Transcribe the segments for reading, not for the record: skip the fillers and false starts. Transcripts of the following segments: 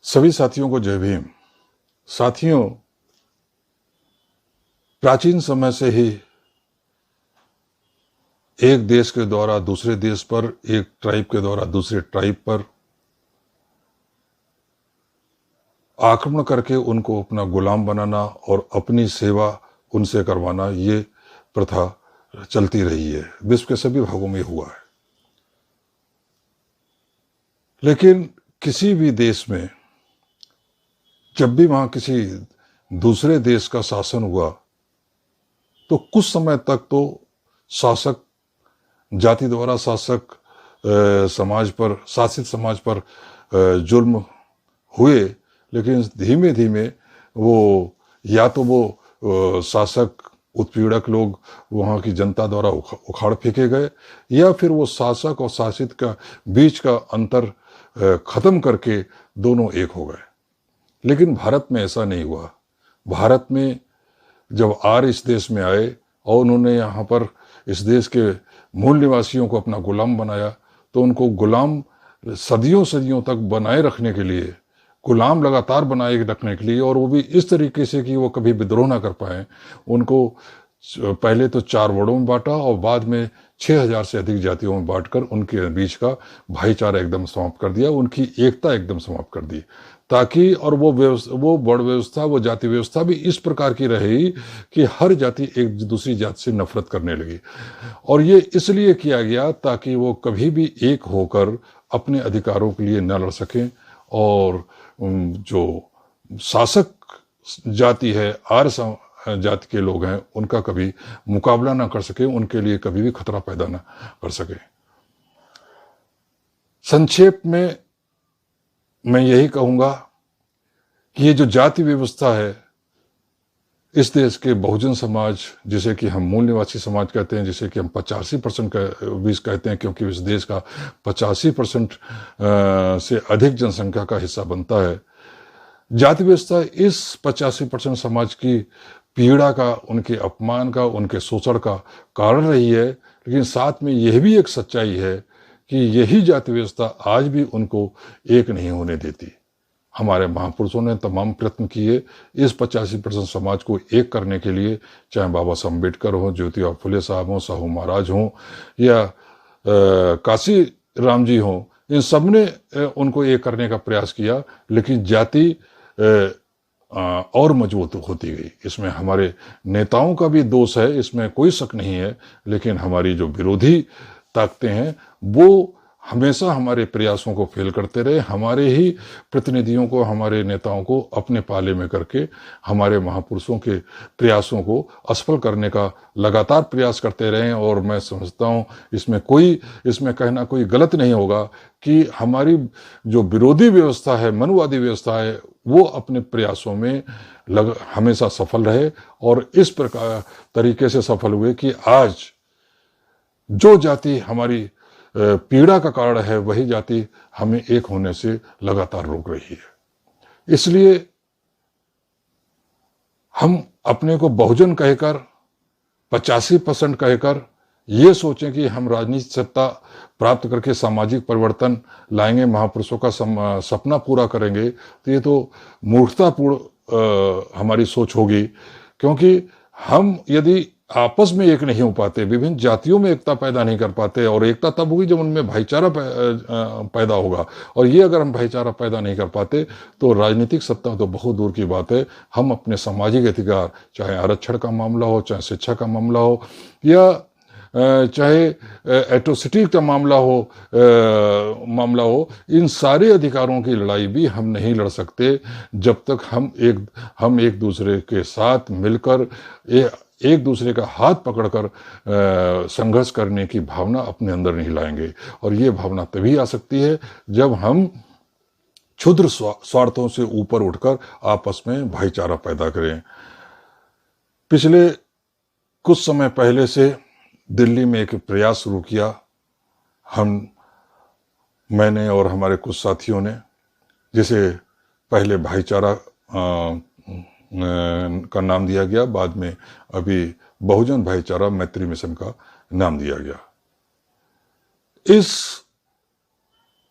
सभी साथियों को जय भीम। साथियों, प्राचीन समय से ही एक देश के द्वारा दूसरे देश पर, एक ट्राइब के द्वारा दूसरे ट्राइब पर आक्रमण करके उनको अपना गुलाम बनाना और अपनी सेवा उनसे करवाना, ये प्रथा चलती रही है। विश्व के सभी भागों में हुआ है। लेकिन किसी भी देश में जब भी वहां किसी दूसरे देश का शासन हुआ तो कुछ समय तक तो शासक जाति द्वारा शासित समाज पर जुल्म हुए, लेकिन धीमे धीमे वो या तो वो शासक उत्पीड़क लोग वहाँ की जनता द्वारा उखाड़ फेंके गए, या फिर वो शासक और शासित का बीच का अंतर खत्म करके दोनों एक हो गए। लेकिन भारत में ऐसा नहीं हुआ। भारत में जब आर्य इस देश में आए और उन्होंने यहाँ पर इस देश के मूल निवासियों को अपना गुलाम बनाया, तो उनको गुलाम सदियों सदियों तक बनाए रखने के लिए, गुलाम लगातार बनाए रखने के लिए, और वो भी इस तरीके से कि वो कभी विद्रोह ना कर पाए, उनको पहले तो 4 वर्णों में बांटा और बाद में 6000 से अधिक जातियों में बांटकर उनके बीच का भाईचारा एकदम समाप्त कर दिया, उनकी एकता एकदम समाप्त कर दी, ताकि और वो वर्ण व्यवस्था, वो जाति व्यवस्था भी इस प्रकार की रही कि हर जाति एक दूसरी जाति से नफरत करने लगी। और ये इसलिए किया गया ताकि वो कभी भी एक होकर अपने अधिकारों के लिए न लड़ सकें, और जो शासक जाति है, आर्य जाति के लोग हैं, उनका कभी मुकाबला ना कर सके, उनके लिए कभी भी खतरा पैदा ना कर सके। संक्षेप में मैं यही कहूंगा कि ये जो जाति व्यवस्था है, इस देश के बहुजन समाज, जिसे कि हम मूल निवासी समाज कहते हैं, जिसे कि हम 85% भी कहते हैं, क्योंकि इस देश का 85% से अधिक जनसंख्या का हिस्सा बनता है, जाति व्यवस्था इस 85% समाज की पीड़ा का, उनके अपमान का, उनके शोषण का कारण रही है। लेकिन साथ में यह भी एक सच्चाई है कि यही जाति व्यवस्था आज भी उनको एक नहीं होने देती। हमारे महापुरुषों ने तमाम प्रयत्न किए इस 85% समाज को एक करने के लिए, चाहे बाबा साहब अम्बेडकर हों, ज्योतिबा फुले साहब हों, साहू महाराज हों, या काशी राम जी हों, इन सब ने उनको एक करने का प्रयास किया। लेकिन जाति और मजबूत होती गई। इसमें हमारे नेताओं का भी दोष है, इसमें कोई शक नहीं है। लेकिन हमारी जो विरोधी ताकतें हैं वो हमेशा हमारे प्रयासों को फेल करते रहे, हमारे ही प्रतिनिधियों को, हमारे नेताओं को अपने पाले में करके हमारे महापुरुषों के प्रयासों को असफल करने का लगातार प्रयास करते रहे। और मैं समझता हूँ इसमें कहना कोई गलत नहीं होगा कि हमारी जो विरोधी व्यवस्था है, मनुवादी व्यवस्था है, वो अपने प्रयासों में हमेशा सफल रहे, और इस प्रकार तरीके से सफल हुए कि आज जो जाति हमारी पीड़ा का कारण है, वही जाति हमें एक होने से लगातार रोक रही है। इसलिए हम अपने को बहुजन कहकर, 85% कहकर ये सोचें कि हम राजनीतिक सत्ता प्राप्त करके सामाजिक परिवर्तन लाएंगे, महापुरुषों का सपना पूरा करेंगे, तो ये तो मूर्खतापूर्ण हमारी सोच होगी। क्योंकि हम यदि आपस में एक नहीं हो पाते, विभिन्न जातियों में एकता पैदा नहीं कर पाते, और एकता तब होगी जब उनमें भाईचारा पैदा होगा, और ये अगर हम भाईचारा पैदा नहीं कर पाते तो राजनीतिक सत्ता तो बहुत दूर की बात है। हम अपने सामाजिक अधिकार, चाहे आरक्षण का मामला हो, चाहे शिक्षा का मामला हो, या चाहे एट्रोसिटी का मामला हो, इन सारे अधिकारों की लड़ाई भी हम नहीं लड़ सकते जब तक हम एक दूसरे के साथ मिलकर एक दूसरे का हाथ पकड़कर संघर्ष करने की भावना अपने अंदर नहीं लाएंगे। और ये भावना तभी आ सकती है जब हम क्षुद्र स्वार्थों से ऊपर उठकर आपस में भाईचारा पैदा करें। पिछले कुछ समय पहले से दिल्ली में एक प्रयास शुरू किया, मैंने और हमारे कुछ साथियों ने, जिसे पहले भाईचारा का नाम दिया गया, बाद में अभी बहुजन भाईचारा मैत्री मिशन का नाम दिया गया। इस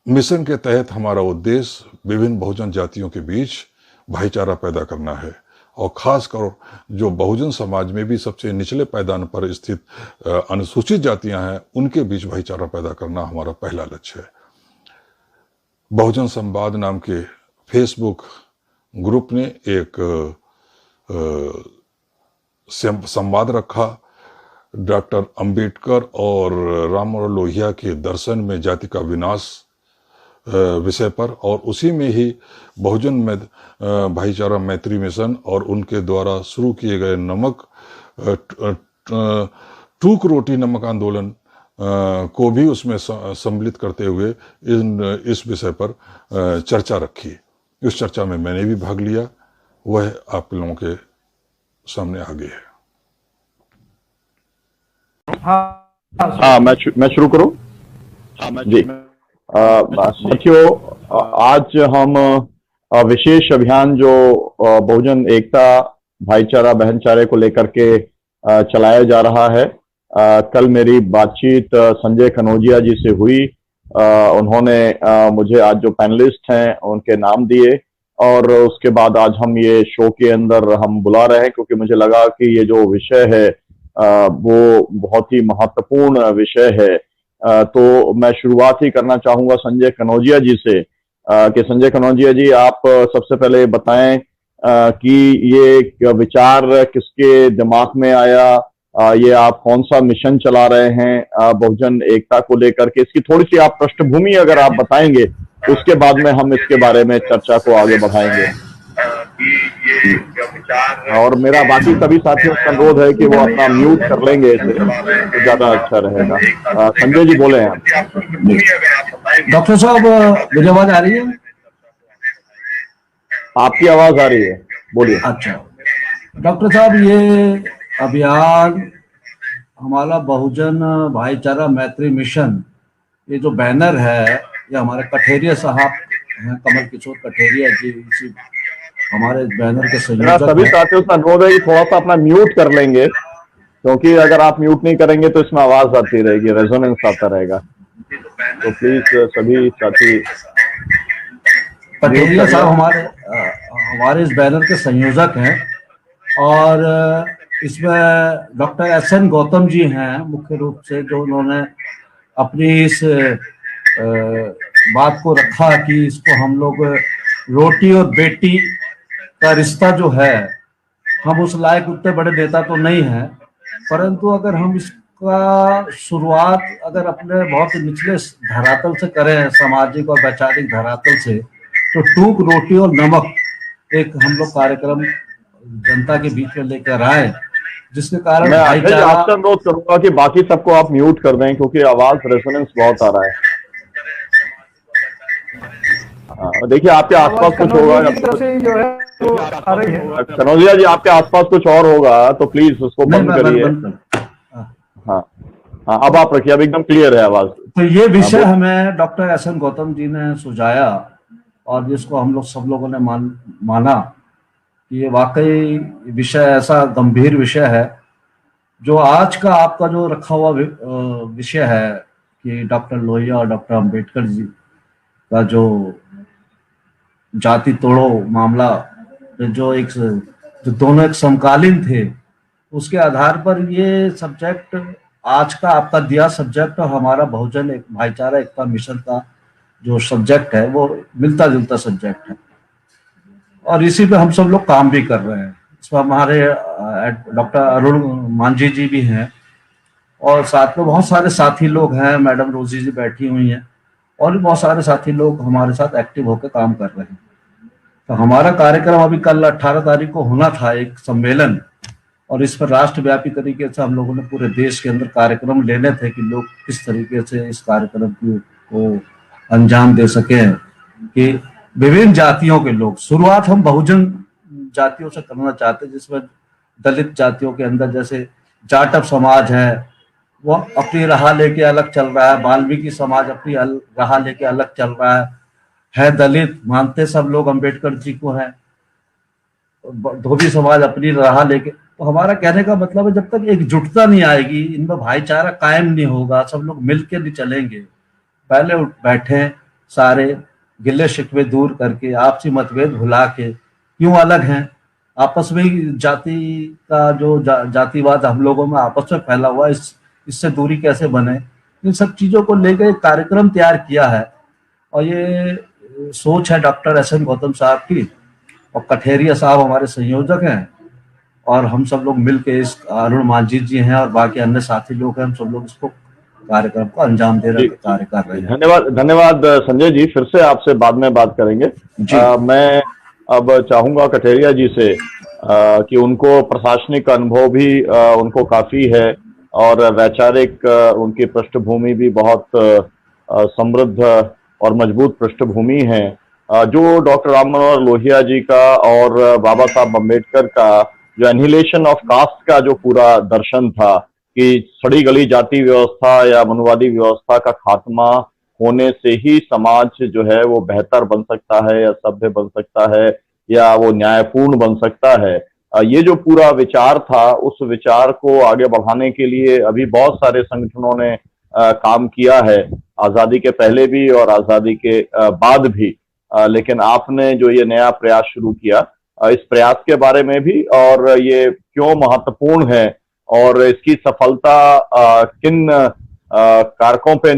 मिशन के तहत हमारा उद्देश्य विभिन्न बहुजन जातियों के बीच भाईचारा पैदा करना है, और खासकर जो बहुजन समाज में भी सबसे निचले पायदान पर स्थित अनुसूचित जातियां हैं, उनके बीच भाईचारा पैदा करना हमारा पहला लक्ष्य है। बहुजन संवाद नाम के फेसबुक ग्रुप ने एक संवाद रखा डॉक्टर अंबेडकर और राममनोहर लोहिया के दर्शन में जाति का विनाश विषय पर, और उसी में ही बहुजन में भाईचारा मैत्री मिशन और उनके द्वारा शुरू किए गए नमक टूक रोटी नमक आंदोलन को भी उसमें सम्मिलित करते हुए इस विषय पर चर्चा रखी। इस चर्चा में मैंने भी भाग लिया, वह आप लोगों के सामने आगे है। हाँ, मैं शुरू करूं? जी, साथियों, आज हम विशेष अभियान जो बहुजन एकता भाईचारा बहनचारे को लेकर के चलाया जा रहा है। कल मेरी बातचीत संजय कनौजिया जी से हुई। उन्होंने मुझे आज जो पैनलिस्ट हैं उनके नाम दिए, और उसके बाद आज हम ये शो के अंदर हम बुला रहे हैं, क्योंकि मुझे लगा कि ये जो विषय है वो बहुत ही महत्वपूर्ण विषय है। तो मैं शुरुआत ही करना चाहूंगा संजय कनौजिया जी से, कि संजय कनौजिया जी, आप सबसे पहले बताएं कि ये विचार किसके दिमाग में आया, ये आप कौन सा मिशन चला रहे हैं बहुजन एकता को लेकर के, इसकी थोड़ी सी आप पृष्ठभूमि अगर आप बताएंगे, उसके बाद में हम इसके बारे में चर्चा को आगे बढ़ाएंगे। और मेरा बाकी सभी साथियों से अनुरोध है कि वो अपना म्यूट कर लेंगे इसे, तो ज्यादा अच्छा रहेगा। संजय जी बोले हैं। डॉक्टर साहब, मुझे आवाज आ रही है? आपकी आवाज आ रही है, बोलिए। अच्छा डॉक्टर साहब, ये अभियान हमारा बहुजन भाईचारा मैत्री मिशन, ये जो बैनर है, ये हमारे कठेरिया साहब हैं, कमल किशोर कठेरिया जी हमारे बैनर के संयोजक। सभी साथियों से अनुरोध है कि थोड़ा सा अपना म्यूट कर लेंगे, क्योंकि अगर आप म्यूट नहीं करेंगे तो इसमें आवाज आती रहेगी, रेजोनेंस आता रहेगा। तो प्लीज सभी साथी। कठेरिया साहब हमारे इस बैनर के संयोजक हैं, और इसमें डॉक्टर SN गौतम जी हैं मुख्य रूप से, जो उन्होंने अपनी इस बात को रखा कि इसको हम लोग रोटी और बेटी का रिश्ता जो है, हम उस लायक उतने बड़े नेता तो नहीं हैं, परंतु अगर हम इसका शुरुआत अगर अपने बहुत निचले धरातल से करें, सामाजिक और वैचारिक धरातल से, तो टूक रोटी और नमक एक हम लोग कार्यक्रम जनता के बीच में लेकर आए, जिसके कारण मैं आपसे अनुरोध करूंगा कि बाकी सबको आप म्यूट कर दें, क्योंकि आवाज रेजोनेंस बहुत आ रहा है। देखिए, आपके आसपास कुछ होगा, कनौजिया जी आपके आसपास कुछ और होगा, तो प्लीज उसको बंद करिए। हाँ, अब आप रखिए, अब एकदम क्लियर है आवाज। तो ये विषय हमें डॉक्टर SN गौतम जी ने सुझाया, और जिसको हम लोग सब लोगों ने माना कि ये वाकई विषय ऐसा गंभीर विषय है, जो आज का आपका जो रखा हुआ विषय है कि डॉक्टर लोहिया और डॉक्टर अंबेडकर जी का जो जाति तोड़ो मामला, जो दोनों एक समकालीन थे, उसके आधार पर ये सब्जेक्ट आज का आपका दिया सब्जेक्ट और हमारा बहुजन एक भाईचारा एकता मिशन का जो सब्जेक्ट है, वो मिलता जुलता सब्जेक्ट है, और इसी पे हम सब लोग काम भी कर रहे हैं। इसमें हमारे डॉक्टर अरुण मांझी जी भी हैं, और साथ में बहुत सारे साथी लोग हैं, मैडम रोजी जी बैठी हुई हैं, और भी बहुत सारे साथी लोग हमारे साथ एक्टिव होकर काम कर रहे हैं। तो हमारा कार्यक्रम अभी कल 18 तारीख को होना था, एक सम्मेलन, और इस पर राष्ट्रव्यापी तरीके से हम लोगों ने पूरे देश के अंदर कार्यक्रम लेने थे कि लोग किस तरीके से इस कार्यक्रम को अंजाम दे सके, कि विभिन्न जातियों के लोग, शुरुआत हम बहुजन जातियों से करना चाहते, जिसमें दलित जातियों के अंदर जैसे जाटव समाज है, वो अपनी राह लेके अलग चल रहा है, वाल्मीकि समाज अपनी राह लेके अलग चल रहा है दलित, मानते सब लोग अंबेडकर जी को है, धोबी समाज अपनी राह लेके। तो हमारा कहने का मतलब है, जब तक एकजुटता नहीं आएगी, इनमें भाईचारा कायम नहीं होगा, सब लोग मिलके नहीं चलेंगे, पहले बैठे सारे गिले शिकवे दूर करके, आपसी मतभेद भुला के, क्यों अलग हैं, आपस में ही जाति का जो जातिवाद हम लोगों में आपस में फैला हुआ है, इससे दूरी कैसे बने, इन सब चीजों को लेकर एक कार्यक्रम तैयार किया है। और ये सोच है डॉक्टर एस.एन. गौतम साहब की, और कठेरिया साहब हमारे संयोजक हैं, और हम सब लोग मिलके इस, अरुण मांझी जी हैं और बाकी अन्य साथी लोग हैं, हम सब लोग इसको कार्यक्रम को अंजाम दे रहे कार्य कर रहे हैं। धन्यवाद, धन्यवाद संजय जी। फिर से आपसे बाद में बात करेंगे। मैं अब चाहूंगा कठेरिया जी से कि उनको प्रशासनिक अनुभव भी उनको काफी है और वैचारिक उनकी पृष्ठभूमि भी बहुत समृद्ध और मजबूत पृष्ठभूमि है। जो डॉक्टर राम मनोहर लोहिया जी का और बाबा साहब अम्बेडकर का जो एनिहिलेशन ऑफ कास्ट का जो पूरा दर्शन था कि सड़ी गली जाति व्यवस्था या मनुवादी व्यवस्था का खात्मा होने से ही समाज जो है वो बेहतर बन सकता है या सभ्य बन सकता है या वो न्यायपूर्ण बन सकता है, ये जो पूरा विचार था, उस विचार को आगे बढ़ाने के लिए अभी बहुत सारे संगठनों ने काम किया है, आजादी के पहले भी और आजादी के बाद भी। लेकिन आपने जो ये नया प्रयास शुरू किया, इस प्रयास के बारे में भी और ये क्यों महत्वपूर्ण है और इसकी सफलता किन कारकों पे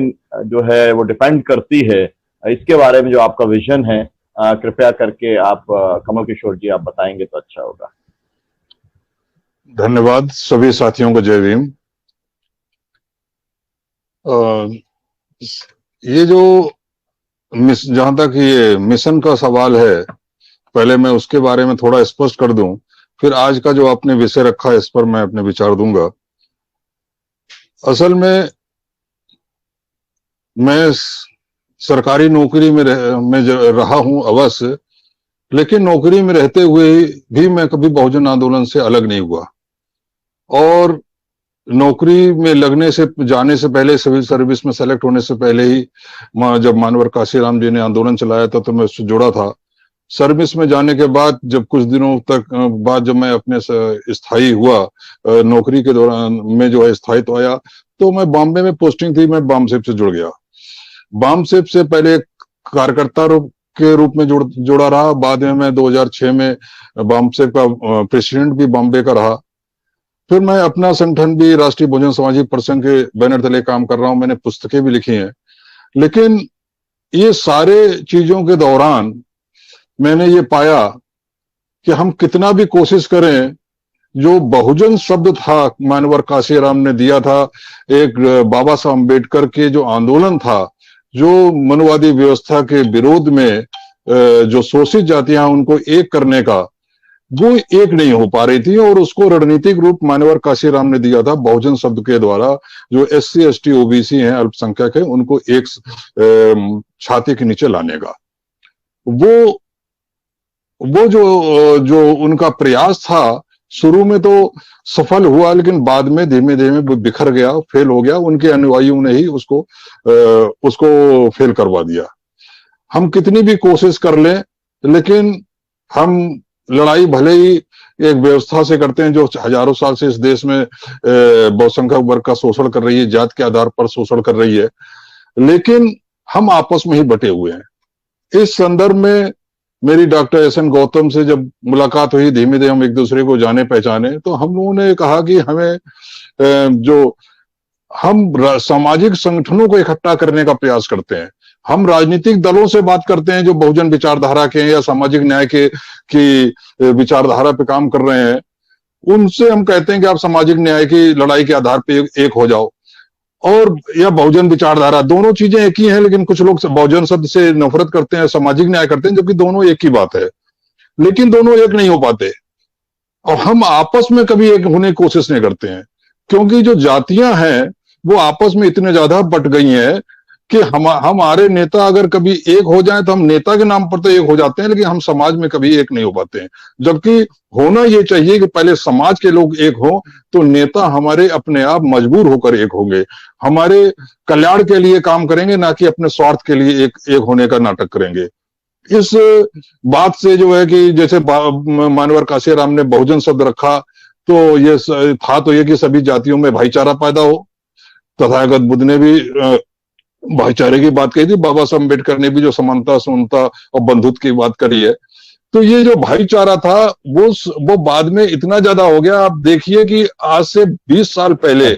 जो है वो डिपेंड करती है, इसके बारे में जो आपका विजन है, कृपया करके आप कमल किशोर जी आप बताएंगे तो अच्छा होगा। धन्यवाद। सभी साथियों को जय भीम। ये जो जहां तक ये मिशन का सवाल है, पहले मैं उसके बारे में थोड़ा स्पष्ट कर दूं, फिर आज का जो आपने विषय रखा है इस पर मैं अपने विचार दूंगा। असल में मैं सरकारी नौकरी में रहा हूं अवश्य, लेकिन नौकरी में रहते हुए भी मैं कभी बहुजन आंदोलन से अलग नहीं हुआ। और नौकरी में लगने से जाने से पहले, सिविल सर्विस में सेलेक्ट होने से पहले ही जब मानवर काशीराम जी ने आंदोलन चलाया था तो मैं उससे जुड़ा था। सर्विस में जाने के बाद जब कुछ दिनों तक बाद जब मैं अपने स्थायी हुआ, नौकरी के दौरान में जो है स्थायित्व आया, तो मैं बॉम्बे में पोस्टिंग थी, मैं बामसेप से जुड़ गया। बामसेप से पहले कार्यकर्ता के रूप में जुड़ा रहा, बाद में मैं 2006 में बामसेप का प्रेसिडेंट भी बॉम्बे का रहा। फिर मैं अपना संगठन भी राष्ट्रीय बहुजन सामाजिक परिसंघ के बैनर तले काम कर रहा हूं, मैंने पुस्तकें भी लिखी हैं। लेकिन ये सारे चीजों के दौरान मैंने ये पाया कि हम कितना भी कोशिश करें, जो बहुजन शब्द था मानवर काशीराम ने दिया था, एक बाबा साहब अम्बेडकर के जो आंदोलन था, जो मनुवादी व्यवस्था के विरोध में जो शोषित जातियां उनको एक करने का, वो एक नहीं हो पा रही थी। और उसको रणनीतिक रूप मानवर काशीराम ने दिया था बहुजन शब्द के द्वारा। जो SC ST OBC हैं, अल्पसंख्यक है, उनको एक छाती के नीचे लाने का वो जो उनका प्रयास था, शुरू में तो सफल हुआ, लेकिन बाद में धीमे धीमे बिखर गया, फेल हो गया। उनके अनुयायियों ने ही उसको फेल करवा दिया। हम कितनी भी कोशिश कर लें, लेकिन हम लड़ाई भले ही एक व्यवस्था से करते हैं जो हजारों साल से इस देश में बहुसंख्यक वर्ग का शोषण कर रही है, जात के आधार पर शोषण कर रही है, लेकिन हम आपस में ही बटे हुए हैं। इस संदर्भ में मेरी डॉक्टर एस.एन. गौतम से जब मुलाकात हुई, धीमे धीमे हम एक दूसरे को जाने पहचाने, तो हम लोगों ने कहा कि हमें हम सामाजिक संगठनों को इकट्ठा करने का प्रयास करते हैं। हम राजनीतिक दलों से बात करते हैं जो बहुजन विचारधारा के हैं या सामाजिक न्याय की विचारधारा पे काम कर रहे हैं, उनसे हम कहते हैं कि आप सामाजिक न्याय की लड़ाई के आधार पे एक हो जाओ। और या बहुजन विचारधारा, दोनों चीजें एक ही हैं, लेकिन कुछ लोग बहुजन शब्द से नफरत करते हैं, सामाजिक न्याय करते हैं, जबकि दोनों एक ही बात है, लेकिन दोनों एक नहीं हो पाते। और हम आपस में कभी एक होने की कोशिश नहीं करते हैं, क्योंकि जो जातियां हैं वो आपस में इतने ज्यादा बट गई हैं कि हमारे नेता अगर कभी एक हो जाए तो हम नेता के नाम पर तो एक हो जाते हैं, लेकिन हम समाज में कभी एक नहीं हो पाते हैं। जबकि होना ये चाहिए कि पहले समाज के लोग एक हों, तो नेता हमारे अपने आप मजबूर होकर एक होंगे, हमारे कल्याण के लिए काम करेंगे, ना कि अपने स्वार्थ के लिए एक होने का नाटक करेंगे। इस बात से जो है कि जैसे मानवर काशीराम ने बहुजन शब्द रखा, तो ये था तो ये कि सभी जातियों में भाईचारा पैदा हो। तथागत बुद्ध ने भी भाईचारे की बात कही थी, बाबा साहब अम्बेडकर ने भी जो समानता समता और बंधुत्व की बात करी है। तो ये जो भाईचारा था वो बाद में इतना ज्यादा हो गया। आप देखिए कि आज से 20 साल पहले,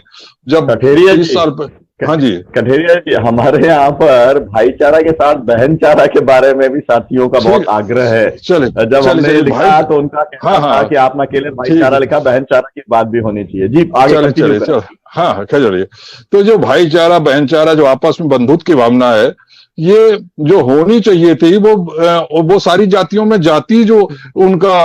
जब कठेरिया 20 जी, साल पहले, हाँ जी कठेरिया जी, हमारे यहाँ पर भाईचारा के साथ बहनचारा के बारे में भी साथियों का बहुत आग्रह है। चले जब चले हमने चले लिखा भाई, तो उनका कहना हाँ था हाँ कि आप न अकेले ठीक भाईचारा है, लिखा, बहनचारा की बात भी होनी चाहिए। जी आगे चले कंटिन्यू चले करें। चल, हाँ हाँ चलिए। तो जो भाईचारा बहनचारा, जो आपस में बंधुत्व की भावना है, ये जो होनी चाहिए थी, वो सारी जातियों में जाति जो उनका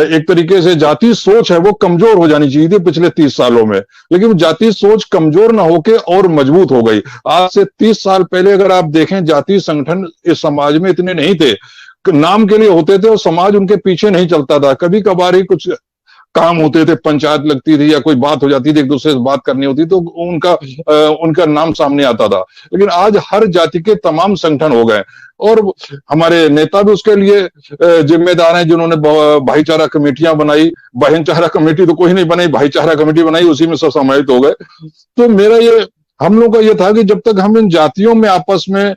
एक तरीके से जाति सोच है वो कमजोर हो जानी चाहिए थी पिछले 30 सालों में। लेकिन वो जाति सोच कमजोर ना होके और मजबूत हो गई। आज से 30 साल पहले अगर आप देखें, जाति संगठन इस समाज में इतने नहीं थे, नाम के लिए होते थे और समाज उनके पीछे नहीं चलता था। कभी कभार ही कुछ काम होते थे, पंचायत लगती थी या कोई बात हो जाती थी, एक दूसरे से बात करनी होती तो उनका नाम सामने आता था। लेकिन आज हर जाति के तमाम संगठन हो गए और हमारे नेता भी उसके लिए जिम्मेदार हैं, जिन्होंने भाईचारा कमेटियां बनाई। भाईचारा कमेटी तो कोई नहीं बनाई, भाईचारा कमेटी बनाई, उसी में सब समाहित हो गए। तो मेरा ये, हम लोग का ये था कि जब तक हम इन जातियों में आपस में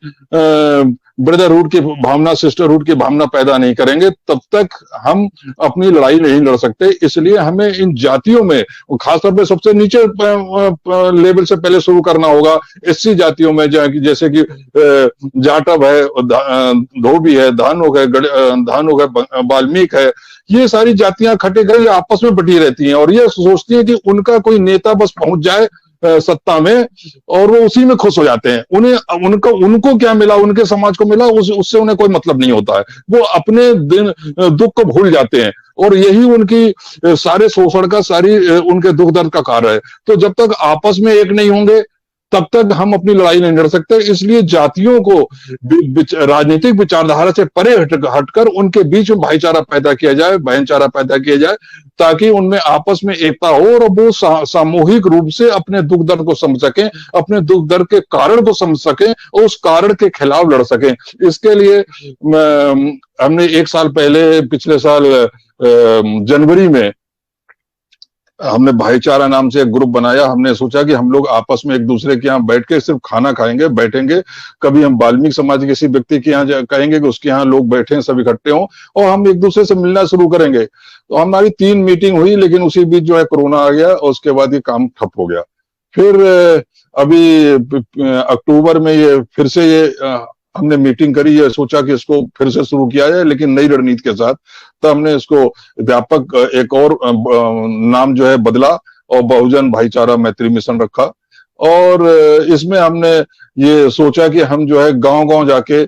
ब्रदरहुड की भावना, सिस्टरहुड की भावना पैदा नहीं करेंगे, तब तक हम अपनी लड़ाई नहीं लड़ सकते। इसलिए हमें इन जातियों में, खासतौर पे सबसे नीचे लेवल से पहले शुरू करना होगा। एससी जातियों में जैसे कि जाटव है, धोबी है, धानुक है, वाल्मीकि है, ये सारी जातियां खटे गए आपस में बटी रहती हैं और ये सोचती हैं कि उनका कोई नेता बस पहुंच जाए सत्ता में और वो उसी में खुश हो जाते हैं। उनको क्या मिला, उनके समाज को मिला, उससे उन्हें कोई मतलब नहीं होता है। वो अपने दुख को भूल जाते हैं और यही उनकी सारे शोषण का, सारी उनके दुख दर्द का कारण है। तो जब तक आपस में एक नहीं होंगे तब तक हम अपनी लड़ाई नहीं लड़ सकते। इसलिए जातियों को राजनीतिक विचारधारा से परे हटकर उनके बीच में भाईचारा पैदा किया जाए, भाईचारा पैदा किया जाए, ताकि उनमें आपस में एकता हो और वो सामूहिक रूप से अपने दुख दर्द को समझ सकें, अपने दुख दर्द के कारण को समझ सकें और उस कारण के खिलाफ लड़ सकें। इसके लिए हमने 1 साल पहले, पिछले साल जनवरी में, हमने भाईचारा नाम से एक ग्रुप बनाया। हमने सोचा कि हम लोग आपस में एक दूसरे के यहाँ बैठ के सिर्फ खाना खाएंगे, बैठेंगे। कभी हम वाल्मीकि समाज के किसी व्यक्ति के यहाँ कहेंगे कि उसके यहाँ लोग बैठे, सब इकट्ठे हों और हम एक दूसरे से मिलना शुरू करेंगे। तो हमारी 3 मीटिंग हुई, लेकिन उसी बीच जो है कोरोना आ गया और उसके बाद ये काम ठप हो गया। फिर अभी अक्टूबर में ये फिर से हमने मीटिंग करी, है सोचा कि इसको फिर से शुरू किया जाए, लेकिन नई रणनीति के साथ। तो हमने इसको व्यापक एक और नाम जो है बदला और बहुजन भाईचारा मैत्री मिशन रखा। और इसमें हमने ये सोचा कि हम जो है गांव-गांव जाके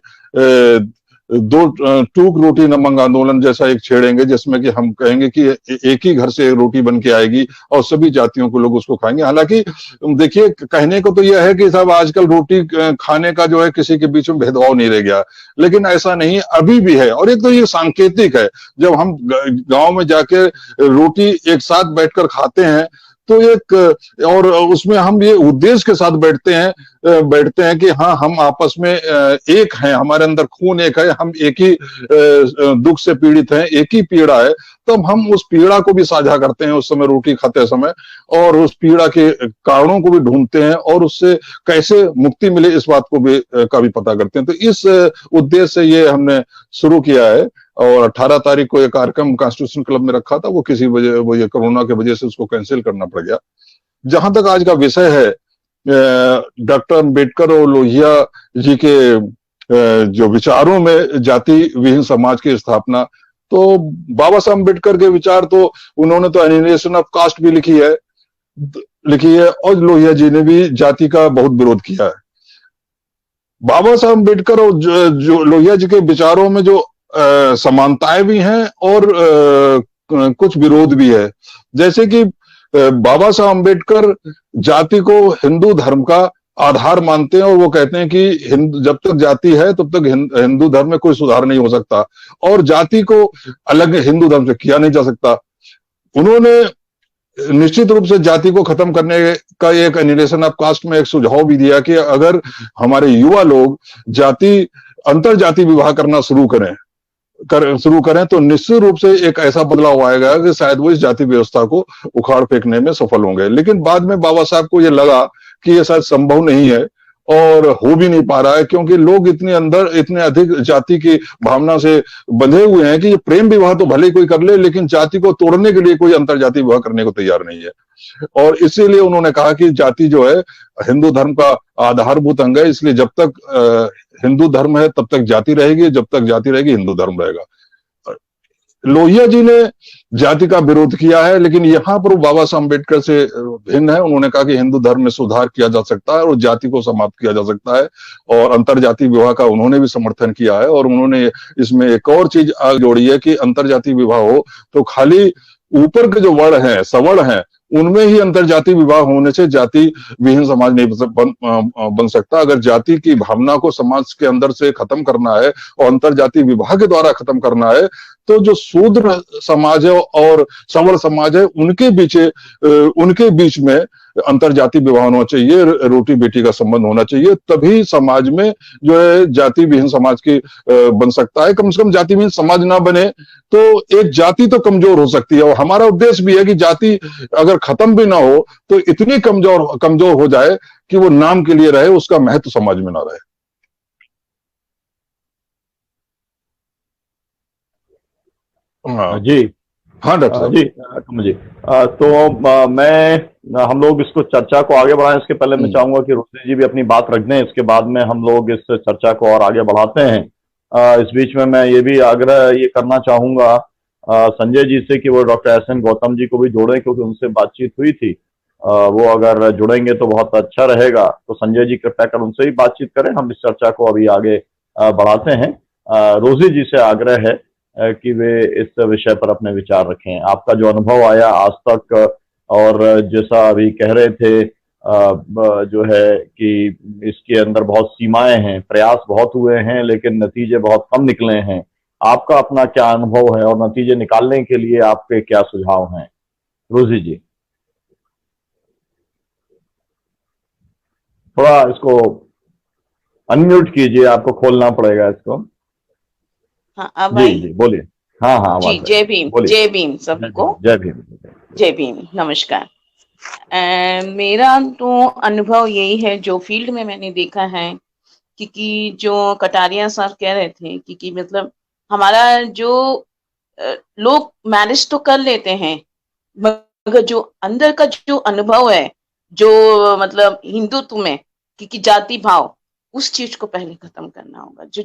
टूक रोटी नमक आंदोलन जैसा एक छेड़ेंगे, जिसमें कि हम कहेंगे कि एक ही घर से रोटी बन के आएगी और सभी जातियों को लोग उसको खाएंगे। हालांकि देखिए, कहने को तो यह है कि साहब आजकल रोटी खाने का जो है किसी के बीच में भेदभाव नहीं रह गया, लेकिन ऐसा नहीं, अभी भी है। और एक तो ये सांकेतिक है, जब हम गांव में जाके रोटी एक साथ बैठकर खाते हैं तो एक, और उसमें हम ये उद्देश्य के साथ बैठते हैं कि हाँ, हम आपस में एक हैं, हमारे अंदर खून एक है, हम एक ही दुख से पीड़ित हैं, एक ही पीड़ा है। तब हम उस पीड़ा को भी साझा करते हैं उस समय रोटी खाते समय, और उस पीड़ा के कारणों को भी ढूंढते हैं और उससे कैसे मुक्ति मिले इस बात को भी का भी पता करते हैं। तो इस उद्देश्य से ये हमने शुरू किया है। और 18 तारीख को ये कार्यक्रम कॉन्स्टिट्यूशन क्लब में रखा था, वो किसी वजह, वो ये कोरोना की वजह से उसको कैंसिल करना पड़ गया। जहां तक आज का विषय है, डॉक्टर अम्बेडकर और लोहिया जी के जो विचारों में जाति विहीन समाज की स्थापना, तो बाबा साहब अम्बेडकर के विचार तो उन्होंने तो एनिहिलेशन ऑफ कास्ट भी लिखी है और लोहिया जी ने भी जाति का बहुत विरोध किया है। बाबा साहब अम्बेडकर और जो लोहिया जी के विचारों में जो समानताएं भी हैं और कुछ विरोध भी है। जैसे कि बाबा साहब अम्बेडकर जाति को हिंदू धर्म का आधार मानते हैं और वो कहते हैं कि जब तक जाति है तब तक हिंदू धर्म में कोई सुधार नहीं हो सकता और जाति को अलग हिंदू धर्म से किया नहीं जा सकता। उन्होंने निश्चित रूप से जाति को खत्म करने का एक एनिहिलेशन ऑफ कास्ट में एक सुझाव भी दिया कि अगर हमारे युवा लोग अंतर जाति विवाह करना शुरू करें तो निश्चित रूप से एक ऐसा बदलाव आएगा कि शायद वो इस जाति व्यवस्था को उखाड़ फेंकने में सफल होंगे। लेकिन बाद में बाबा साहब को ये लगा कि ये शायद संभव नहीं है और हो भी नहीं पा रहा है, क्योंकि लोग इतने अधिक जाति की भावना से बंधे हुए हैं कि ये प्रेम विवाह तो भले कोई कर ले, लेकिन जाति को तोड़ने के लिए कोई अंतर जाति विवाह करने को तैयार नहीं है। और इसीलिए उन्होंने कहा कि जाति जो है हिंदू धर्म का आधारभूत अंग है, इसलिए जब तक हिंदू धर्म है तब तक जाति रहेगी, जब तक जाति रहेगी हिंदू धर्म रहेगा। लोहिया जी ने जाति का विरोध किया है, लेकिन यहां पर वो बाबा साहब अम्बेडकर से भिन्न है। उन्होंने कहा कि हिंदू धर्म में सुधार किया जा सकता है और जाति को समाप्त किया जा सकता है, और अंतर जाति विवाह का उन्होंने भी समर्थन किया है। और उन्होंने इसमें एक और चीज आगे जोड़ी है कि अंतर जाति विवाह हो तो खाली ऊपर के जो वर्ण हैं, सवर्ण हैं, उनमें ही अंतर जाति विवाह होने से जाति विहीन समाज नहीं बन सकता। अगर जाति की भावना को समाज के अंदर से खत्म करना है और अंतर जाति विवाह के द्वारा खत्म करना है, तो जो शूद्र समाज है और सवर्ण समाज है उनके बीच में अंतर जाति विवाह होना चाहिए, रोटी बेटी का संबंध होना चाहिए, तभी समाज में जो है जाति विहीन समाज की बन सकता है। कम से कम जाति विहीन समाज ना बने तो एक जाति तो कमजोर हो सकती है, और हमारा उद्देश्य भी है कि जाति अगर खत्म भी ना हो तो इतनी कमजोर हो जाए कि वो नाम के लिए रहे, उसका महत्व समाज में ना रहे। हाँ जी, हाँ डॉक्टर साहब जी जी। तो हम लोग इसको चर्चा को आगे बढ़ाएं, इसके पहले मैं चाहूंगा कि रोशनी जी भी अपनी बात रख दें, इसके बाद में हम लोग इस चर्चा को और आगे बढ़ाते हैं। इस बीच में मैं ये भी आग्रह ये करना चाहूंगा संजय जी से कि वो doctor S N Gautam ji को भी जोड़ें, क्योंकि उनसे बातचीत हुई थी। वो अगर जुड़ेंगे तो बहुत अच्छा रहेगा। तो संजय जी कृपया कर उनसे ही बातचीत करें, हम इस चर्चा को अभी आगे बढ़ाते हैं। रोजी जी से आग्रह है कि वे इस विषय पर अपने विचार रखें। आपका जो अनुभव आया आज तक, और जैसा अभी कह रहे थे जो है कि इसके अंदर बहुत सीमाएं हैं, प्रयास बहुत हुए हैं लेकिन नतीजे बहुत कम निकले हैं। आपका अपना क्या अनुभव है और नतीजे निकालने के लिए आपके क्या सुझाव हैं? रोजी जी थोड़ा इसको अनम्यूट कीजिए, आपको खोलना पड़ेगा इसको। हाँ अब जी आई? जी बोलिए। हाँ हाँ जी, आवाज जय भीम, बोलिए। जय भीम सबको। जय भीम। जय भीम, नमस्कार। मेरा तो अनुभव यही है जो फील्ड में मैंने देखा है कि जो कटारिया सर कह रहे थे कि मतलब हमारा जो लोग मैरिज तो कर लेते हैं, मगर जो अंदर का जो अनुभव है, जो मतलब हिंदुत्व में कि जाति भाव, उस चीज को पहले खत्म करना होगा। जो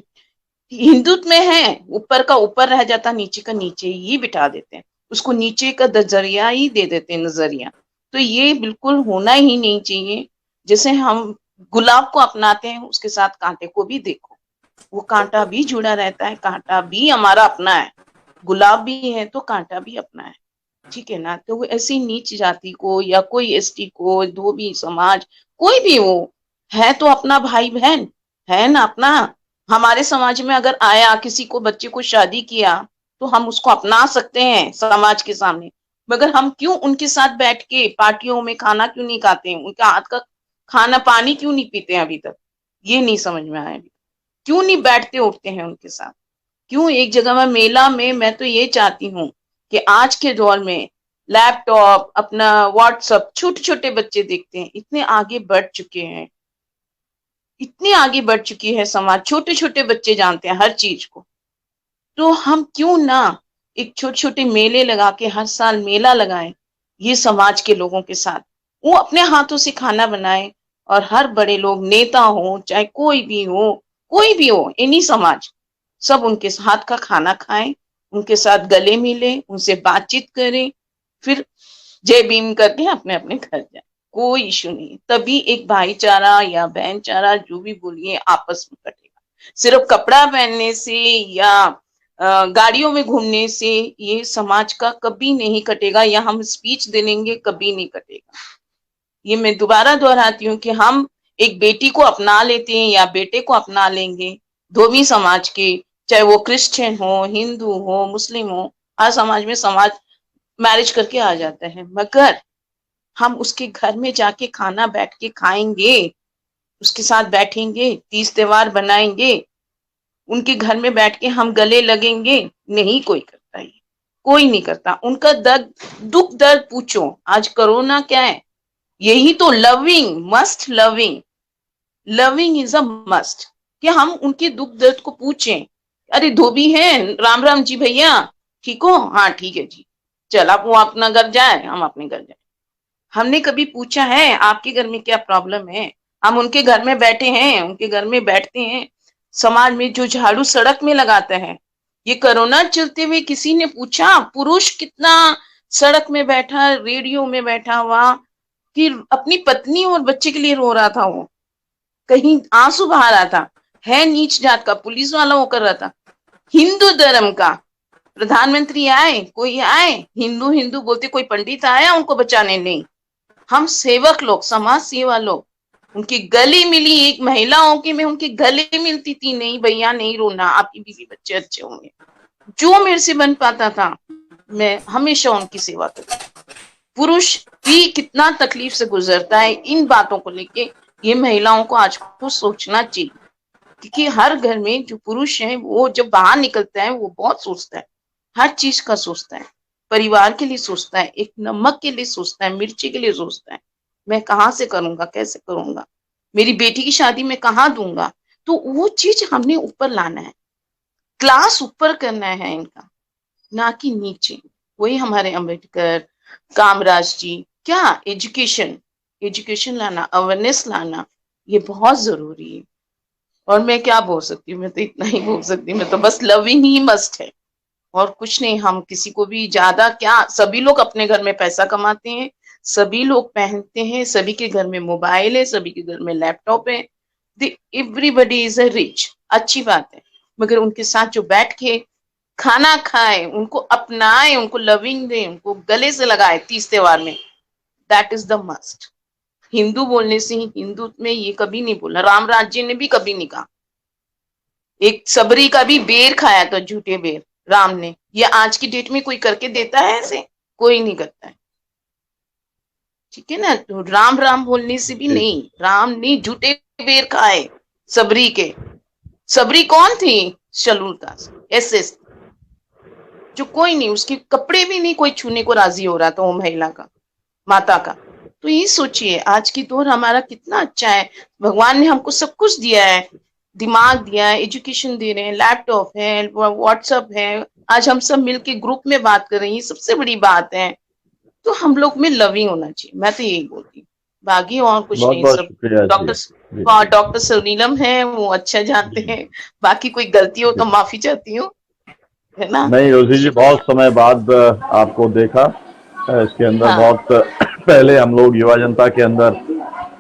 हिंदुत्व में है, ऊपर का ऊपर रह जाता, नीचे का नीचे ही बिठा देते हैं, उसको नीचे का नजरिया ही दे देते हैं, नजरिया। तो ये बिल्कुल होना ही नहीं चाहिए। जैसे हम गुलाब को अपनाते हैं, उसके साथ कांटे को भी देखो, वो कांटा भी जुड़ा रहता है, कांटा भी हमारा अपना है, गुलाब भी है तो कांटा भी अपना है, ठीक है ना। तो वो ऐसी नीच जाति को या कोई एसटी को, धोबी समाज, कोई भी वो है तो अपना भाई बहन है ना अपना। हमारे समाज में अगर आया, किसी को बच्चे को शादी किया, तो हम उसको अपना सकते हैं समाज के सामने, मगर हम क्यों उनके साथ बैठ के पार्टियों में खाना क्यों नहीं खाते हैं, उनका हाथ का खाना पानी क्यों नहीं पीते हैं? अभी तक ये नहीं समझ में आया। क्यों नहीं बैठते उठते हैं उनके साथ? क्यों एक जगह में मेला में? मैं तो ये चाहती हूँ कि आज के दौर में लैपटॉप, अपना व्हाट्सएप, छोटे छोटे बच्चे देखते हैं, इतने आगे बढ़ चुके हैं, इतनी आगे बढ़ चुकी है समाज, छोटे छोटे बच्चे जानते हैं हर चीज को। तो हम क्यों ना एक छोटे छोटे मेले लगा के, हर साल मेला लगाएं ये समाज के लोगों के साथ, वो अपने हाथों से खाना बनाए, और हर बड़े लोग, नेता हो चाहे कोई भी हो, एनी समाज, सब उनके हाथ का खाना खाएं, उनके साथ गले मिले, उनसे बातचीत करें, फिर जय भीम करके अपने अपने घर जाए, कोई इश्यू नहीं। तभी एक भाईचारा या बहनचारा, जो भी बोलिए, आपस में कटेगा। सिर्फ कपड़ा पहनने से या गाड़ियों में घूमने से ये समाज का कभी नहीं कटेगा, या हम स्पीच दे लेंगे कभी नहीं कटेगा। ये मैं दोबारा दोहराती हूँ कि हम एक बेटी को अपना लेते हैं या बेटे को अपना लेंगे, धोबी समाज के, चाहे वो क्रिश्चियन हो, हिंदू हो, मुस्लिम हो, हर समाज में समाज मैरिज करके आ जाता है, मगर हम उसके घर में जाके खाना बैठ के खाएंगे, उसके साथ बैठेंगे, तीज त्योहार बनाएंगे, उनके घर में बैठ के हम गले लगेंगे? नहीं, कोई करता है, कोई नहीं करता। उनका दर्द, दुख दर्द पूछो। आज कोरोना क्या है? यही तो loving, must loving, loving is a must, कि हम उनके दुख दर्द को पूछें। अरे धोबी है, राम राम जी भैया, ठीक हो? हाँ ठीक है जी, चल आप वो अपना घर जाए, हम अपने घर जाए। हमने कभी पूछा है आपके घर में क्या प्रॉब्लम है? हम उनके घर में बैठे हैं, उनके घर में बैठते हैं। समाज में जो झाड़ू सड़क में लगाते हैं, ये कोरोना चलते हुए किसी ने पूछा पुरुष कितना सड़क में बैठा, रेडियो में बैठा हुआ, कि अपनी पत्नी और बच्चे के लिए रो रहा था, वो कहीं आंसू बहा रहा था, है नीच जात का पुलिस वाला वो कर रहा था। हिंदू धर्म का प्रधानमंत्री आए, कोई आए, हिंदू हिंदू बोलते, कोई पंडित आया उनको बचाने? नहीं, हम सेवक लोग, समाज सेवा लोग, उनकी गले मिली, एक महिला होके मैं उनके गले मिलती थी, नहीं भैया नहीं रोना, आपकी बीवी बच्चे अच्छे होंगे। जो मेरे से बन पाता था मैं हमेशा उनकी सेवा करती। पुरुष भी कितना तकलीफ से गुजरता है, इन बातों को लेके ये महिलाओं को आज को सोचना चाहिए, क्योंकि हर घर में जो पुरुष है वो जब बाहर निकलता है वो बहुत सोचता है, हर चीज का सोचता है, परिवार के लिए सोचता है, एक नमक के लिए सोचता है, मिर्ची के लिए सोचता है, मैं कहाँ से करूंगा, कैसे करूंगा, मेरी बेटी की शादी में कहाँ दूंगा। तो वो चीज हमने ऊपर लाना है, क्लास ऊपर करना है इनका, ना कि नीचे। वही हमारे अम्बेडकर, कामराज जी, क्या एजुकेशन लाना, अवेयरनेस लाना, ये बहुत जरूरी है। और मैं क्या बोल सकती हूँ, मैं तो इतना ही बोल सकती हूँ, मैं तो बस लविंग ही मस्ट है और कुछ नहीं। हम किसी को भी ज्यादा क्या, सभी लोग अपने घर में पैसा कमाते हैं, सभी लोग पहनते हैं, सभी के घर में मोबाइल है, सभी के घर में लैपटॉप है, एवरीबडी इज अ रिच, अच्छी बात है, मगर उनके साथ जो बैठ के खाना खाए, उनको अपनाए, उनको लविंग दे, उनको गले से लगाए तीज त्योहार में, that is the must. Hindu बोलने से ही, हिंदू में ये कभी नहीं बोला, राम राज्य ने भी कभी नहीं कहा। एक सबरी का भी बेर खाया था, झूठे बेर, राम ने। ये आज की डेट में कोई करके देता है ऐसे? कोई नहीं करता है, ठीक है ना। तो राम राम बोलने से भी नहीं, राम ने झूठे बेर खाए सबरी के। सबरी कौन थी? शलूलदास, एसएस, जो कोई नहीं, उसके कपड़े भी नहीं कोई छूने को राजी हो रहा था, वो महिला का, माता का। तो ये सोचिए आज की दौर हमारा कितना अच्छा है, भगवान ने हमको सब कुछ दिया है, दिमाग दिया है, एजुकेशन दे रहे हैं, लैपटॉप है, व्हाट्सएप है, आज हम सब मिलके ग्रुप में बात कर रहे हैं, ये सबसे बड़ी बात है। तो हम लोग में लविंग होना चाहिए, मैं तो यही बोलती हूँ, बाकी और कुछ बहुत नहीं। बहुत सब शुक्रिया जी। डॉक्टर सनीलम है, वो अच्छा जानते हैं, बाकी कोई गलती हो तो माफी चाहती हूँ, है ना। नहीं रोजी जी, बहुत समय बाद आपको देखा, इसके अंदर हाँ बहुत पहले हम लोग युवा जनता के अंदर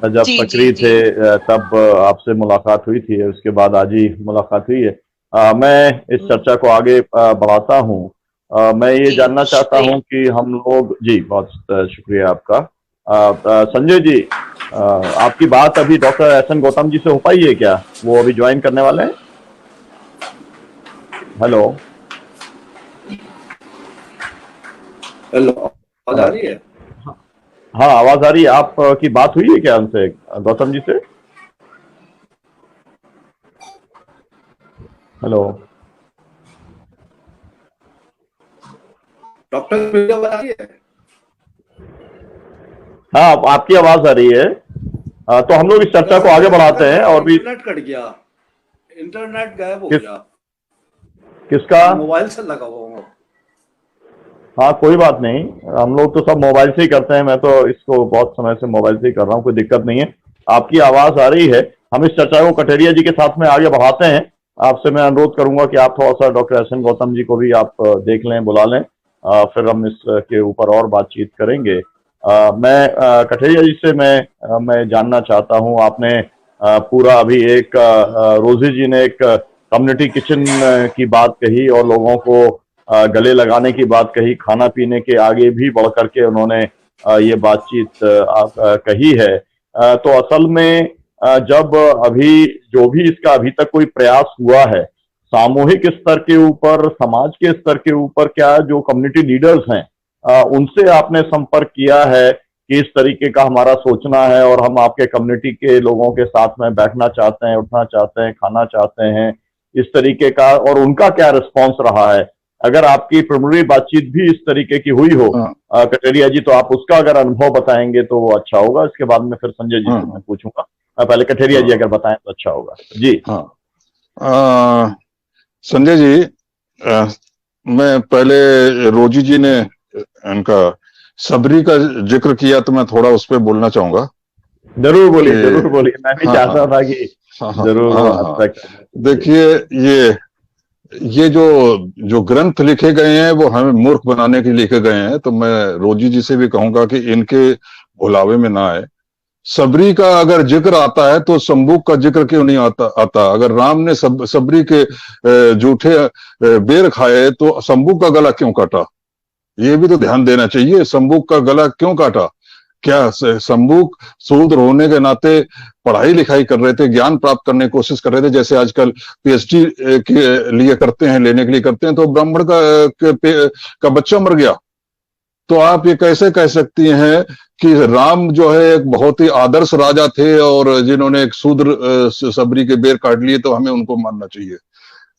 जब जी जी सक्रिय जी थे तब आपसे मुलाकात हुई थी, उसके बाद आज ही मुलाकात हुई है। मैं इस चर्चा को आगे बढ़ाता हूँ। मैं ये जी, जानना चाहता शुक्रिया। हूँ कि हम लोग जी, बहुत शुक्रिया आपका। संजय जी, आपकी बात अभी डॉक्टर एस.एन. गौतम जी से हो पाई है क्या? वो अभी ज्वाइन करने वाले हैं। हेलो हेलो, आवाज आ रही है? हाँ, आवाज आ रही है। आपकी बात हुई है क्या उनसे, गौतम जी से? हेलो डॉक्टर, मेरी आवाज आ रही है? हाँ, आपकी आवाज आ रही है। तो हम लोग इस चर्चा को आगे बढ़ाते हैं और भी। इंटरनेट कट गया, इंटरनेट गायब हो गया। किसका? मोबाइल से लगा हुआ हूँ। हाँ, कोई बात नहीं, हम लोग तो सब मोबाइल से ही करते हैं, मैं तो इसको बहुत समय से मोबाइल से ही कर रहा हूँ, कोई दिक्कत नहीं है। आपकी आवाज आ रही है। हम इस चर्चा को कटेरिया जी के साथ में आगे बढ़ाते हैं। आपसे मैं अनुरोध करूंगा कि आप थोड़ा सा डॉक्टर एस.एन. गौतम जी को भी आप देख लें, बुला लें, फिर हम इसके ऊपर और बातचीत करेंगे। मैं कटेरिया जी से मैं जानना चाहता हूँ, आपने पूरा अभी एक रोजी जी ने एक कम्युनिटी किचन की बात कही और लोगों को गले लगाने की बात कही, खाना पीने के आगे भी बढ़ करके उन्होंने ये बातचीत कही है। तो असल में जब अभी जो भी इसका अभी तक कोई प्रयास हुआ है सामूहिक स्तर के ऊपर, समाज के स्तर के ऊपर, क्या जो कम्युनिटी लीडर्स हैं उनसे आपने संपर्क किया है कि इस तरीके का हमारा सोचना है और हम आपके कम्युनिटी के लोगों के साथ में बैठना चाहते हैं, उठना चाहते हैं, खाना चाहते हैं, इस तरीके का, और उनका क्या रिस्पॉन्स रहा है? अगर आपकी प्रिलिमिनरी बातचीत भी इस तरीके की हुई हो कटेरिया जी, तो आप उसका अगर अनुभव बताएंगे तो वो अच्छा होगा। इसके बाद में फिर संजय जी से मैं पूछूंगा। पहले कठेरिया जी अगर बताएं तो अच्छा होगा जी। हाँ, संजय जी, मैं पहले रोजी जी ने इनका सबरी का जिक्र किया तो मैं थोड़ा उस पर बोलना चाहूंगा। जरूर बोलिए, मैं भी चाहता था कि जरूर वो एस्पेक्ट। देखिए, ये जो ग्रंथ लिखे गए हैं वो हमें मूर्ख बनाने के लिए लिखे गए हैं, तो मैं रोजी जी से भी कहूंगा कि इनके भुलावे में ना आए। सबरी का अगर जिक्र आता है तो संबूक का जिक्र क्यों नहीं आता? अगर राम ने सबरी के जूठे बेर खाए तो संबूक का गला क्यों काटा? ये भी तो ध्यान देना चाहिए। संबूक का गला क्यों काटा? क्या संबूक शूद्र होने के नाते पढ़ाई लिखाई कर रहे थे, ज्ञान प्राप्त करने की कोशिश कर रहे थे, जैसे आजकल पीएचडी के लिए करते हैं, लेने के लिए करते हैं, तो ब्राह्मण का बच्चा मर गया। तो आप ये कैसे कह सकती हैं कि राम जो है एक बहुत ही आदर्श राजा थे और जिन्होंने एक शूद्र सबरी के बेर काट लिए तो हमें उनको मानना चाहिए?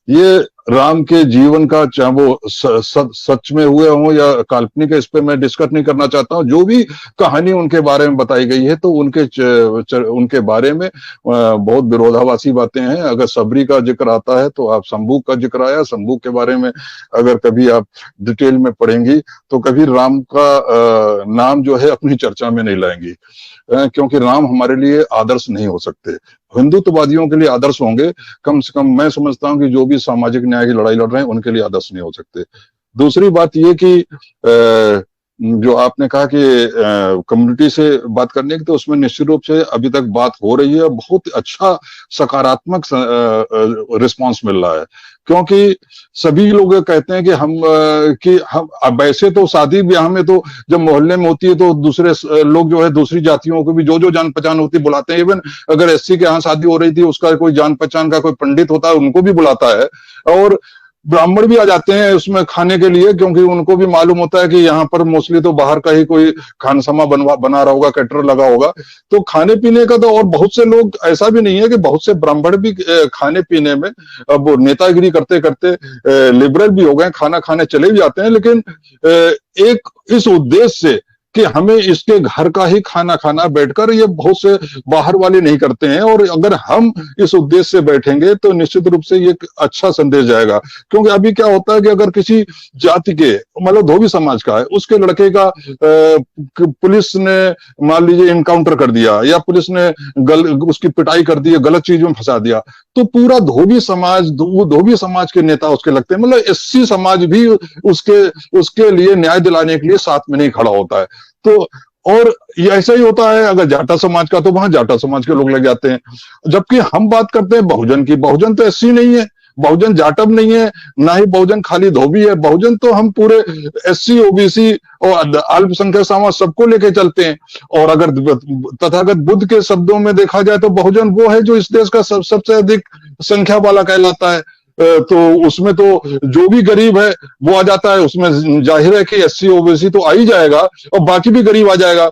ये राम के जीवन का, चाहे वो सच में हुए हों या काल्पनिक है, इस पे मैं डिस्कस नहीं करना चाहता हूं। जो भी कहानी उनके बारे में बताई गई है तो उनके बारे में बहुत विरोधाभासी बातें हैं। अगर सबरी का जिक्र आता है तो आप संबूक का जिक्र आया, संबूक के बारे में अगर कभी आप डिटेल में पढ़ेंगी तो कभी राम का नाम जो है अपनी चर्चा में नहीं लाएंगी, क्योंकि राम हमारे लिए आदर्श नहीं हो सकते। हिंदुत्ववादियों के लिए आदर्श होंगे, कम से कम मैं समझता हूं कि जो भी सामाजिक न्याय की लड़ाई लड़ रहे हैं उनके लिए आदर्श नहीं हो सकते। दूसरी बात ये कि जो आपने कहा कि कम्युनिटी से बात करने की, तो उसमें निश्चित रूप से अभी तक बात हो रही है, बहुत अच्छा सकारात्मक रिस्पांस मिल रहा है, क्योंकि सभी लोग कहते हैं कि हम वैसे तो शादी ब्याह में तो जब मोहल्ले में होती है तो दूसरे लोग जो है दूसरी जातियों को भी जो जान पहचान होती है बुलाते हैं। इवन अगर एससी के यहाँ शादी हो रही थी, उसका कोई जान पहचान का कोई पंडित होता है, उनको भी बुलाता है। और ब्राह्मण भी आ जाते हैं उसमें खाने के लिए, क्योंकि उनको भी मालूम होता है कि यहाँ पर मोस्टली तो बाहर का ही कोई खानसमा बना रहा होगा, कैटर लगा होगा, तो खाने पीने का तो। और बहुत से लोग, ऐसा भी नहीं है कि बहुत से ब्राह्मण भी खाने पीने में अब नेतागिरी करते करते लिबरल भी हो गए, खाना खाने चले भी जाते हैं, लेकिन एक इस उद्देश्य से कि हमें इसके घर का ही खाना खाना बैठकर, ये बहुत से बाहर वाले नहीं करते हैं। और अगर हम इस उद्देश्य से बैठेंगे तो निश्चित रूप से ये अच्छा संदेश जाएगा। क्योंकि अभी क्या होता है कि अगर किसी जाति के, मतलब धोबी समाज का है, उसके लड़के का पुलिस ने मान लीजिए इनकाउंटर कर दिया या पुलिस ने उसकी पिटाई कर दी, गलत चीज में फंसा दिया, तो पूरा धोबी समाज के नेता उसके लगते हैं। मतलब एससी समाज भी उसके लिए न्याय दिलाने के लिए साथ में नहीं खड़ा होता है। तो और ये ऐसा ही होता है अगर जाटा समाज का, तो वहां जाटा समाज के लोग लग जाते हैं। जबकि हम बात करते हैं बहुजन की, बहुजन तो एससी नहीं है, बहुजन जाटव नहीं है, ना ही बहुजन खाली धोबी है। बहुजन तो हम पूरे एससी, ओबीसी और अल्पसंख्यक समाज सबको लेके चलते हैं। और अगर तथागत बुद्ध के शब्दों में देखा जाए तो बहुजन वो है जो इस देश का सबसे अधिक संख्या वाला कहलाता है। तो उसमें तो जो भी गरीब है वो आ जाता है, उसमें जाहिर है कि एससी ओबीसी तो आ ही जाएगा और बाकी भी गरीब आ जाएगा।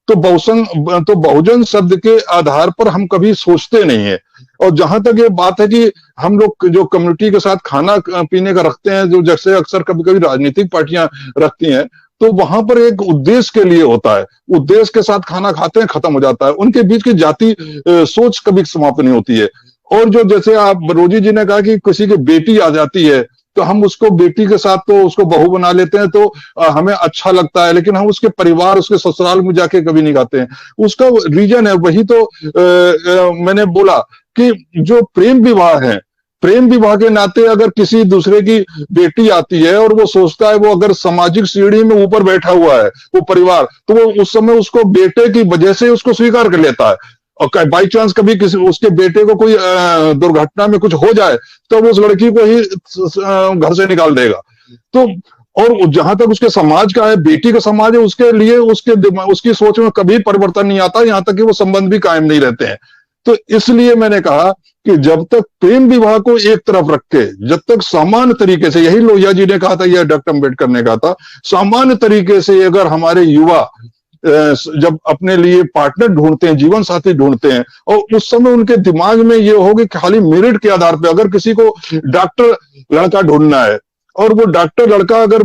तो बहुजन शब्द के आधार पर हम कभी सोचते नहीं है। और जहां तक ये बात है कि हम लोग जो कम्युनिटी के साथ खाना पीने का रखते हैं, जो जैसे अक्सर कभी कभी राजनीतिक पार्टियां रखती हैं, तो वहां पर एक उद्देश्य के लिए होता है, उद्देश्य के साथ खाना खाते हैं, खत्म हो जाता है। उनके बीच की जाति सोच कभी समाप्त नहीं होती है। और जो जैसे आप रोजी जी ने कहा कि किसी की बेटी आ जाती है तो हम उसको बेटी के साथ तो उसको बहू बना लेते हैं, तो हमें अच्छा लगता है, लेकिन हम उसके परिवार, उसके ससुराल में जाके कभी नहीं खाते हैं। उसका रीजन है, वही तो मैंने बोला कि जो प्रेम विवाह है, प्रेम विवाह के नाते अगर किसी दूसरे की बेटी आती है और वो सोचता है, वो अगर सामाजिक सीढ़ी में ऊपर बैठा हुआ है वो परिवार, तो वो उस समय उसको बेटे की वजह से उसको स्वीकार कर लेता है। और बाई चांस कभी किसी उसके बेटे को कोई दुर्घटना में कुछ हो जाए तो वो उस लड़की को ही घर से निकाल देगा। तो और जहां तक उसके समाज का है, बेटी का समाज है, उसके लिए उसकी सोच में कभी परिवर्तन नहीं आता, यहां तक कि वो संबंध भी कायम नहीं रहते हैं। तो इसलिए मैंने कहा कि जब तक प्रेम विवाह को एक तरफ रख के, जब तक सामान्य तरीके से, यही लोहिया जी ने कहा था, यह डॉक्टर अम्बेडकर ने कहा था, सामान्य तरीके से अगर हमारे युवा जब अपने लिए पार्टनर ढूंढते हैं, जीवन साथी ढूंढते हैं, और उस समय उनके दिमाग में ये हो कि खाली मेरिट के आधार पे अगर किसी को डॉक्टर लड़का ढूंढना है, और वो डॉक्टर लड़का अगर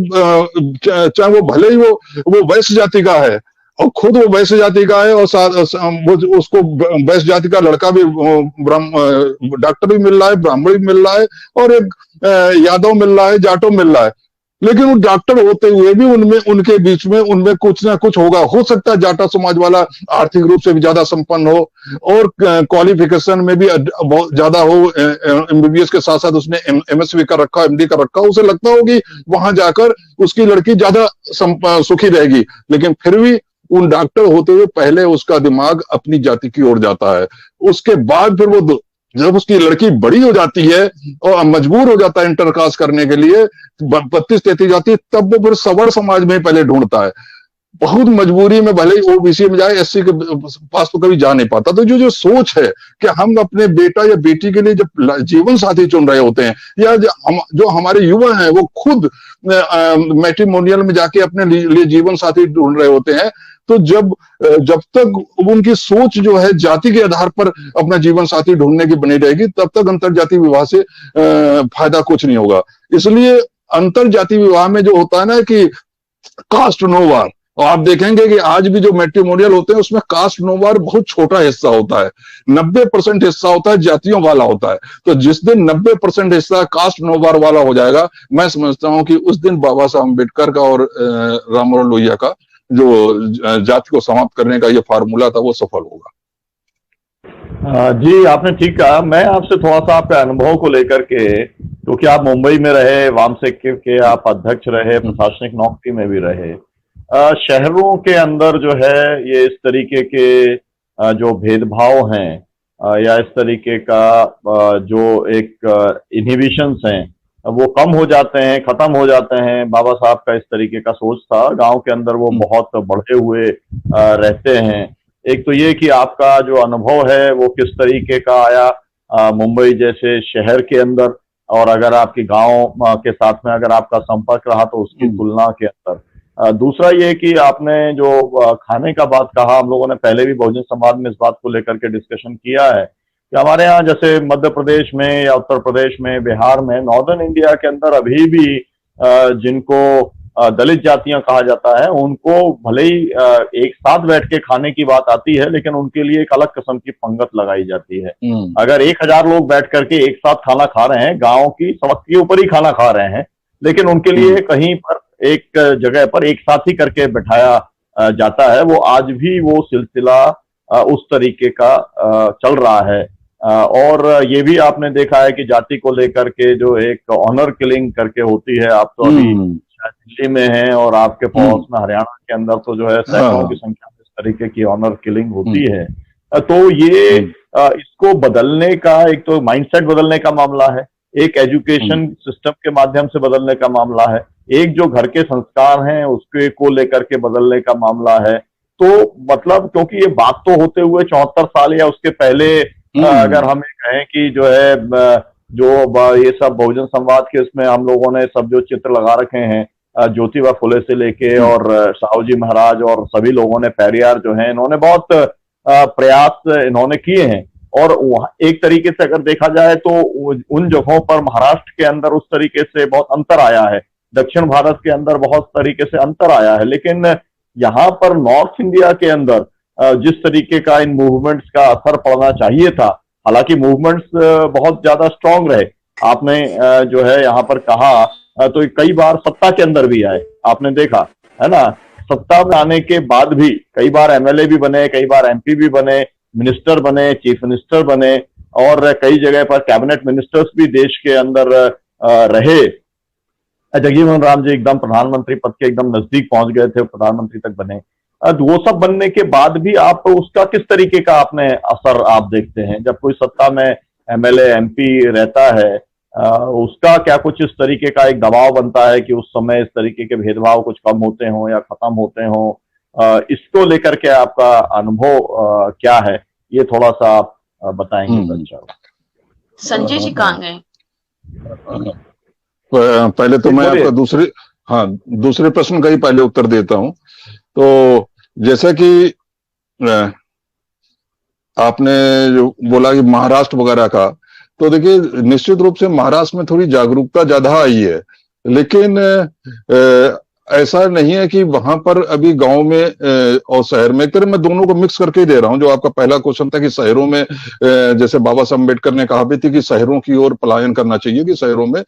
चाहे वो भले ही वो वैश्य जाति का है, और खुद वो वैश्य जाति का है, और वो उसको वैश्य जाति का लड़का भी डॉक्टर भी मिल रहा है, ब्राह्मण भी मिल रहा है, और एक यादव मिल रहा है, जाटो मिल रहा है। लेकिन वो डॉक्टर होते हुए भी उनमें, उनके बीच में उनमें कुछ ना कुछ होगा। हो सकता है जाटा समाज वाला आर्थिक रूप से भी ज्यादा संपन्न हो, और क्वालिफिकेशन में भी बहुत ज्यादा हो, एमबीबीएस के साथ साथ उसने एमएसवी कर रखा, एमडी कर रखा, उसे लगता हो कि वहां जाकर उसकी लड़की ज्यादा सुखी रहेगी। लेकिन फिर भी उन डॉक्टर होते हुए पहले उसका दिमाग अपनी जाति की ओर जाता है। उसके बाद फिर वो जब उसकी लड़की बड़ी हो जाती है और मजबूर हो जाता है इंटरकास्ट करने के लिए, 32-33 जाती है, तब वो फिर सवर्ण समाज में पहले ढूंढता है। बहुत मजबूरी में, भले ही ओबीसी में जाए, एससी के पास तो कभी जा नहीं पाता। तो जो सोच है कि हम अपने बेटा या बेटी के लिए जब जीवन साथी चुन रहे होते हैं, या जो हमारे युवा हैं वो खुद मैट्रिमोनियल में जाके अपने लिए जीवन साथी ढूंढ रहे होते हैं, तो जब तक उनकी सोच जो है जाति के आधार पर अपना जीवन साथी ढूंढने की बनी रहेगी, तब तक अंतरजातीय विवाह से फायदा कुछ नहीं होगा। इसलिए अंतरजातीय विवाह में जो होता है ना कि कास्ट नो वार, और आप देखेंगे कि आज भी जो मैट्रिमोनियल होते हैं उसमें कास्ट नो वार बहुत छोटा हिस्सा होता है, 90% हिस्सा होता है जातियों वाला होता है। तो जिस दिन 90% हिस्सा कास्ट नो वार वाला हो जाएगा, मैं समझता हूं कि उस दिन बाबा साहब अम्बेडकर का और राममनोहर लोहिया का जो जाति को समाप्त करने का ये फार्मूला था वो सफल होगा। जी, आपने ठीक कहा। मैं आपसे थोड़ा सा आपके अनुभव को लेकर के, क्योंकि आप मुंबई में रहे, वामसेक के आप अध्यक्ष रहे, प्रशासनिक नौकरी में भी रहे, शहरों के अंदर जो है ये इस तरीके के जो भेदभाव हैं या इस तरीके का जो एक इनहिबिशंस हैं वो कम हो जाते हैं, खत्म हो जाते हैं। बाबा साहब का इस तरीके का सोच था। गांव के अंदर वो बहुत बढ़े हुए रहते हैं। एक तो ये कि आपका जो अनुभव है वो किस तरीके का आया मुंबई जैसे शहर के अंदर, और अगर आपके गांव के साथ में अगर आपका संपर्क रहा तो उसकी तुलना के अंदर। दूसरा ये कि आपने जो खाने का बात कहा, हम लोगों ने पहले भी बहुजन संवाद में इस बात को लेकर के डिस्कशन किया है कि हमारे यहाँ जैसे मध्य प्रदेश में या उत्तर प्रदेश में, बिहार में, नॉर्दर्न इंडिया के अंदर अभी भी जिनको दलित जातियां कहा जाता है, उनको भले ही एक साथ बैठ के खाने की बात आती है, लेकिन उनके लिए एक अलग किस्म की पंगत लगाई जाती है। अगर 1000 लोग बैठ करके एक साथ खाना खा रहे हैं, गांव की सड़क के ऊपर ही खाना खा रहे हैं, लेकिन उनके लिए कहीं पर एक जगह पर एक साथ ही करके बैठाया जाता है। वो आज भी वो सिलसिला उस तरीके का चल रहा है। और ये भी आपने देखा है कि जाति को लेकर के जो एक ऑनर किलिंग करके होती है, आप तो अभी दिल्ली में हैं और आपके पड़ोस में हरियाणा के अंदर तो जो है सैकड़ों की संख्या में इस तरीके की ऑनर किलिंग होती है। तो ये इसको बदलने का एक तो माइंडसेट बदलने का मामला है, एक एजुकेशन सिस्टम के माध्यम से बदलने का मामला है, एक जो घर के संस्कार हैं उसके को लेकर के बदलने का मामला है। तो मतलब क्योंकि ये बात तो होते हुए 74 साल या उसके पहले अगर हम कहें कि जो है जो ये सब बहुजन संवाद के इसमें हम लोगों ने सब जो चित्र लगा रखे हैं, ज्योतिबा फुले से लेके और साहू जी महाराज और सभी लोगों ने, पेरियार जो है, इन्होंने बहुत प्रयास इन्होंने किए हैं। और एक तरीके से अगर देखा जाए तो उन जगहों पर महाराष्ट्र के अंदर उस तरीके से बहुत अंतर आया है, दक्षिण भारत के अंदर बहुत तरीके से अंतर आया है, लेकिन यहाँ पर नॉर्थ इंडिया के अंदर जिस तरीके का इन मूवमेंट्स का असर पड़ना चाहिए था, हालांकि मूवमेंट्स बहुत ज्यादा स्ट्रांग रहे। आपने जो है यहाँ पर कहा तो कई बार सत्ता के अंदर भी आए, आपने देखा है ना, सत्ता में आने के बाद भी कई बार एमएलए भी बने, कई बार एमपी भी बने, मिनिस्टर बने, चीफ मिनिस्टर बने, और कई जगह पर कैबिनेट मिनिस्टर्स भी देश के अंदर रहे। जगजीवन राम जी एकदम प्रधानमंत्री पद के एकदम नजदीक पहुंच गए थे, प्रधानमंत्री तक बने। वो सब बनने के बाद भी आप उसका किस तरीके का आपने असर आप देखते हैं? जब कोई सत्ता में एमएलए एमपी रहता है, उसका क्या कुछ इस तरीके का एक दबाव बनता है कि उस समय इस तरीके के भेदभाव कुछ कम होते हों या खत्म होते हों? इसको लेकर के आपका अनुभव क्या है, ये थोड़ा सा आप बताएंगे तो अच्छा होगा। संजय जी कहाँ गए? पहले तो मैं आपका दूसरे प्रश्न का ही पहले उत्तर देता हूं। तो जैसा कि आपने जो बोला कि महाराष्ट्र वगैरह का, तो देखिए निश्चित रूप से महाराष्ट्र में थोड़ी जागरूकता ज्यादा आई है, लेकिन ऐसा नहीं है कि वहां पर अभी गांव में और शहर में, एक तरह मैं दोनों को मिक्स करके ही दे रहा हूं। जो आपका पहला क्वेश्चन था कि शहरों में जैसे बाबा साहब अम्बेडकर ने कहा भी थी कि शहरों की ओर पलायन करना चाहिए, कि शहरों में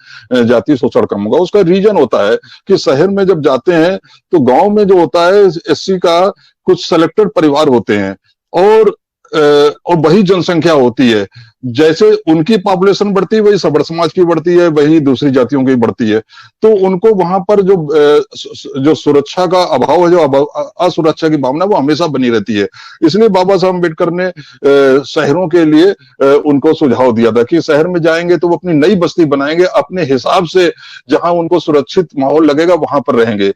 जाति शोषण कम होगा। उसका रीजन होता है कि शहर में जब जाते हैं तो गांव में जो होता है एससी का कुछ सेलेक्टेड परिवार होते हैं, और वही जनसंख्या होती है। जैसे उनकी पॉपुलेशन बढ़ती है वही सबर समाज की बढ़ती है, वही दूसरी जातियों की बढ़ती है। तो उनको वहां पर जो सुरक्षा का अभाव है, जो असुरक्षा की भावना, वो हमेशा बनी रहती है। इसलिए बाबा साहब अम्बेडकर ने शहरों के लिए उनको सुझाव दिया था कि शहर में जाएंगे तो वो अपनी नई बस्ती बनाएंगे, अपने हिसाब से जहां उनको सुरक्षित माहौल लगेगा वहां पर रहेंगे।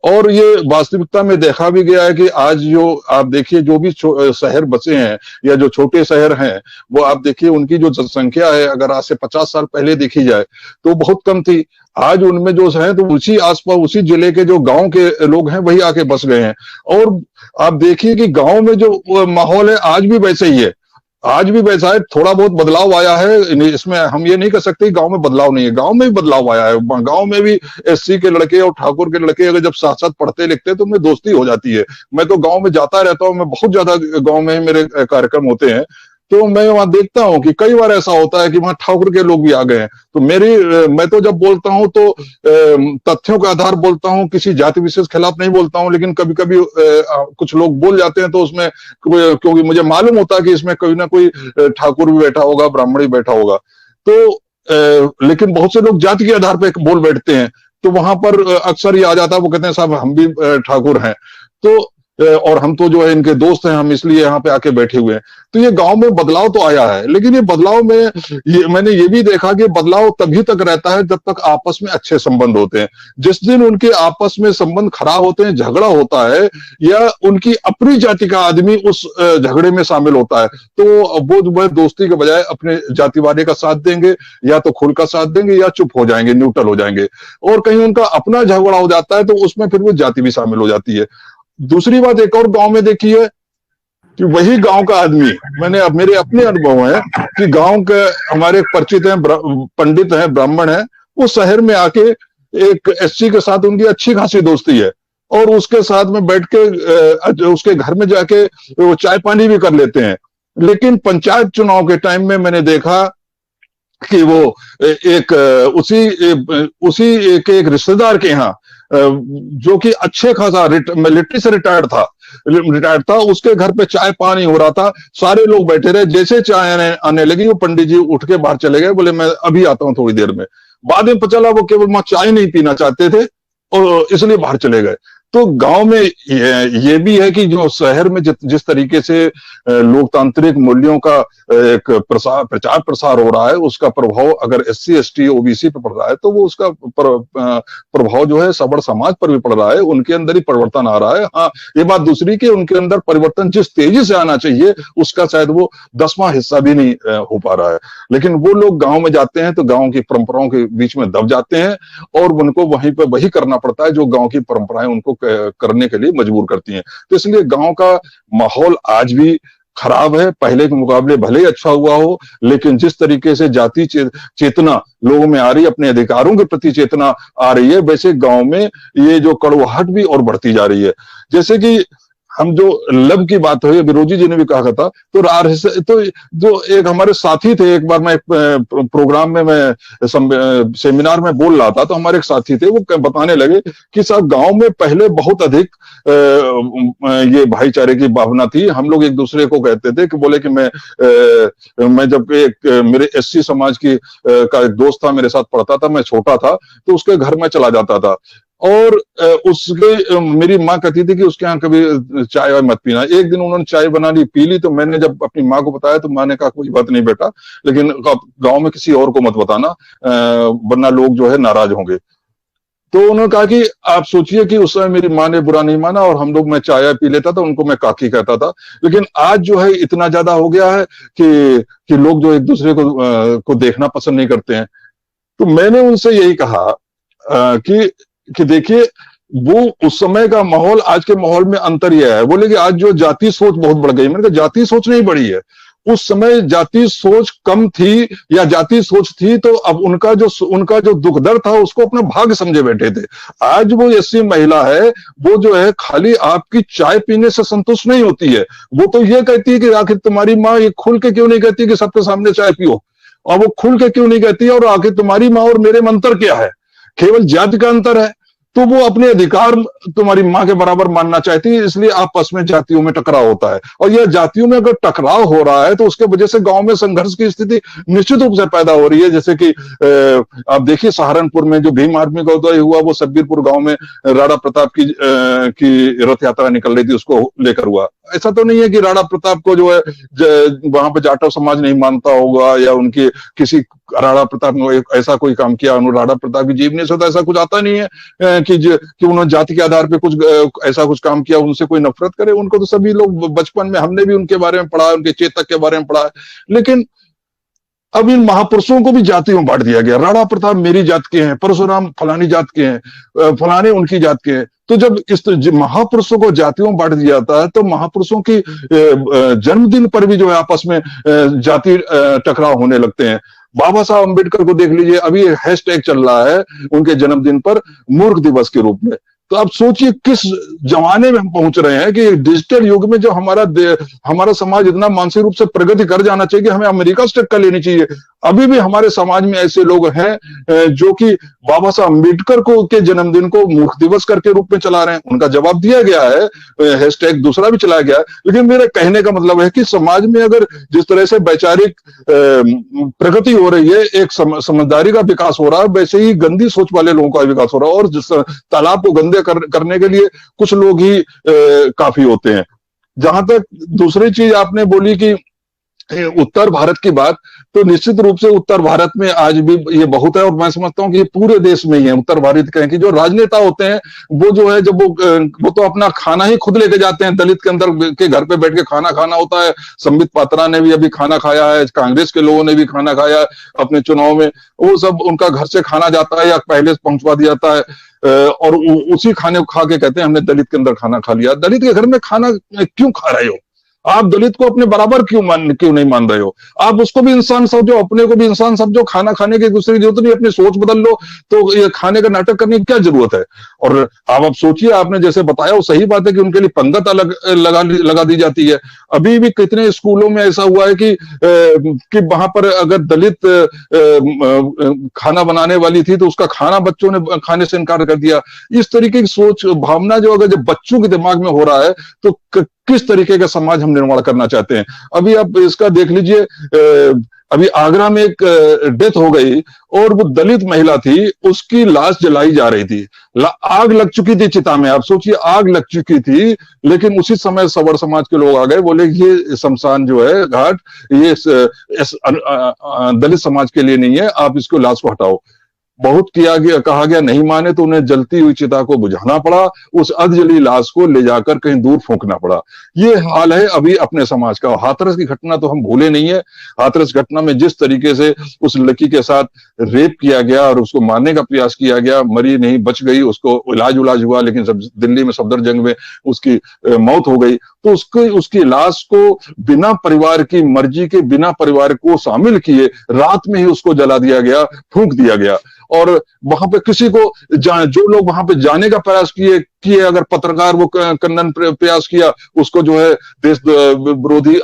और ये वास्तविकता में देखा भी गया है कि आज जो आप देखिए जो भी शहर बचे हैं या जो छोटे शहर हैं, वो आप देखिए उनकी जो जनसंख्या है, अगर आज से 50 साल पहले देखी जाए तो बहुत कम थी। आज उनमें जो है तो उसी आसपास उसी जिले के जो गांव के लोग हैं वही आके बस गए हैं। और आप देखिए कि गांव में जो माहौल है आज भी वैसे ही है, आज भी वैसा है। थोड़ा बहुत बदलाव आया है, इसमें हम ये नहीं कर सकते गांव में बदलाव नहीं है, गांव में भी बदलाव आया है। गांव में भी एससी के लड़के और ठाकुर के लड़के अगर जब साथ साथ पढ़ते लिखते हैं तो उनमें दोस्ती हो जाती है। मैं तो गांव में जाता रहता हूँ, मैं बहुत ज्यादा गांव में मेरे कार्यक्रम होते हैं, तो मैं वहां देखता हूं कि कई बार ऐसा होता है कि वहां ठाकुर के लोग भी आ गए हैं। तो मैं तो जब बोलता हूं तो तथ्यों के आधार बोलता हूं, किसी जाति विशेष खिलाफ नहीं बोलता हूं। लेकिन कभी कभी कुछ लोग बोल जाते हैं तो उसमें, क्योंकि मुझे मालूम होता है कि इसमें कोई ना कोई ठाकुर भी बैठा होगा, ब्राह्मण भी बैठा होगा। तो लेकिन बहुत से लोग जाति के आधार पर बोल बैठते हैं, तो वहां पर अक्सर ये आ जाता है, वो कहते हैं साहब हम भी ठाकुर हैं, तो और हम तो जो है इनके दोस्त हैं, हम इसलिए यहाँ पे आके बैठे हुए हैं। तो ये गांव में बदलाव तो आया है, लेकिन ये बदलाव में मैंने ये भी देखा कि बदलाव तभी तक रहता है जब तक आपस में अच्छे संबंध होते हैं। जिस दिन उनके आपस में संबंध खराब होते हैं, झगड़ा होता है, या उनकी अपनी जाति का आदमी उस झगड़े में शामिल होता है, तो वो जो है दोस्ती के बजाय अपने जाति वाले का साथ देंगे, या तो खुल का साथ देंगे, या चुप हो जाएंगे, न्यूट्रल हो जाएंगे। और कहीं उनका अपना झगड़ा हो जाता है तो उसमें फिर वो जाति भी शामिल हो जाती है। दूसरी बात एक और गांव में देखी है कि वही गांव का आदमी, मेरे अपने अनुभव है कि गांव के हमारे परिचित हैं, पंडित हैं, ब्राह्मण हैं, वो शहर में आके एक एससी के साथ उनकी अच्छी खासी दोस्ती है, और उसके साथ में बैठ के उसके घर में जाके वो चाय पानी भी कर लेते हैं। लेकिन पंचायत चुनाव के टाइम में मैंने देखा कि वो उसी एक रिश्तेदार के यहाँ, जो कि अच्छे खासा मिलिट्री से रिटायर्ड था, उसके घर पे चाय पानी हो रहा था, सारे लोग बैठे रहे। जैसे चाय आने लगी, वो पंडित जी उठ के बाहर चले गए, बोले मैं अभी आता हूं थोड़ी देर में। बाद में पता चला वो केवल वहां चाय नहीं पीना चाहते थे और इसलिए बाहर चले गए। तो गांव में ये भी है कि जो शहर में जिस तरीके से लोकतांत्रिक मूल्यों का एक प्रचार प्रसार हो रहा है, उसका प्रभाव अगर एससी एसटी ओबीसी पर पड़ रहा है, तो वो उसका प्रभाव जो है सबड़ समाज पर भी पड़ रहा है। उनके अंदर ही परिवर्तन आ रहा है। हाँ, ये बात दूसरी कि उनके अंदर परिवर्तन जिस तेजी से आना चाहिए उसका शायद वो 10वां हिस्सा भी नहीं हो पा रहा है। लेकिन वो लोग गांव में जाते हैं तो गांव की परंपराओं के बीच में दब जाते हैं, और उनको वहीं पे वही करना पड़ता है जो गांव की परंपराएं उनको करने के लिए मजबूर करती हैं। तो इसलिए गांव का माहौल आज भी खराब है, पहले के मुकाबले भले ही अच्छा हुआ हो, लेकिन जिस तरीके से जाति चेतना लोगों में आ रही है, अपने अधिकारों के प्रति चेतना आ रही है, वैसे गांव में ये जो कड़वाहट भी और बढ़ती जा रही है। जैसे कि हम जो लब की बात हुई, विरोधी जी ने भी कहा था, तो जो एक हमारे साथी थे, एक बार मैं प्रोग्राम में मैं सेमिनार में बोल रहा था, तो हमारे एक साथी थे, वो बताने लगे कि साहब गांव में पहले बहुत अधिक ये भाईचारे की भावना थी। हम लोग एक दूसरे को कहते थे कि बोले कि मैं जब मेरे एससी समाज की का एक दोस्त था, मेरे साथ पढ़ता था, मैं छोटा था, तो उसके घर में चला जाता था, और उसके मेरी माँ कहती थी कि उसके यहाँ कभी चाय वाय मत पीना। एक दिन उन्होंने चाय बना ली, पी ली, तो मैंने जब अपनी माँ को बताया तो माँ ने कहा कोई बात नहीं बेटा, लेकिन गांव में किसी और को मत बताना, वरना लोग जो है नाराज होंगे। तो उन्होंने कहा कि आप सोचिए कि उस समय मेरी माँ ने बुरा नहीं माना, और हम लोग, मैं चाय पी लेता था, उनको मैं काकी कहता था। लेकिन आज जो है इतना ज्यादा हो गया है कि लोग जो एक दूसरे को देखना पसंद नहीं करते हैं। तो मैंने उनसे यही कहा कि देखिए, वो उस समय का माहौल आज के माहौल में अंतर यह है। बोले कि आज जो जाति सोच बहुत बढ़ गई। मैंने कहा जाति सोच नहीं बढ़ी है, उस समय जाति सोच कम थी या जाति सोच थी, तो अब उनका जो दुख दर्द था उसको अपना भाग्य समझे बैठे थे। आज वो ऐसी महिला है, वो जो है खाली आपकी चाय पीने से संतुष्ट नहीं होती है, वो तो ये कहती है कि आखिर तुम्हारी माँ ये खुल के क्यों नहीं कहती कि सबके सामने चाय पियो, और वो खुल के क्यों नहीं कहती है, और आखिर तुम्हारी माँ और मेरे में अंतर क्या है, केवल जाति का अंतर है। तो वो अपने अधिकार तुम्हारी मां के बराबर मानना चाहती है, इसलिए आपस में जातियों में टकराव होता है। और यह जातियों में अगर टकराव हो रहा है तो उसके वजह से गांव में संघर्ष की स्थिति निश्चित रूप से पैदा हो रही है। जैसे कि आप देखिए सहारनपुर में जो भीम आर्मी का उदय हुआ, वो सब्बीरपुर गांव में राणा प्रताप की रथ यात्रा निकल रही थी, उसको लेकर हुआ। ऐसा तो नहीं है कि राणा प्रताप को जो है वहां पे जाटव समाज नहीं मानता होगा, या उनके किसी राणा प्रताप ने ऐसा कोई काम किया, राणा प्रताप की जीवनी से तो ऐसा कुछ आता नहीं है कि उन्होंने जाति के आधार पे कुछ ऐसा कुछ काम किया, उनसे कोई नफरत करे। उनको तो सभी लोग बचपन में, हमने भी उनके बारे में पढ़ा है, उनके चेतक के बारे में पढ़ा है। लेकिन अब इन महापुरुषों को भी जातियों में बांट दिया गया। राणा प्रताप मेरी जात के हैं, परशुराम फलानी जात के हैं, फलाने उनकी जात के हैं। तो जब इस महापुरुषों को जातियों में बांट दिया जाता है, तो महापुरुषों की जन्मदिन पर भी जो है आपस में जाति टकराव होने लगते हैं। बाबा साहब अम्बेडकर को देख लीजिए, अभी हैशटैग चल रहा है उनके जन्मदिन पर मूर्ख दिवस के रूप में। तो आप सोचिए किस जमाने में हम पहुंच रहे हैं कि डिजिटल युग में जो हमारा समाज इतना मानसिक रूप से प्रगति कर जाना चाहिए कि हमें अमेरिका से टक्कर लेनी चाहिए। अभी भी हमारे समाज में ऐसे लोग हैं जो कि बाबा साहब अम्बेडकर के जन्मदिन को मूर्ख दिवस करके रूप में चला रहे हैं। उनका जवाब दिया गया है, हैशटैग दूसरा भी चलाया गया है। लेकिन मेरा कहने का मतलब है कि समाज में अगर जिस तरह से वैचारिक प्रगति हो रही है, एक समझदारी का विकास हो रहा है, वैसे ही गंदी सोच वाले लोगों का विकास हो रहा है। और जिस तालाब को गंदे करने के लिए कुछ लोग ही काफी होते हैं। जहां तक दूसरी चीज आपने बोली कि उत्तर भारत की बात, तो निश्चित रूप से उत्तर भारत में आज भी ये बहुत है, और मैं समझता हूँ कि ये पूरे देश में ही है। उत्तर भारत कहें कि जो राजनेता होते हैं वो जो है, जब वो तो अपना खाना ही खुद लेके जाते हैं। दलित के अंदर के घर पे बैठ के खाना खाना होता है। संबित पात्रा ने भी अभी खाना खाया है, कांग्रेस के लोगों ने भी खाना खाया है अपने चुनाव में। वो सब उनका घर से खाना जाता है या पहले पहुंचवा दिया जाता है, और उसी खाने को खा के कहते हैं हमने दलित के अंदर खाना खा लिया। दलित के घर में खाना क्यों खा रहे हो आप? दलित को अपने बराबर क्यों नहीं मान रहे हो आप? उसको भी इंसान समझो, अपने को भी इंसान समझो। खाना खाने की दूसरी जरूरत नहीं, अपनी सोच बदल लो। तो ये खाने का नाटक करने की क्या जरूरत है? और आप सोचिए, आपने जैसे बताया वो सही बात है कि उनके लिए पंगत अलग लगा दी जाती है। अभी भी कितने स्कूलों में ऐसा हुआ है कि वहां पर अगर दलित खाना बनाने वाली थी तो उसका खाना बच्चों ने खाने से इनकार कर दिया। इस तरीके की सोच भावना जो अगर जब बच्चों के दिमाग में हो रहा है तो किस तरीके का समाज हम निर्माण करना चाहते हैं। अभी आप इसका देख लीजिए, अभी आगरा में एक डेथ हो गई और वो दलित महिला थी, उसकी लाश जलाई जा रही थी, आग लग चुकी थी चिता में। आप सोचिए, आग लग चुकी थी, लेकिन उसी समय सवर समाज के लोग आ गए, बोले ये शमशान जो है घाट, ये दलित समाज के लिए नहीं है, आप इसको लाश को हटाओ। बहुत किया गया, कहा गया, नहीं माने तो उन्हें जलती हुई चिता को बुझाना पड़ा, उस अधजली लाश को ले जाकर कहीं दूर फूंकना पड़ा। ये हाल है अभी अपने समाज का। हाथरस की घटना तो हम भूले नहीं है। हाथरस घटना में जिस तरीके से उस लड़की के साथ रेप किया गया और उसको मारने का प्रयास किया गया, मरी नहीं, बच गई, उसको इलाज हुआ, लेकिन दिल्ली में सफदरजंग में उसकी मौत हो गई। तो उसकी लाश को बिना परिवार की मर्जी के, बिना परिवार को शामिल किए रात में ही उसको जला दिया गया, फूंक दिया गया। और वहां पे किसी को जो लोग वहां पे जाने का प्रयास किए, अगर पत्रकार वो खंडन प्रयास किया, उसको जो है देश विरोधी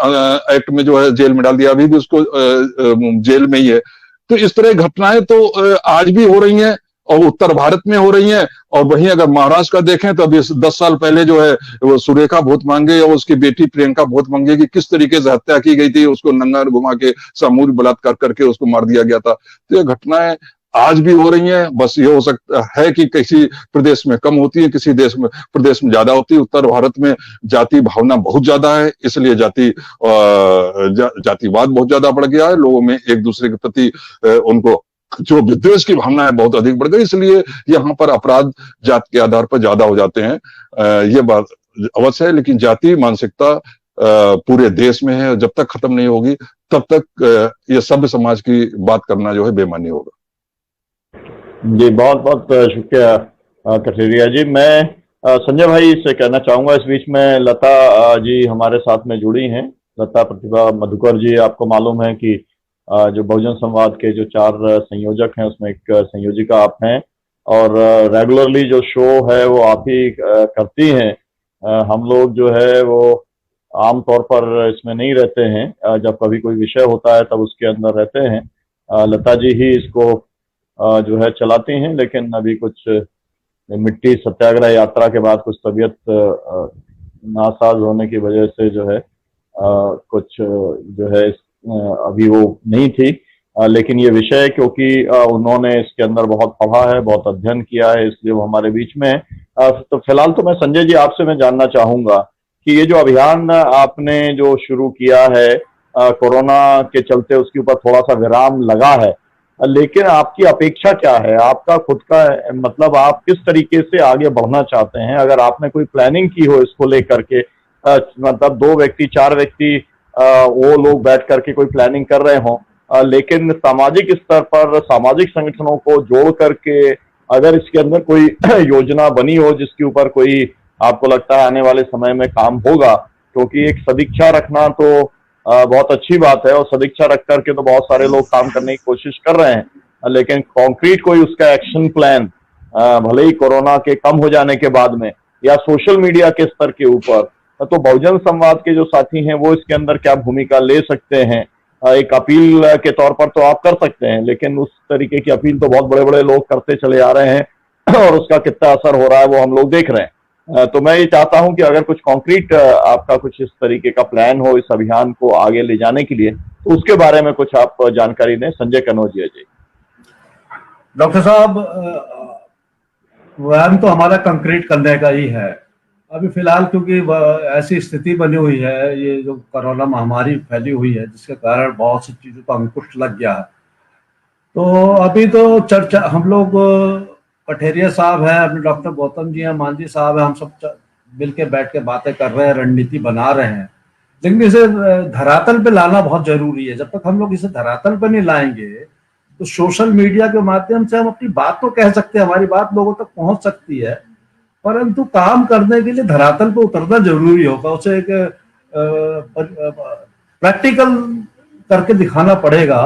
एक्ट में जो है जेल में डाल दिया, अभी भी उसको जेल में ही है। तो इस तरह घटनाएं तो आज भी हो रही हैं और उत्तर भारत में हो रही हैं। और वहीं अगर महाराष्ट्र का देखें तो अभी 10 साल पहले जो है वो सुरेखा भोतमांगे और उसकी बेटी प्रियंका भोतमांगे की किस तरीके से हत्या की गई थी, उसको नंगा घुमा के सामूहिक बलात्कार करके उसको मार दिया गया था। तो ये घटनाएं आज भी हो रही हैं। बस ये हो सकता है कि किसी प्रदेश में कम होती है, किसी प्रदेश में ज्यादा होती है। उत्तर भारत में जाति भावना बहुत ज्यादा है, इसलिए जातिवाद बहुत ज्यादा बढ़ गया है। लोगों में एक दूसरे के प्रति उनको जो विद्वेष की भावना है बहुत अधिक बढ़ गई, इसलिए यहाँ पर अपराध जात के आधार पर ज्यादा हो जाते हैं। ये बात अवश्य है, लेकिन जाति मानसिकता पूरे देश में है। जब तक खत्म नहीं होगी तब तक ये सभ्य समाज की बात करना जो है बेमानी होगा। जी, बहुत बहुत शुक्रिया कठेरिया जी। मैं संजय भाई से कहना चाहूंगा, इस बीच में लता जी हमारे साथ में जुड़ी हैं। लता, प्रतिभा, मधुकर जी, आपको मालूम है कि जो बहुजन संवाद के जो 4 संयोजक हैं उसमें एक संयोजिका आप हैं, और रेगुलरली जो शो है वो आप ही करती हैं। हम लोग जो है वो आमतौर पर इसमें नहीं रहते हैं, जब कभी कोई विषय होता है तब उसके अंदर रहते हैं। लता जी ही इसको जो है चलाती हैं, लेकिन अभी कुछ मिट्टी सत्याग्रह यात्रा के बाद कुछ तबीयत नासाज होने की वजह से जो है कुछ जो है अभी वो नहीं थी। लेकिन ये विषय क्योंकि उन्होंने इसके अंदर बहुत पढ़ा है, बहुत अध्ययन किया है, इसलिए वो हमारे बीच में है। तो फिलहाल तो मैं संजय जी आपसे मैं जानना चाहूंगा कि ये जो अभियान आपने जो शुरू किया है कोरोना के चलते, उसके ऊपर थोड़ा सा विराम लगा है, लेकिन आपकी अपेक्षा क्या है, आपका खुद का मतलब आप किस तरीके से आगे बढ़ना चाहते हैं? अगर आपने कोई प्लानिंग की हो इसको लेकर के, मतलब 2 व्यक्ति 4 व्यक्ति वो लोग बैठ करके कोई प्लानिंग कर रहे हों, लेकिन सामाजिक स्तर पर सामाजिक संगठनों को जोड़ करके अगर इसके अंदर कोई योजना बनी हो जिसके ऊपर कोई आपको लगता है आने वाले समय में काम होगा, क्योंकि एक सदिच्छा रखना तो बहुत अच्छी बात है, और सदिच्छा रख करके तो बहुत सारे लोग काम करने की कोशिश कर रहे हैं, लेकिन कॉन्क्रीट कोई उसका एक्शन प्लान भले ही कोरोना के कम हो जाने के बाद में या सोशल मीडिया के स्तर के ऊपर, तो बहुजन संवाद के जो साथी हैं वो इसके अंदर क्या भूमिका ले सकते हैं? एक अपील के तौर पर तो आप कर सकते हैं, लेकिन उस तरीके की अपील तो बहुत बड़े बड़े लोग करते चले आ रहे हैं और उसका कितना असर हो रहा है वो हम लोग देख रहे हैं। तो मैं ये चाहता हूं कि अगर कुछ कॉन्क्रीट आपका कुछ इस तरीके का प्लान हो इस अभियान को आगे ले जाने के लिए, तो उसके बारे में कुछ आप जानकारी दें। संजय कनौजिया जी। डॉक्टर साहब, प्लान तो हमारा कंक्रीट करने का ही है। अभी फिलहाल क्योंकि ऐसी स्थिति बनी हुई है, ये जो कोरोना महामारी फैली हुई है जिसके कारण बहुत सी चीजों का अंकुश लग गया है, तो अभी तो चर्चा हम लोग कठेरिया साहब हैं, अपने डॉक्टर गौतम जी हैं, मांझी साहब हैं, हम सब मिलके बैठ के बातें कर रहे हैं, रणनीति बना रहे हैं, लेकिन इसे धरातल पे लाना बहुत जरूरी है। जब तक हम लोग इसे धरातल पे नहीं लाएंगे तो सोशल मीडिया के माध्यम से हम अपनी बात तो कह सकते हैं, हमारी बात लोगों तक पहुंच सकती है, परंतु काम करने के लिए धरातल पे उतरना जरूरी होगा। उसे एक प्रैक्टिकल करके दिखाना पड़ेगा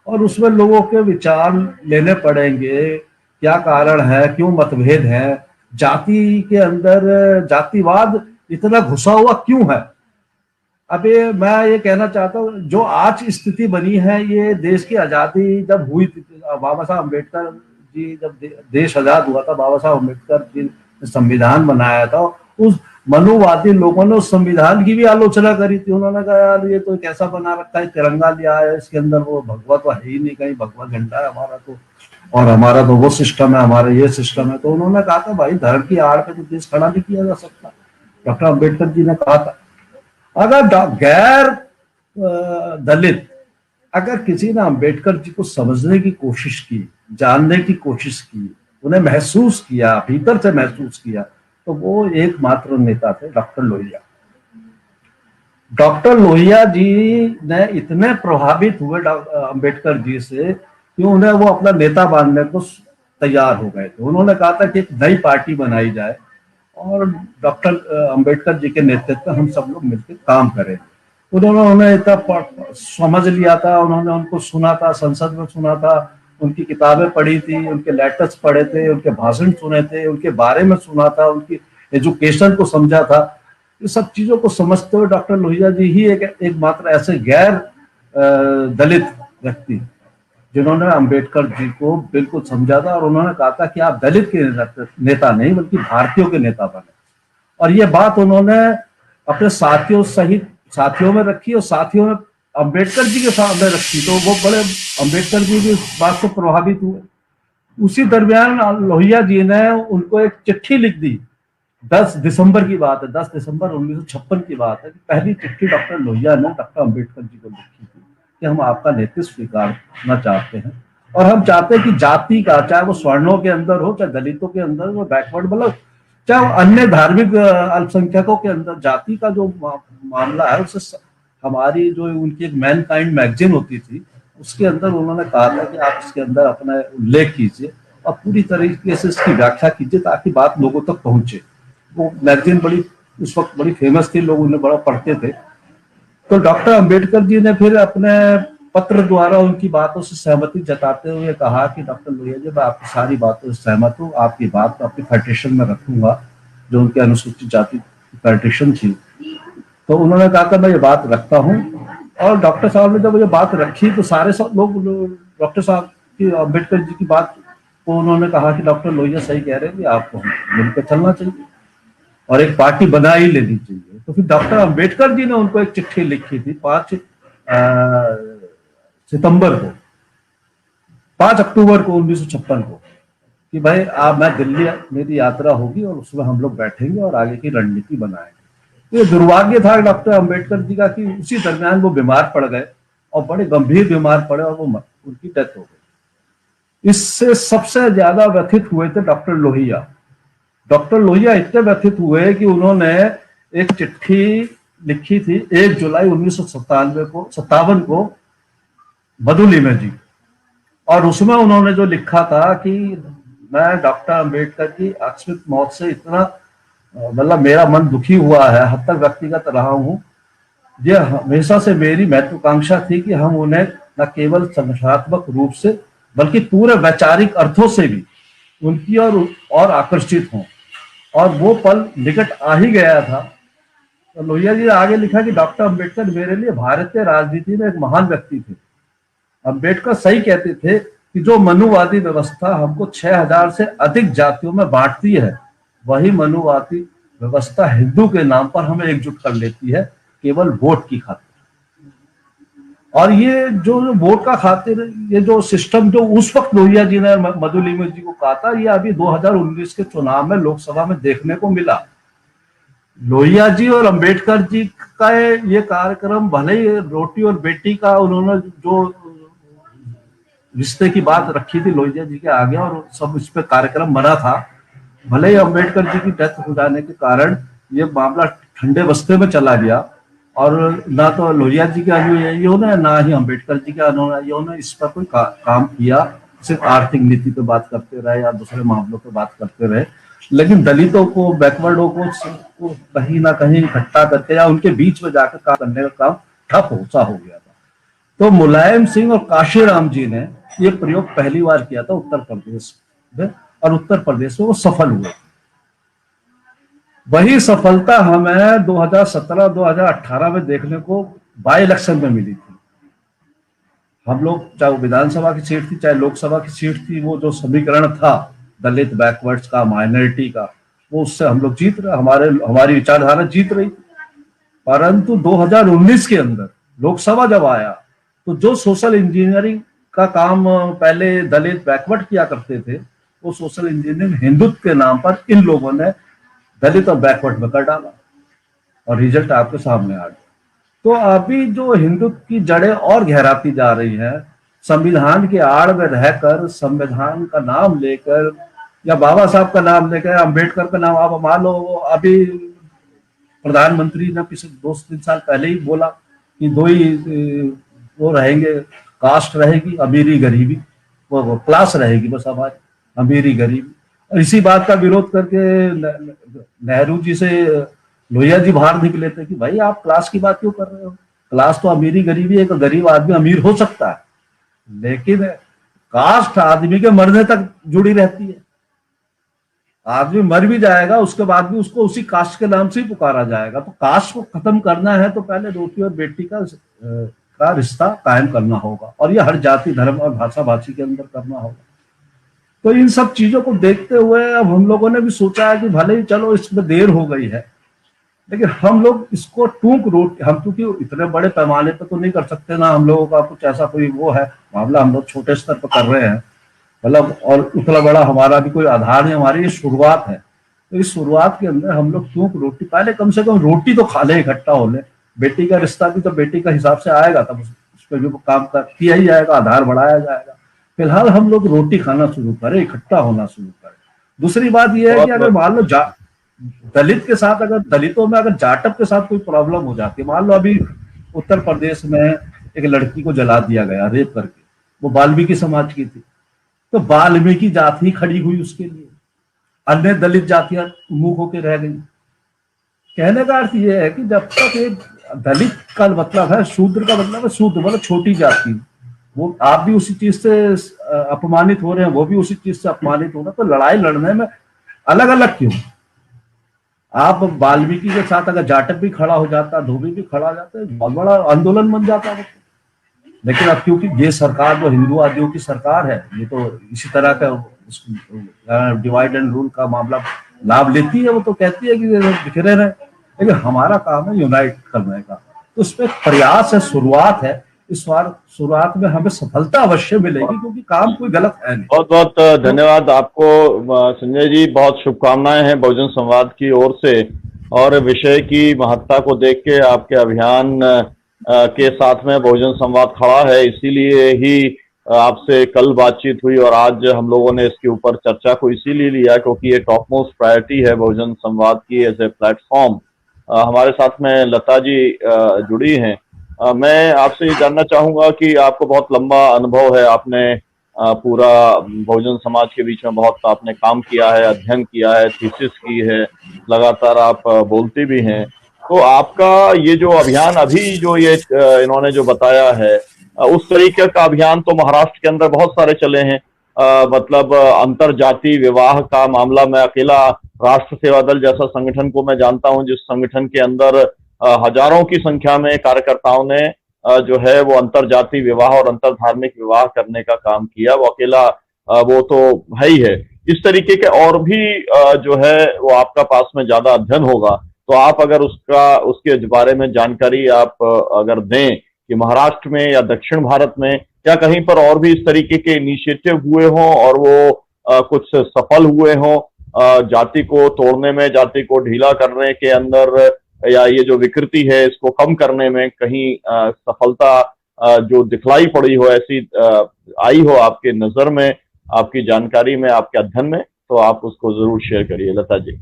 और उसमें लोगों के विचार लेने पड़ेंगे, क्या कारण है, क्यों मतभेद है, जाति के अंदर जातिवाद इतना घुसा हुआ क्यों है। अभी मैं ये कहना चाहता हूँ, जो आज स्थिति बनी है ये देश की आजादी जब हुई थी, बाबा साहब अम्बेडकर जी जब देश आजाद हुआ था, बाबा साहब अम्बेडकर जी ने संविधान बनाया था, उस मनुवादी लोगों ने उस संविधान की भी आलोचना करी थी। उन्होंने कहा यार ये तो कैसा बना रखा है, तिरंगा लिया है, इसके अंदर वो भगवा तो है ही नहीं, कहीं भगवा झंडा है हमारा तो, और हमारा तो वो सिस्टम है, हमारा ये सिस्टम है। तो उन्होंने कहा था भाई धर्म की आड़ पे तो देश खड़ा नहीं किया जा सकता। डॉक्टर अम्बेडकर जी ने कहा था अगर गैर दलित अगर किसी ने अम्बेडकर जी को समझने की कोशिश की, जानने की कोशिश की, उन्हें महसूस किया, भीतर से महसूस किया, तो वो एकमात्र नेता थे डॉक्टर लोहिया। डॉक्टर लोहिया जी ने इतने प्रभावित हुए अम्बेडकर जी से कि उन्हें वो अपना नेता मानने को तैयार हो गए थे। उन्होंने कहा था कि एक नई पार्टी बनाई जाए और डॉक्टर अम्बेडकर जी के नेतृत्व में हम सब लोग मिलकर काम करें। उन्होंने इतना समझ लिया था, उन्होंने उनको सुना था, संसद में सुना था, उनकी किताबें पढ़ी थी, उनके लेटर्स पढ़े थे, उनके भाषण सुने थे, उनके बारे में सुना था, उनकी एजुकेशन को समझा था। ये सब चीजों को समझते हुए डॉक्टर लोहिया जी ही एकमात्र ऐसे गैर दलित व्यक्ति जिन्होंने अंबेडकर जी को बिल्कुल समझा था, और उन्होंने कहा था कि आप दलित के नेता नहीं बल्कि भारतीयों के नेता बने। और ये बात उन्होंने अपने साथियों में रखी और साथियों में अंबेडकर जी के सामने रखी, तो वो बड़े अंबेडकर जी भी इस बात से प्रभावित हुए। उसी दरमियान लोहिया जी ने उनको एक चिट्ठी लिख दी, 10 दिसंबर की बात है, 10 दिसंबर 1956 की बात है। पहली चिट्ठी डॉक्टर लोहिया ने डॉक्टर अम्बेडकर जी को लिखी थी कि हम आपका नेतृत्व स्वीकारना चाहते हैं और हम चाहते हैं कि जाति का, चाहे वो स्वर्णों के अंदर हो, चाहे दलितों के अंदर हो, बैकवर्ड मतलब चाहे वो अन्य धार्मिक अल्पसंख्यकों के अंदर, जाति का जो मामला है उससे हमारी जो उनकी एक मैनकाइंड मैगजीन होती थी उसके अंदर उन्होंने कहा था कि आप इसके अंदर अपना उल्लेख कीजिए और पूरी तरीके से इसकी व्याख्या कीजिए ताकि बात लोगों तक पहुंचे। वो मैगजीन बड़ी उस वक्त बड़ी फेमस थी, लोग उन्हें बड़ा पढ़ते थे। तो डॉक्टर अंबेडकर जी ने फिर अपने पत्र द्वारा उनकी बातों से सहमति जताते हुए कहा कि डॉक्टर लोहिया जी, मैं आपकी सारी बातों से सहमत हूँ, आपकी बात को अपनी पेटिशन में रखूंगा, जो उनकी अनुसूचित जाति की पेटिशन थी। तो उन्होंने कहा कि मैं ये बात रखता हूँ। और डॉक्टर साहब ने जब ये बात रखी तो सारे सब लोग डॉक्टर साहब की, अम्बेडकर जी की बात को उन्होंने कहा कि डॉक्टर लोहिया सही कह रहे हैं कि आपको मिलकर चलना चाहिए और एक पार्टी बना ही लेनी चाहिए। तो फिर डॉक्टर अंबेडकर जी ने उनको एक चिट्ठी लिखी थी 5 सितंबर को, 5 अक्टूबर को 1956 को, कि भाई आप, मैं दिल्ली मेरी यात्रा होगी और उसमें हम लोग बैठेंगे और आगे की रणनीति बनाएंगे। तो ये दुर्भाग्य था डॉक्टर अंबेडकर जी का कि उसी दरमियान वो बीमार पड़ गए और बड़े गंभीर बीमार पड़े और वो उनकी डेथ हो गई। इससे सबसे ज्यादा व्यथित हुए थे डॉक्टर लोहिया। डॉक्टर लोहिया इतने व्यथित हुए कि उन्होंने एक चिट्ठी लिखी थी 1 जुलाई 1957 को मधुलिमा जी, और उसमें उन्होंने जो लिखा था कि मैं डॉक्टर अंबेडकर की आकस्मिक मौत से इतना, मतलब मेरा मन दुखी हुआ है, हद तक व्यक्तिगत रहा हूं। यह हमेशा से मेरी महत्वाकांक्षा थी कि हम उन्हें न केवल संगठनात्मक रूप से बल्कि पूरे वैचारिक अर्थों से भी उनकी और आकर्षित हों, और वो पल निकट आ ही गया था। तो लोहिया जी ने आगे लिखा कि डॉक्टर अंबेडकर मेरे लिए भारतीय राजनीति में एक महान व्यक्ति थे। अंबेडकर सही कहते थे कि जो मनुवादी व्यवस्था हमको 6000 से अधिक जातियों में बांटती है, वही मनुवादी व्यवस्था हिंदू के नाम पर हमें एकजुट कर लेती है, केवल वोट की खातिर। और ये जो वोट का खातिर, ये जो सिस्टम जो उस वक्त लोहिया जी ने मधुलिमा जी को कहा था, ये अभी 2019 के चुनाव में लोकसभा में देखने को मिला। लोहिया जी और अंबेडकर जी का ये कार्यक्रम, भले ही रोटी और बेटी का उन्होंने जो रिश्ते की बात रखी थी लोहिया जी के आगे और सब इस पे कार्यक्रम बना था, भले ही अंबेडकर जी की डेथ हो जाने के कारण ये मामला ठंडे बस्ते में चला गया और ना तो लोहिया जी के अनुयायियों ने, ना ही अंबेडकर जी के अनुयायियों ने इस पर कोई काम किया। सिर्फ आर्थिक नीति पे बात करते रहे या दूसरे मामलों पे बात करते रहे, लेकिन दलितों को, बैकवर्डों को कहीं ना कहीं इकट्ठा करके या उनके बीच में जाकर काम करने का काम ठप हो गया था। तो मुलायम सिंह और काशीराम जी ने ये प्रयोग पहली बार किया था उत्तर प्रदेश में, और उत्तर प्रदेश में वो सफल हुए। वही सफलता हमें 2017-2018 में देखने को बाई इलेक्शन में मिली थी। हम लोग, चाहे वो विधानसभा की सीट थी चाहे लोकसभा की सीट थी, वो जो समीकरण था दलित, बैकवर्ड्स का, माइनॉरिटी का, वो उससे हम लोग जीत रहे, हमारी विचारधारा जीत रही। परंतु 2019 के अंदर लोकसभा जब आया तो जो सोशल इंजीनियरिंग का काम पहले दलित, बैकवर्ड किया करते थे, वो सोशल इंजीनियरिंग हिंदुत्व के नाम पर इन लोगों ने दलित और बैकवर्ड में कर डाला और रिजल्ट आपके सामने आ गया। तो अभी जो हिंदुत्व की जड़ें और गहराती जा रही हैं, संविधान के आड़ में रहकर, संविधान का नाम लेकर या बाबा साहब का नाम लेकर, अंबेडकर का नाम, आप मान लो अभी प्रधानमंत्री ने पिछले 2-3 साल पहले ही बोला कि 2 ही वो रहेंगे, कास्ट रहेगी, अमीरी गरीबी, वो क्लास रहेगी बस हमारी, अमीरी गरीबी। और इसी बात का विरोध करके नेहरू जी से लोहिया जी बाहर निकले थे कि भाई आप क्लास की बात क्यों कर रहे हो, क्लास तो अमीरी गरीबी है, एक गरीब आदमी अमीर हो सकता है, लेकिन कास्ट आदमी के मरने तक जुड़ी रहती है। आदमी मर भी जाएगा उसके बाद भी उसको उसी कास्ट के नाम से ही पुकारा जाएगा। तो कास्ट को खत्म करना है तो पहले रोटी और बेटी का रिश्ता कायम करना होगा, और ये हर जाति, धर्म और भाषा भाषी के अंदर करना होगा। तो इन सब चीजों को देखते हुए अब हम लोगों ने भी सोचा है कि भले ही चलो इसमें देर हो गई है, लेकिन हम लोग इसको हम क्योंकि इतने बड़े पैमाने पर तो नहीं कर सकते ना, हम लोगों का कुछ ऐसा कोई वो है मामला, हम लोग छोटे स्तर पर कर रहे हैं, मतलब, और उतना बड़ा हमारा भी कोई आधार नहीं, हमारी ये शुरुआत है। तो इस शुरुआत के अंदर हम लोग क्यों रोटी, पहले कम से कम रोटी तो खा ले, इकट्ठा हो ले। बेटी का रिश्ता भी तो बेटी का हिसाब से आएगा, तब उस पर भी काम किया ही जाएगा, आधार बढ़ाया जाएगा। फिलहाल हम लोग रोटी खाना शुरू करें, इकट्ठा होना शुरू करें। दूसरी बात यह है कि अगर मान लो दलित के साथ, अगर दलितों में अगर जाटव के साथ कोई प्रॉब्लम हो जाती है, मान लो अभी उत्तर प्रदेश में एक लड़की को जला दिया गया रेप करके, वो वाल्मीकि समाज की थी, तो वाल्मीकि जाति ही खड़ी हुई उसके लिए, अन्य दलित जातियां मुंह होकर रह गई। कहने का अर्थ यह है कि जब तक एक दलित का मतलब है, शूद्र का मतलब है शूद्र, मतलब छोटी जाति। वो आप भी उसी चीज से अपमानित हो रहे हैं, वो भी उसी चीज से अपमानित हो रहे हैं, तो लड़ाई लड़ने में अलग अलग क्यों? आप वाल्मीकि के साथ अगर जाटक भी खड़ा हो जाता, धोबी भी खड़ा हो जाता, बहुत बड़ा आंदोलन बन जाता है। लेकिन अब क्योंकि ये सरकार जो हिंदूवादियों की सरकार है, ये तो इसी तरह का डिवाइड एंड रूल का मामला लाभ लेती है। वो तो कहती है कि बिखरे रहे, लेकिन हमारा काम है यूनाइट करने का। तो उसमें प्रयास है, शुरुआत है। इस बार शुरुआत में हमें सफलता अवश्य मिलेगी, क्योंकि काम कोई गलत है नहीं। बहुत बहुत धन्यवाद आपको संजय जी, बहुत शुभकामनाएं हैं बहुजन संवाद की ओर से। और विषय की महत्ता को देख के आपके अभियान के साथ में बहुजन संवाद खड़ा है, इसीलिए ही आपसे कल बातचीत हुई और आज हम लोगों ने इसके ऊपर चर्चा को इसीलिए लिया क्योंकि ये टॉप मोस्ट प्रायोरिटी है बहुजन संवाद की एज ए प्लेटफॉर्म। हमारे साथ में लता जी जुड़ी हैं। मैं आपसे ये जानना चाहूंगा कि आपको बहुत लंबा अनुभव है, आपने पूरा बहुजन समाज के बीच में बहुत आपने काम किया है, अध्ययन किया है, थीसिस की है, लगातार आप बोलते भी हैं। तो आपका ये जो अभियान अभी जो ये इन्होंने जो बताया है, उस तरीके का अभियान तो महाराष्ट्र के अंदर बहुत सारे चले हैं। मतलब अंतर जाति विवाह का मामला, मैं अकेला राष्ट्र सेवा दल जैसा संगठन को मैं जानता हूं, जिस संगठन के अंदर हजारों की संख्या में कार्यकर्ताओं ने जो है वो अंतर जाति विवाह और अंतर धार्मिक विवाह करने का काम किया। वो अकेला वो तो है ही है। इस तरीके के और भी जो है वो आपका पास में ज्यादा अध्ययन होगा, तो आप अगर उसके बारे में जानकारी आप अगर दें कि महाराष्ट्र में या दक्षिण भारत में या कहीं पर और भी इस तरीके के इनिशिएटिव हुए हों और वो कुछ सफल हुए हों, जाति को तोड़ने में, जाति को ढीला करने के अंदर, या ये जो विकृति है इसको कम करने में कहीं सफलता जो दिखलाई पड़ी हो, ऐसी आई हो आपके नजर में, आपकी जानकारी में, आपके अध्ययन में, तो आप उसको जरूर शेयर करिए लता जी।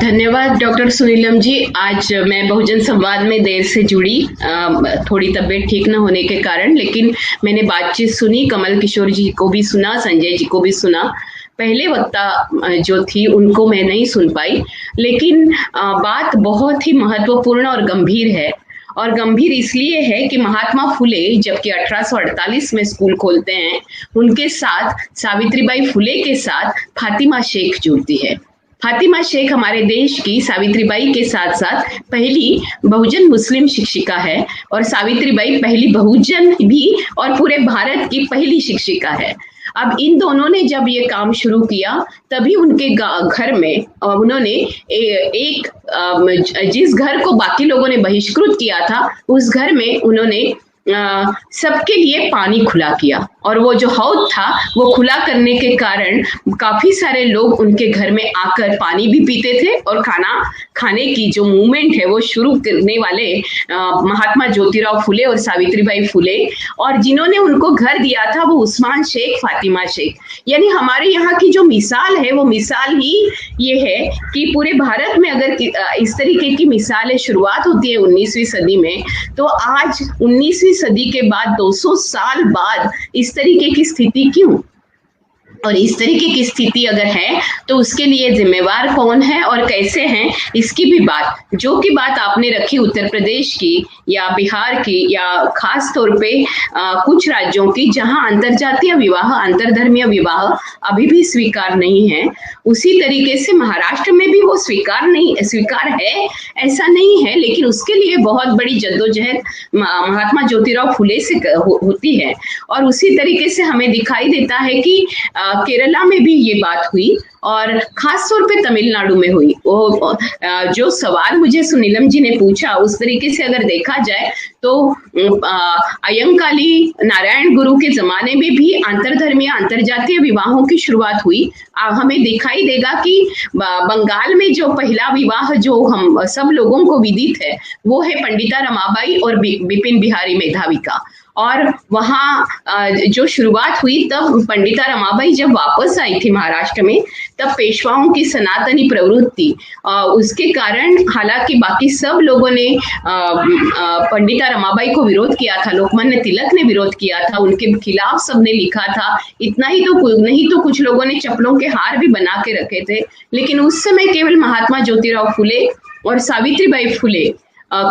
धन्यवाद डॉक्टर सुनीलम जी। आज मैं बहुजन संवाद में देर से जुड़ी, थोड़ी तबीयत ठीक न होने के कारण, लेकिन मैंने बातचीत सुनी, कमल किशोर जी को भी सुना, संजय जी को भी सुना। पहले वक्ता जो थी उनको मैं नहीं सुन पाई, लेकिन बात बहुत ही महत्वपूर्ण और गंभीर है। और गंभीर इसलिए है कि महात्मा फुले जबकि 1848 में स्कूल खोलते हैं, उनके साथ सावित्रीबाई फुले के साथ फातिमा शेख जुड़ती है। फातिमा शेख हमारे देश की सावित्रीबाई के साथ साथ पहली बहुजन मुस्लिम शिक्षिका है, और सावित्रीबाई पहली बहुजन भी और पूरे भारत की पहली शिक्षिका है। अब इन दोनों ने जब ये काम शुरू किया, तभी उनके घर में उन्होंने एक जिस घर को बाकी लोगों ने बहिष्कृत किया था, उस घर में उन्होंने सबके लिए पानी खुला किया। और वो जो हौद था वो खुला करने के कारण काफी सारे लोग उनके घर में आकर पानी भी पीते थे, और खाना खाने की जो मूवमेंट है वो शुरू करने वाले महात्मा ज्योतिराव फुले और सावित्रीबाई फुले, और जिन्होंने उनको घर दिया था वो उस्मान शेख, फातिमा शेख। यानी हमारे यहाँ की जो मिसाल है वो मिसाल ही ये है कि पूरे भारत में अगर इस तरीके की मिसालें शुरुआत होती है 19वीं सदी में, तो आज 19वीं सदी के बाद 200 साल बाद इस तरीके की स्थिति क्यों? और इस तरीके की स्थिति अगर है तो उसके लिए जिम्मेवार कौन है और कैसे हैं, इसकी भी बात, जो की बात आपने रखी उत्तर प्रदेश की या बिहार की या खास तौर पे कुछ राज्यों की जहां अंतरजातीय विवाह, अंतरधर्मीय विवाह अभी भी स्वीकार नहीं है, उसी तरीके से महाराष्ट्र में भी वो स्वीकार है ऐसा नहीं है, लेकिन उसके लिए बहुत बड़ी जद्दोजहद महात्मा ज्योतिराव फुले से होती है। और उसी तरीके से हमें दिखाई देता है कि केरला में भी ये बात हुई और खास तौर पे तमिलनाडु में हुई। वो जो सवाल मुझे सुनीलम जी ने पूछा, उस तरीके से अगर देखा जाए तो अयंकाली नारायण गुरु के जमाने में भी अंतरधर्मीय अंतरजातीय विवाहों की शुरुआत हुई। हमें दिखाई देगा कि बंगाल में जो पहला विवाह जो हम सब लोगों को विदित है वो है पंडिता रमाबाई और बिपिन बिहारी मेधावी का। और वहाँ जो शुरुआत हुई, तब पंडिता रमाबाई जब वापस आई थी महाराष्ट्र में, तब पेशवाओं की सनातनी प्रवृत्ति उसके कारण, हालांकि बाकी सब लोगों ने पंडिता रमाबाई को विरोध किया था, लोकमान्य तिलक ने विरोध किया था, उनके खिलाफ सबने लिखा था, इतना ही तो नहीं तो कुछ लोगों ने चप्पलों के हार भी बना के रखे थे। लेकिन उस समय केवल महात्मा ज्योतिराव फुले और सावित्रीबाई फुले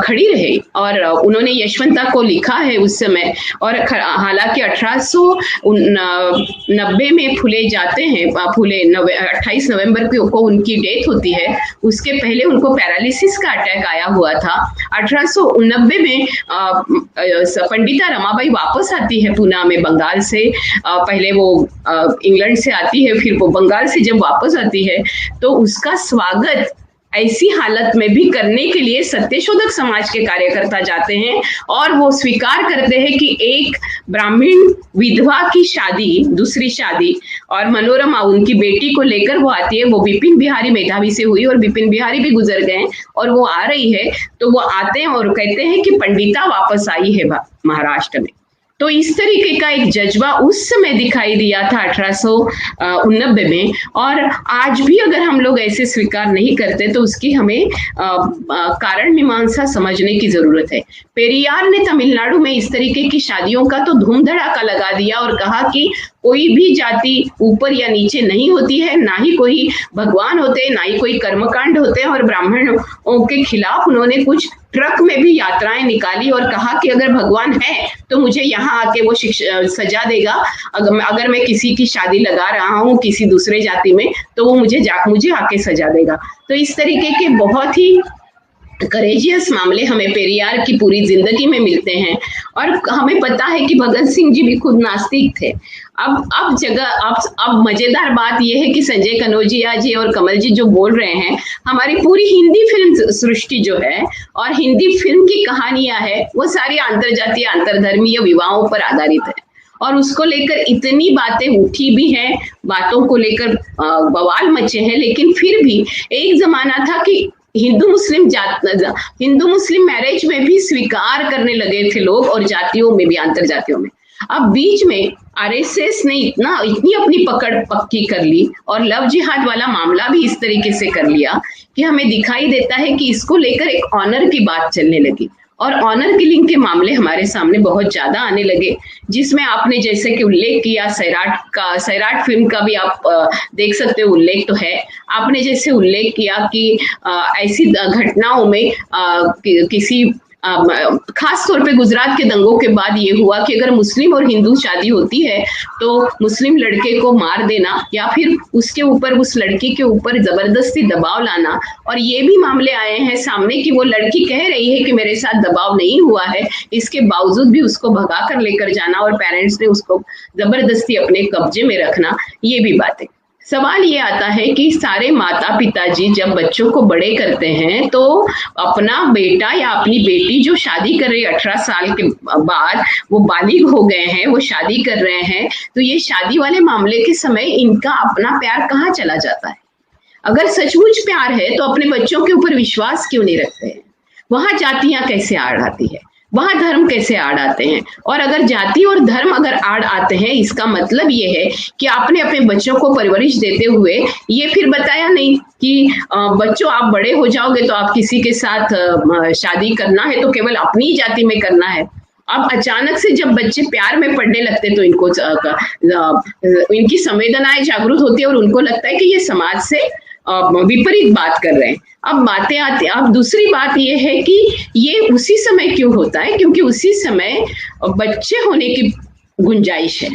खड़ी रहे और उन्होंने यशवंता को लिखा है उस समय। और हालांकि 1890 में फुले जाते हैं, फुले 28 नवंबर को उनकी डेथ होती है। उसके पहले उनको पैरालिसिस का अटैक आया हुआ था। 1890 में पंडिता रमाबाई वापस आती है पूना में बंगाल से। पहले वो इंग्लैंड से आती है, फिर वो बंगाल से जब वापस आती है तो उसका स्वागत ऐसी हालत में भी करने के लिए सत्यशोधक समाज के कार्यकर्ता जाते हैं और वो स्वीकार करते हैं कि एक ब्राह्मण विधवा की शादी, दूसरी शादी, और मनोरमा उनकी बेटी को लेकर वो आती है। वो बिपिन बिहारी मेधावी से हुई और बिपिन बिहारी भी गुजर गए और वो आ रही है, तो वो आते हैं और कहते हैं कि पंडिता वापस आई है महाराष्ट्र में। तो इस तरीके का एक जज्बा उस समय दिखाई दिया था 1890 में। और आज भी अगर हम लोग ऐसे स्वीकार नहीं करते तो उसकी हमें कारण मीमांसा समझने की जरूरत है। पेरियार ने तमिलनाडु में इस तरीके की शादियों का तो धूम धड़ाका लगा दिया और कहा कि कोई भी जाति ऊपर या नीचे नहीं होती है, ना ही कोई भगवान होते हैं, ना ही कोई कर्मकांड होते हैं। और ब्राह्मणों के खिलाफ उन्होंने कुछ ट्रक में भी यात्राएं निकाली और कहा कि अगर भगवान है तो मुझे यहाँ आके वो सजा देगा। अगर मैं किसी की शादी लगा रहा हूँ किसी दूसरे जाति में तो वो मुझे आके सजा देगा। तो इस तरीके के बहुत ही करेजियस मामले हमें पेरियार की पूरी जिंदगी में मिलते हैं। और हमें पता है कि भगत सिंह जी भी खुद नास्तिक थे। अब मजेदार बात यह है कि संजय कनौजिया जी और कमल जी जो बोल रहे हैं, हमारी पूरी हिंदी फिल्म सृष्टि जो है और हिंदी फिल्म की कहानियां है वो सारी अंतरजातीय अंतरधर्मीय विवाहों पर आधारित है। और उसको लेकर इतनी बातें उठी भी हैं, बातों को लेकर बवाल मचे हैं। लेकिन फिर भी एक जमाना था कि हिंदू मुस्लिम मैरिज में भी स्वीकार करने लगे थे लोग, और जातियों में भी, अंतरजातियों में। अब बीच में आरएसएस ने इतनी अपनी पकड़ पक्की कर ली और लव जिहाद वाला मामला भी इस तरीके से कर लिया कि हमें दिखाई देता है कि इसको लेकर एक ऑनर की बात चलने लगी और ऑनर किलिंग के मामले हमारे सामने बहुत ज्यादा आने लगे, जिसमें आपने जैसे कि उल्लेख किया सैराट फिल्म का भी आप देख सकते हो, उल्लेख तो है। आपने जैसे उल्लेख किया कि ऐसी घटनाओं में किसी खास तौर पे गुजरात के दंगों के बाद ये हुआ कि अगर मुस्लिम और हिंदू शादी होती है तो मुस्लिम लड़के को मार देना या फिर उसके ऊपर, उस लड़की के ऊपर जबरदस्ती दबाव लाना। और ये भी मामले आए हैं सामने कि वो लड़की कह रही है कि मेरे साथ दबाव नहीं हुआ है, इसके बावजूद भी उसको भगा कर लेकर जाना और पेरेंट्स ने उसको जबरदस्ती अपने कब्जे में रखना, ये भी बात है। सवाल ये आता है कि सारे माता पिताजी जब बच्चों को बड़े करते हैं तो अपना बेटा या अपनी बेटी जो शादी कर रही है 18 साल के बाद, वो बालिग हो गए हैं, वो शादी कर रहे हैं, तो ये शादी वाले मामले के समय इनका अपना प्यार कहाँ चला जाता है? अगर सचमुच प्यार है तो अपने बच्चों के ऊपर विश्वास क्यों नहीं रखते हैं? वहां जातियां कैसे आड़ आती है, वहां धर्म कैसे आड़ आते हैं? और अगर जाति और धर्म अगर आड़ आते हैं, इसका मतलब ये है कि आपने अपने बच्चों को परवरिश देते हुए ये फिर बताया नहीं कि बच्चों आप बड़े हो जाओगे तो आप किसी के साथ शादी करना है तो केवल अपनी जाति में करना है। अब अचानक से जब बच्चे प्यार में पड़ने लगते तो इनकी संवेदनाएं जागरूक होती है और उनको लगता है कि ये समाज से विपरीत बात कर रहे हैं। अब बातें आती, अब दूसरी बात ये है कि ये उसी समय क्यों होता है? क्योंकि उसी समय बच्चे होने की गुंजाइश है।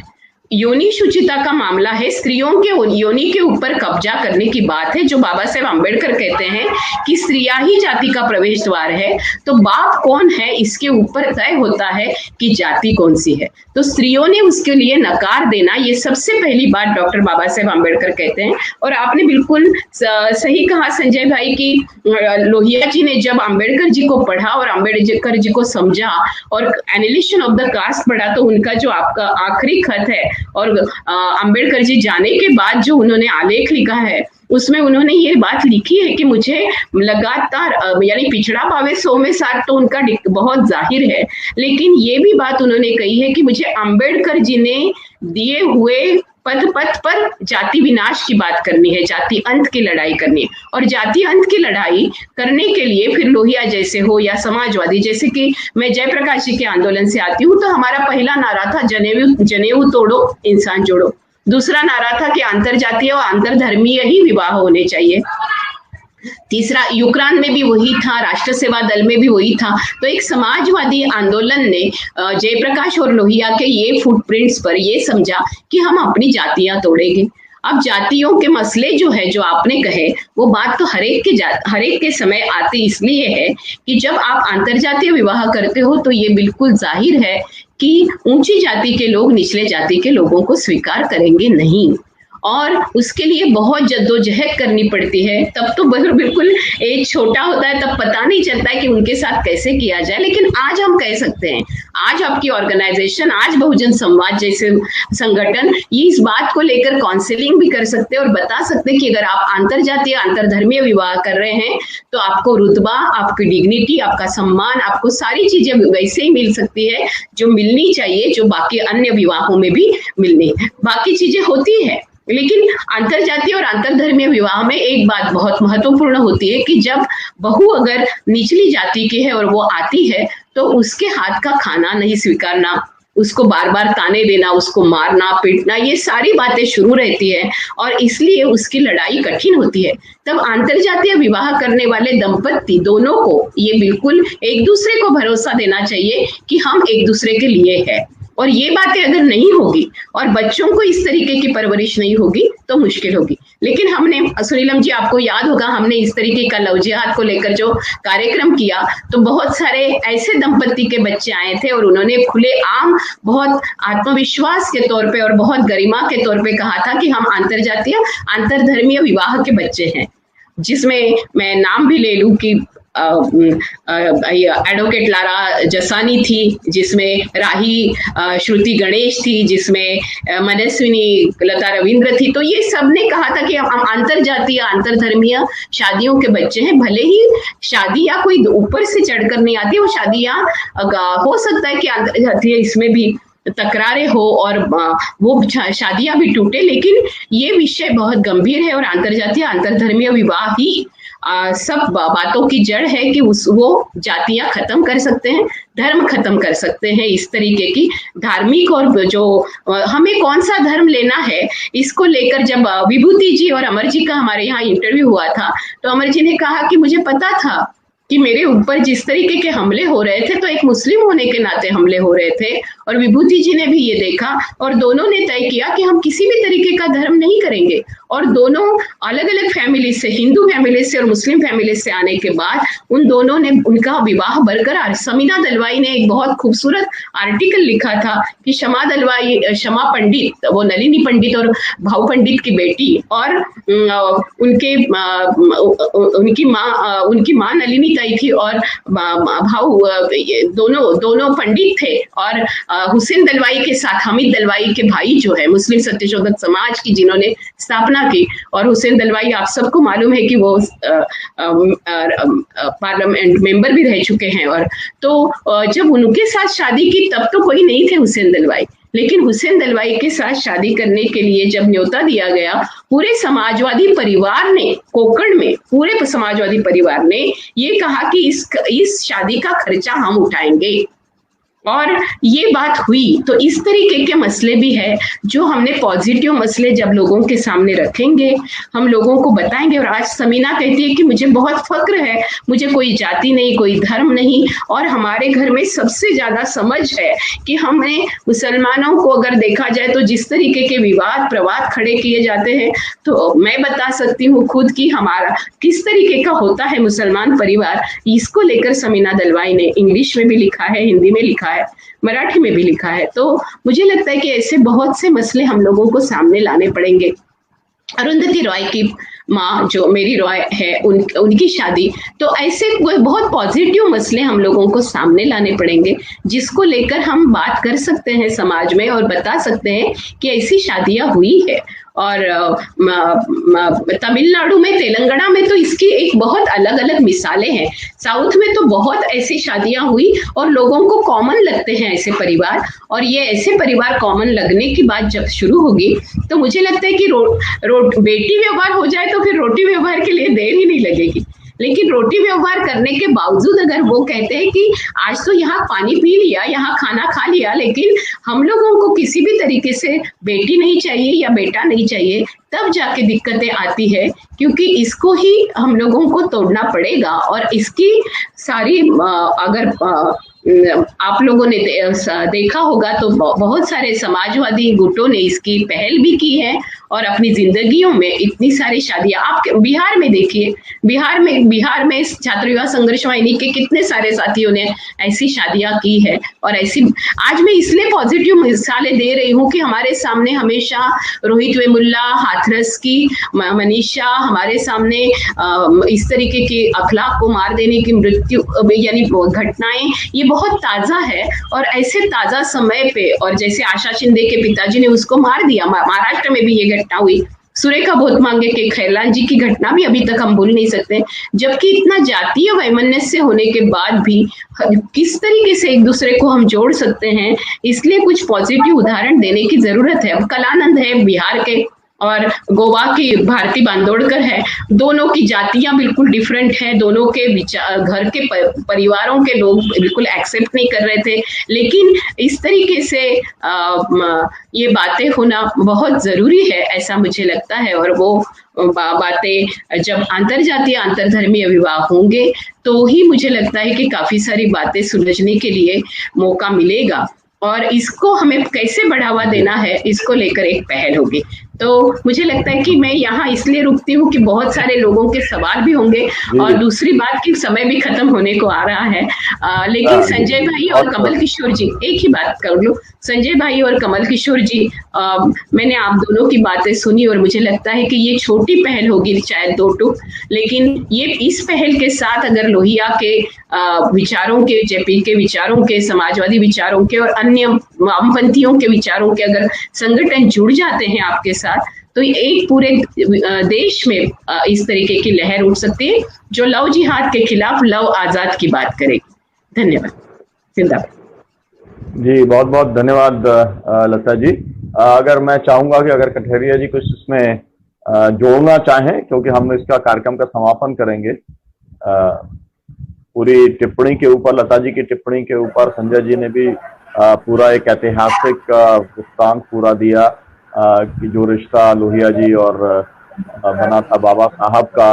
योनि शुचिता का मामला है, स्त्रियों के योनि के ऊपर कब्जा करने की बात है, जो बाबा साहेब आम्बेडकर कहते हैं कि स्त्रियां ही जाति का प्रवेश द्वार है। तो बाप कौन है इसके ऊपर तय होता है कि जाति कौन सी है। तो स्त्रियों ने उसके लिए नकार देना, ये सबसे पहली बात डॉक्टर बाबा साहेब आम्बेडकर कहते हैं। और आपने बिल्कुल सही कहा संजय भाई की लोहिया जी ने जब आम्बेडकर जी को पढ़ा और आम्बेडकर जी को समझा और एनालिसिस ऑफ द कास्ट पढ़ा, तो उनका जो आपका आखिरी खत है और अंबेडकर जी जाने के बाद जो उन्होंने आलेख लिखा है उसमें उन्होंने ये बात लिखी है कि मुझे लगातार, यानी पिछड़ा पावे 100 में 60 तो उनका बहुत जाहिर है, लेकिन ये भी बात उन्होंने कही है कि मुझे अंबेडकर जी ने दिए हुए पथ पर जाति विनाश की बात करनी है, जाति अंत की लड़ाई करनी है। और जाति अंत की लड़ाई करने के लिए फिर लोहिया जैसे हो या समाजवादी, जैसे कि मैं जयप्रकाश जी के आंदोलन से आती हूँ, तो हमारा पहला नारा था जनेऊ तोड़ो इंसान जोड़ो। दूसरा नारा था कि अंतरजातीय और अंतरधर्मीय ही विवाह होने चाहिए। तीसरा यूक्रेन में भी वही था, राष्ट्र सेवा दल में भी वही था। तो एक समाजवादी आंदोलन ने जयप्रकाश और लोहिया के ये फुटप्रिंट्स पर ये समझा कि हम अपनी जातियां तोड़ेंगे। अब जातियों के मसले जो है, जो आपने कहे, वो बात तो हर एक के समय आती इसलिए है कि जब आप अंतरजातीय विवाह करते हो तो ये बिल्कुल जाहिर है कि ऊंची जाति के लोग निचले जाति के लोगों को स्वीकार करेंगे नहीं, और उसके लिए बहुत जद्दोजहद करनी पड़ती है। तब तो बिल्कुल एज छोटा होता है, तब पता नहीं चलता है कि उनके साथ कैसे किया जाए। लेकिन आज हम कह सकते हैं, आज आपकी ऑर्गेनाइजेशन, आज बहुजन संवाद जैसे संगठन ये इस बात को लेकर काउंसलिंग भी कर सकते हैं और बता सकते हैं कि अगर आप अंतरजातीय अंतरधर्मीय विवाह कर रहे हैं तो आपको रुतबा, आपकी डिग्निटी, आपका सम्मान, आपको सारी चीजें वैसे ही मिल सकती है जो मिलनी चाहिए, जो बाकी अन्य विवाहों में भी मिलनी। बाकी चीजें होती है, लेकिन अंतरजातीय और अंतरधर्मीय विवाह में एक बात बहुत महत्वपूर्ण होती है कि जब बहू अगर निचली जाति की है और वो आती है तो उसके हाथ का खाना नहीं स्वीकारना, उसको बार बार ताने देना, उसको मारना पीटना, ये सारी बातें शुरू रहती है और इसलिए उसकी लड़ाई कठिन होती है। तब अंतरजातीय विवाह करने वाले दंपत्ति दोनों को ये बिल्कुल एक दूसरे को भरोसा देना चाहिए कि हम एक दूसरे के लिए है, और ये बातें अगर नहीं होगी और बच्चों को इस तरीके की परवरिश नहीं होगी तो मुश्किल होगी। लेकिन हमने, सुनीलम जी आपको याद होगा, हमने इस तरीके का लव जिहाद को लेकर जो कार्यक्रम किया तो बहुत सारे ऐसे दंपत्ति के बच्चे आए थे और उन्होंने खुले आम बहुत आत्मविश्वास के तौर पे और बहुत गरिमा के तौर पे कहा था कि हम अंतरजातीय अंतरधर्मीय विवाह के बच्चे हैं, जिसमें मैं नाम भी ले लूं कि एडवोकेट लारा जसानी थी, जिसमें राही श्रुति गणेश थी, जिसमें मनस्विनी लता रविंद्र थी। तो ये सब ने कहा था कि हम अंतरजातीय अंतरधर्मीय शादियों के बच्चे हैं। भले ही शादियां कोई ऊपर से चढ़कर नहीं आती, वो शादियां हो सकता है कि अंतरजातीय इसमें भी तकरारें हो और वो शादियां भी टूटे, लेकिन ये विषय बहुत गंभीर है और अंतरजातीय अंतरधर्मीय विवाह ही सब बातों की जड़ है कि वो जातियां खत्म कर सकते हैं, धर्म खत्म कर सकते हैं। इस तरीके की धार्मिक और जो हमें कौन सा धर्म लेना है, इसको लेकर जब विभूति जी और अमर जी का हमारे यहाँ इंटरव्यू हुआ था तो अमर जी ने कहा कि मुझे पता था कि मेरे ऊपर जिस तरीके के हमले हो रहे थे तो एक मुस्लिम होने के नाते हमले हो रहे थे, और विभूति जी ने भी ये देखा और दोनों ने तय किया कि हम किसी भी तरीके का धर्म नहीं करेंगे। और दोनों अलग अलग फैमिली से, हिंदू फैमिली से और मुस्लिम फैमिली से आने के बाद उन दोनों ने उनका विवाह बरकरार। समीना दलवाई ने एक बहुत खूबसूरत आर्टिकल लिखा था कि क्षमा दलवाई, क्षमा पंडित, वो नलिनी पंडित और भाऊ पंडित की बेटी, और उनकी माँ नलिनी ताई थी और भाऊ दोनों पंडित थे। और हुसैन दलवाई के साथ हामिद दलवाई के भाई जो है मुस्लिम सत्यशोधक समाज की जिन्होंने स्थापना की, और हुसैन दलवाई आप सबको मालूम है कि वो पार्लियामेंट मेंबर भी रह चुके हैं। और तो जब उनके साथ शादी की तब तो कोई नहीं थे हुसैन दलवाई, लेकिन हुसैन दलवाई के साथ शादी करने के लिए जब न्योता दिया गया, पूरे समाजवादी परिवार ने, कोकण में पूरे समाजवादी परिवार ने ये कहा कि इस शादी का खर्चा हम उठाएंगे, और ये बात हुई। तो इस तरीके के मसले भी है जो हमने पॉजिटिव मसले जब लोगों के सामने रखेंगे, हम लोगों को बताएंगे। और आज समीना कहती है कि मुझे बहुत फक्र है, मुझे कोई जाति नहीं, कोई धर्म नहीं, और हमारे घर में सबसे ज्यादा समझ है कि हमने मुसलमानों को अगर देखा जाए तो जिस तरीके के विवाद प्रवाद खड़े किए जाते हैं, तो मैं बता सकती हूँ खुद की हमारा किस तरीके का होता है मुसलमान परिवार। इसको लेकर समीना दलवाई ने इंग्लिश में भी लिखा है, हिंदी में लिखा है, मराठी में भी लिखा है। तो मुझे लगता है कि ऐसे बहुत से मसले हम लोगों को सामने लाने पड़ेंगे। अरुंधति रॉय की माँ जो मेरी रॉय है, उनकी शादी, तो ऐसे बहुत पॉजिटिव मसले हम लोगों को सामने लाने पड़ेंगे जिसको लेकर हम बात कर सकते हैं समाज में और बता सकते हैं कि ऐसी शादियां हुई है। और तमिलनाडु में, तेलंगाना में तो इसकी एक बहुत अलग अलग मिसालें हैं। साउथ में तो बहुत ऐसी शादियां हुई और लोगों को कॉमन लगते हैं ऐसे परिवार, और ये ऐसे परिवार कॉमन लगने की बात जब शुरू होगी तो मुझे लगता है कि बेटी व्यवहार हो जाए तो फिर रोटी व्यवहार के लिए देर ही नहीं लगेगी। लेकिन रोटी व्यवहार करने के बावजूद अगर वो कहते हैं कि आज तो यहाँ पानी पी लिया, यहाँ खाना खा लिया, लेकिन हम लोगों को किसी भी तरीके से बेटी नहीं चाहिए या बेटा नहीं चाहिए, तब जाके दिक्कतें आती है, क्योंकि इसको ही हम लोगों को तोड़ना पड़ेगा। और इसकी सारी अगर आप लोगों ने देखा होगा तो बहुत सारे समाजवादी गुटों ने इसकी पहल भी की है और अपनी जिंदगियों में इतनी सारी शादियां, आप बिहार में देखिए, बिहार में छात्र युवा संघर्ष वाहिनी के कितने सारे साथियों ने ऐसी शादियां की है। और ऐसी आज मैं इसलिए पॉजिटिव मिसालें दे रही हूँ कि हमारे सामने हमेशा रोहित वेमुल्ला, हाथरस की मनीषा, हमारे सामने इस तरीके के अखलाक को मार देने की मृत्यु यानी घटनाएं ये बहुत ताजा है। और ऐसे ताजा समय पे, और जैसे आशा शिंदे के पिताजी ने उसको मार दिया, महाराष्ट्र में भी ये घटना हुई, सुरेखा भोतमांगे के खैरलाल जी की घटना भी अभी तक हम भूल नहीं सकते। जबकि इतना जातीय वैमनस्य होने के बाद भी किस तरीके से एक दूसरे को हम जोड़ सकते हैं, इसलिए कुछ पॉजिटिव उदाहरण देने की जरूरत है। अब कलानंद है बिहार के और गोवा की भारती बांदोड़कर है, दोनों की जातियां बिल्कुल डिफरेंट है, दोनों के घर के परिवारों के लोग बिल्कुल एक्सेप्ट नहीं कर रहे थे, लेकिन इस तरीके से ये बातें होना बहुत जरूरी है, ऐसा मुझे लगता है। और वो बातें जब अंतरजातीय अंतरधर्मीय विवाह होंगे तो ही मुझे लगता है कि काफी सारी बातें सुलझने के लिए मौका मिलेगा। और इसको हमें कैसे बढ़ावा देना है, इसको लेकर एक पहल होगी। तो मुझे लगता है कि मैं यहाँ इसलिए रुकती हूँ कि बहुत सारे लोगों के सवाल भी होंगे, और दूसरी बात कि समय भी खत्म होने को आ रहा है। लेकिन संजय भाई और कमल किशोर जी, एक ही बात कर लूं, संजय भाई और कमल किशोर जी, मैंने आप दोनों की बातें सुनी और मुझे लगता है कि ये छोटी पहल होगी शायद 2 टूक, लेकिन ये इस पहल के साथ अगर लोहिया के विचारों के, जेपी के विचारों के, समाजवादी विचारों के और अन्य वामपंथियों के विचारों के अगर संगठन जुड़ जाते हैं आपके साथ, तो एक पूरे देश में इस तरीके की लहर उठ सकती है जो लव जिहाद के खिलाफ लव आजाद की बात करेगी। धन्यवाद। जिंदाबाद। जी बहुत बहुत धन्यवाद लता जी। अगर मैं चाहूंगा कि अगर कठेरिया जी कुछ इसमें जोड़ना चाहें, क्योंकि हम इसका कार्यक्रम का समापन करेंगे, पूरी टिप्पणी के ऊपर, लता जी की टिप्पणी के ऊपर संजय जी ने भी पूरा एक ऐतिहासिक वृत्तांत पूरा दिया कि जो रिश्ता लोहिया जी और बना था बाबा साहब का,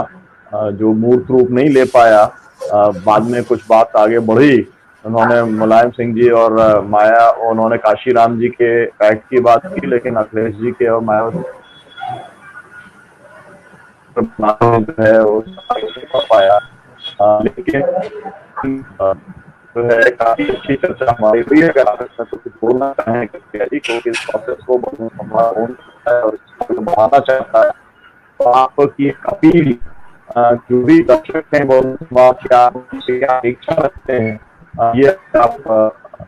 जो मूर्त रूप नहीं ले पाया, बाद में कुछ बात आगे बढ़ी, उन्होंने मुलायम सिंह जी और माया, उन्होंने काशीराम जी के पैक्ट की बात की, लेकिन अखिलेश जी के और मायावती है वो पाया। लेकिन जो है काफी अच्छी चर्चा हमारी हुई है। अगर आप इसमें कुछ बोलना चाहें क्योंकि इस प्रोसेस को और बढ़ाना चाहता है, तो आपकी अपील जो भी दर्शक हैं वो क्या इच्छा रखते हैं, ये आप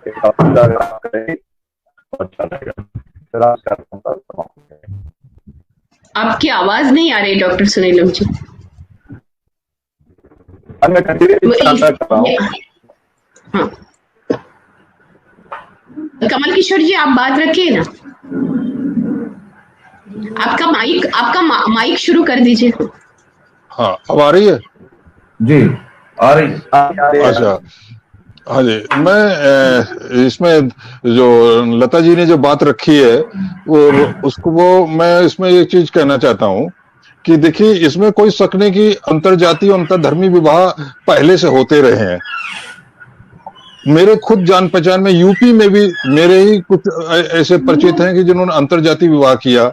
एक अपील अगर आप करें तो अच्छा रहेगा। आपकी आवाज नहीं आ रही डॉक्टर सुनीलम जी। हाँ। कमल किशोर जी आप बात रखिए ना, आपका माइक शुरू कर दीजिए। हाँ अब आ रही है जी, आ रही। अच्छा हाँ जी, मैं इसमें जो लता जी ने जो बात रखी है वो मैं इसमें एक चीज कहना चाहता हूँ कि देखिए, इसमें कोई शक नहीं कि अंतरजातीय अंतरधर्मी विवाह पहले से होते रहे हैं। मेरे खुद जान पहचान में यूपी में भी मेरे ही कुछ ऐसे परिचित हैं कि जिन्होंने अंतरजातीय विवाह किया।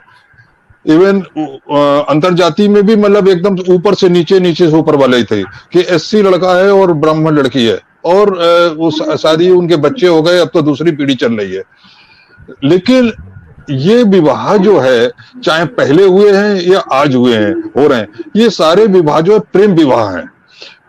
इवन अंतरजातीय में भी मतलब एकदम ऊपर से नीचे से ऊपर वाले थे कि एससी लड़का है और ब्राह्मण लड़की है, और वो शादी उनके बच्चे हो गए, अब तो दूसरी पीढ़ी चल रही है। लेकिन ये विवाह जो है, चाहे पहले हुए हैं या आज हुए हैं, हो रहे हैं, ये सारे विवाह जो है प्रेम विवाह हैं।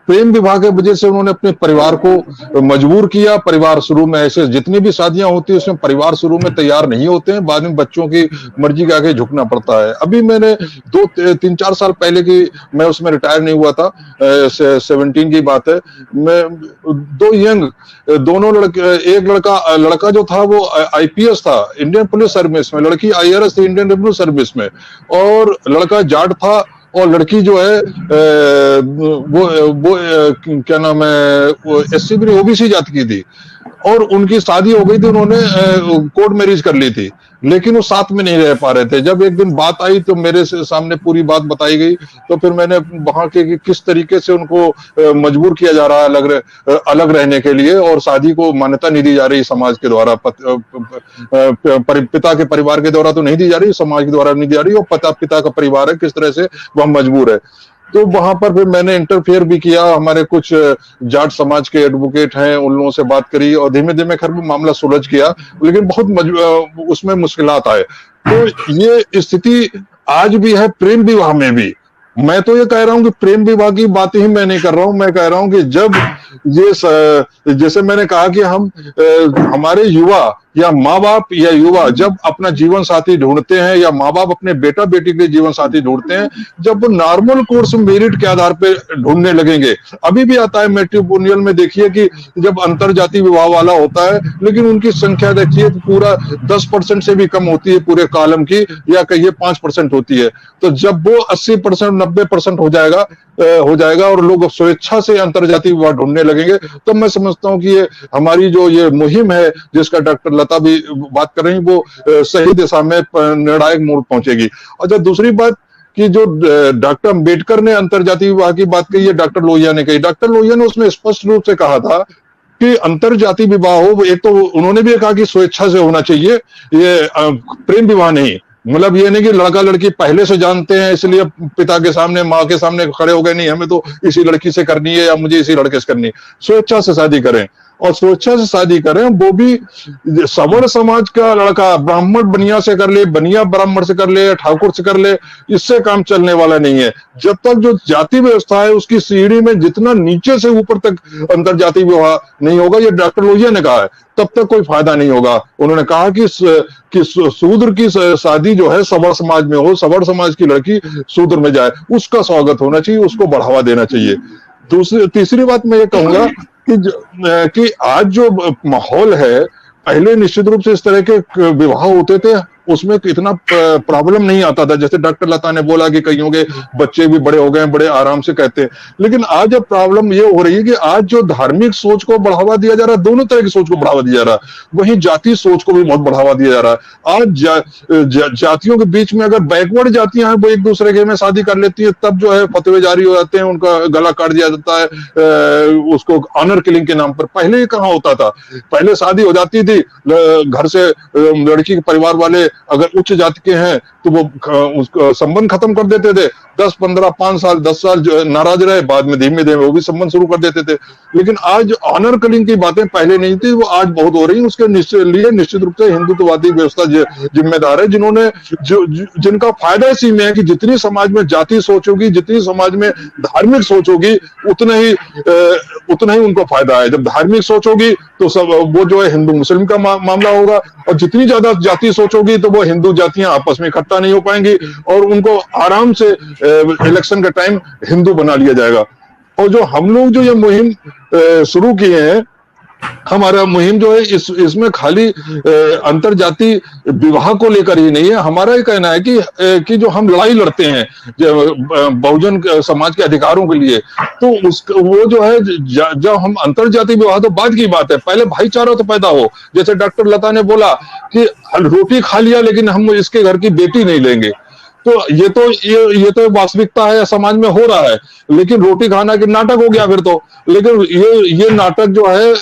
प्रेम विवाह के वजह से उन्होंने अपने परिवार को मजबूर किया। परिवार शुरू में ऐसे जितनी भी शादियां होती है उसमें परिवार शुरू में तैयार नहीं होते हैं, बाद में बच्चों की मर्जी के आगे झुकना पड़ता है। अभी मैंने 3-4 साल पहले की, मैं उसमें रिटायर नहीं हुआ था, 17 की बात है, मैं 2 यंग, दोनों लड़के, एक लड़का जो था वो आईपीएस था इंडियन पुलिस सर्विस में, लड़की आईआरएस थी इंडियन रेवेन्यू सर्विस में, और लड़का जाट था और लड़की जो है वो क्या नाम है, वो एससी भी ओबीसी जाति की थी, और उनकी शादी हो गई थी, उन्होंने कोर्ट मैरिज कर ली थी, लेकिन वो साथ में नहीं रह पा रहे थे। जब एक दिन बात आई तो मेरे सामने पूरी बात बताई गई, तो फिर मैंने वहां के कि किस तरीके से उनको मजबूर किया जा रहा है अलग रहने के लिए, और शादी को मान्यता नहीं दी जा रही समाज के द्वारा, पिता के परिवार के द्वारा तो नहीं दी जा रही, समाज के द्वारा नहीं दी जा रही, और पिता का परिवार है, किस तरह से वह मजबूर है। तो वहां पर फिर मैंने इंटरफेयर भी किया, हमारे कुछ जाट समाज के एडवोकेट हैं, उन लोगों से बात करी, और धीमे धीमे खैर वो मामला सुलझ गया, लेकिन बहुत उसमें मुश्किलात आए। तो ये स्थिति आज भी है प्रेम विवाह में भी। मैं तो ये कह रहा हूं कि प्रेम विवाह की बात ही मैं नहीं कर रहा हूं, मैं कह रहा हूं कि जब जैसे मैंने कहा कि हमारे युवा या माँ बाप या युवा जब अपना जीवन साथी ढूंढते हैं, या माँ बाप अपने बेटा बेटी के जीवन साथी ढूंढते हैं, जब वो नॉर्मल कोर्स मेरिट के आधार पे ढूंढने लगेंगे, अभी भी आता है मैट्रिमोनियल में, देखिए कि जब अंतर जाति विवाह वाला होता है, लेकिन उनकी संख्या देखिए तो पूरा 10% से भी कम होती है पूरे कॉलम की, या कहिए 5% होती है। तो जब वो 80% 90% हो जाएगा और लोग स्वेच्छा से अंतर जाति विवाह ढूंढने लगेंगे, तो मैं समझता हूं कि ये हमारी जो ये मुहिम है, जिसका डॉक्टर लता भी बात कर रही, वो सही दिशा में निर्णायक मोड़ पहुंचेगी। और जब दूसरी बात कि जो डॉक्टर अंबेडकर ने अंतरजातीय विवाह की बात कही है, डॉक्टर लोहिया ने कही, डॉक्टर लोहिया ने उसमें स्पष्ट रूप से कहा था कि अंतरजातीय विवाह हो, एक तो उन्होंने भी कहा कि स्वेच्छा से होना चाहिए, ये प्रेम विवाह नहीं। मतलब ये नहीं कि लड़का लड़की पहले से जानते हैं इसलिए पिता के सामने माँ के सामने खड़े हो गए, नहीं हमें तो इसी लड़की से करनी है या मुझे इसी लड़के से करनी है। स्वेच्छा से शादी करें, और स्वेच्छा से शादी करें, वो भी सवर्ण समाज का लड़का ब्राह्मण बनिया से कर ले, बनिया ब्राह्मण से कर ले, ठाकुर से कर ले, इससे काम चलने वाला नहीं है। जब तक जो जाति व्यवस्था है उसकी सीढ़ी में जितना नीचे से ऊपर तक अंतरजातीय विवाह नहीं होगा, ये डॉक्टर लोहिया ने कहा है, तब तक कोई फायदा नहीं होगा। उन्होंने कहा कि शूद्र की शादी जो है सवर्ण समाज में हो, सवर्ण समाज की लड़की शूद्र में जाए, उसका स्वागत होना चाहिए, उसको बढ़ावा देना चाहिए। तीसरी बात मैं ये कहूंगा कि आज जो माहौल है, पहले निश्चित रूप से इस तरह के विवाह होते थे, उसमें इतना प्रॉब्लम नहीं आता था। जैसे डॉक्टर लता ने बोला कि कईयों के बच्चे भी बड़े हो गए, बड़े आराम से कहते हैं। लेकिन आज अब प्रॉब्लम ये हो रही है कि आज जो धार्मिक सोच को बढ़ावा दिया जा रहा है, दोनों तरह की सोच को बढ़ावा दिया जा रहा है, वहीं जातीय सोच को भी बहुत बढ़ावा दिया जा रहा है। आज जातियों के बीच में अगर बैकवर्ड जातियां हैं, वो एक दूसरे के में शादी कर लेती है, तब जो है फतवे जारी हो जाते हैं, उनका गला काट दिया जाता है उसको ऑनर किलिंग के नाम पर। पहले ये कहाँ होता था? पहले शादी हो जाती थी, घर से लड़की के परिवार वाले अगर उच्च जाति के हैं तो वो उसका संबंध खत्म कर देते थे। 10, 15, 5 साल 10 साल जो नाराज रहे, बाद में धीमे धीमे वो भी संबंध शुरू कर देते थे। लेकिन आज ऑनर किलिंग की बातें पहले नहीं थी, वो आज बहुत हो रही है। उसके लिए निश्चित रूप से हिंदुत्ववादी व्यवस्था जिम्मेदार है, जिनका फायदा इसी में है कि जितनी समाज में जाति सोच होगी, जितनी समाज में धार्मिक सोच होगी, उतना ही उनको फायदा है। जब धार्मिक सोच होगी तो सब वो जो है हिंदू मुस्लिम का मामला होगा, और जितनी ज्यादा जाति सोच होगी तो वो हिंदू जातियां आपस में इकट्ठा नहीं हो पाएंगी, और उनको आराम से इलेक्शन का टाइम हिंदू बना लिया जाएगा। और जो हम लोग जो ये मुहिम शुरू किए हैं, हमारा मुहिम जो है इसमें खाली अंतरजाति विवाह को लेकर ही नहीं है। हमारा ये कहना है कि जो हम लड़ाई लड़ते हैं बहुजन समाज के अधिकारों के लिए, तो वो जो है जब हम अंतरजाति विवाह, तो बाद की बात है, पहले भाईचारा तो पैदा हो। जैसे डॉक्टर लता ने बोला कि रोटी खा लिया लेकिन हम इसके घर की बेटी नहीं लेंगे, तो ये तो वास्तविकता है, समाज में हो रहा है। लेकिन रोटी खाना के नाटक हो गया फिर तो। लेकिन ये नाटक जो है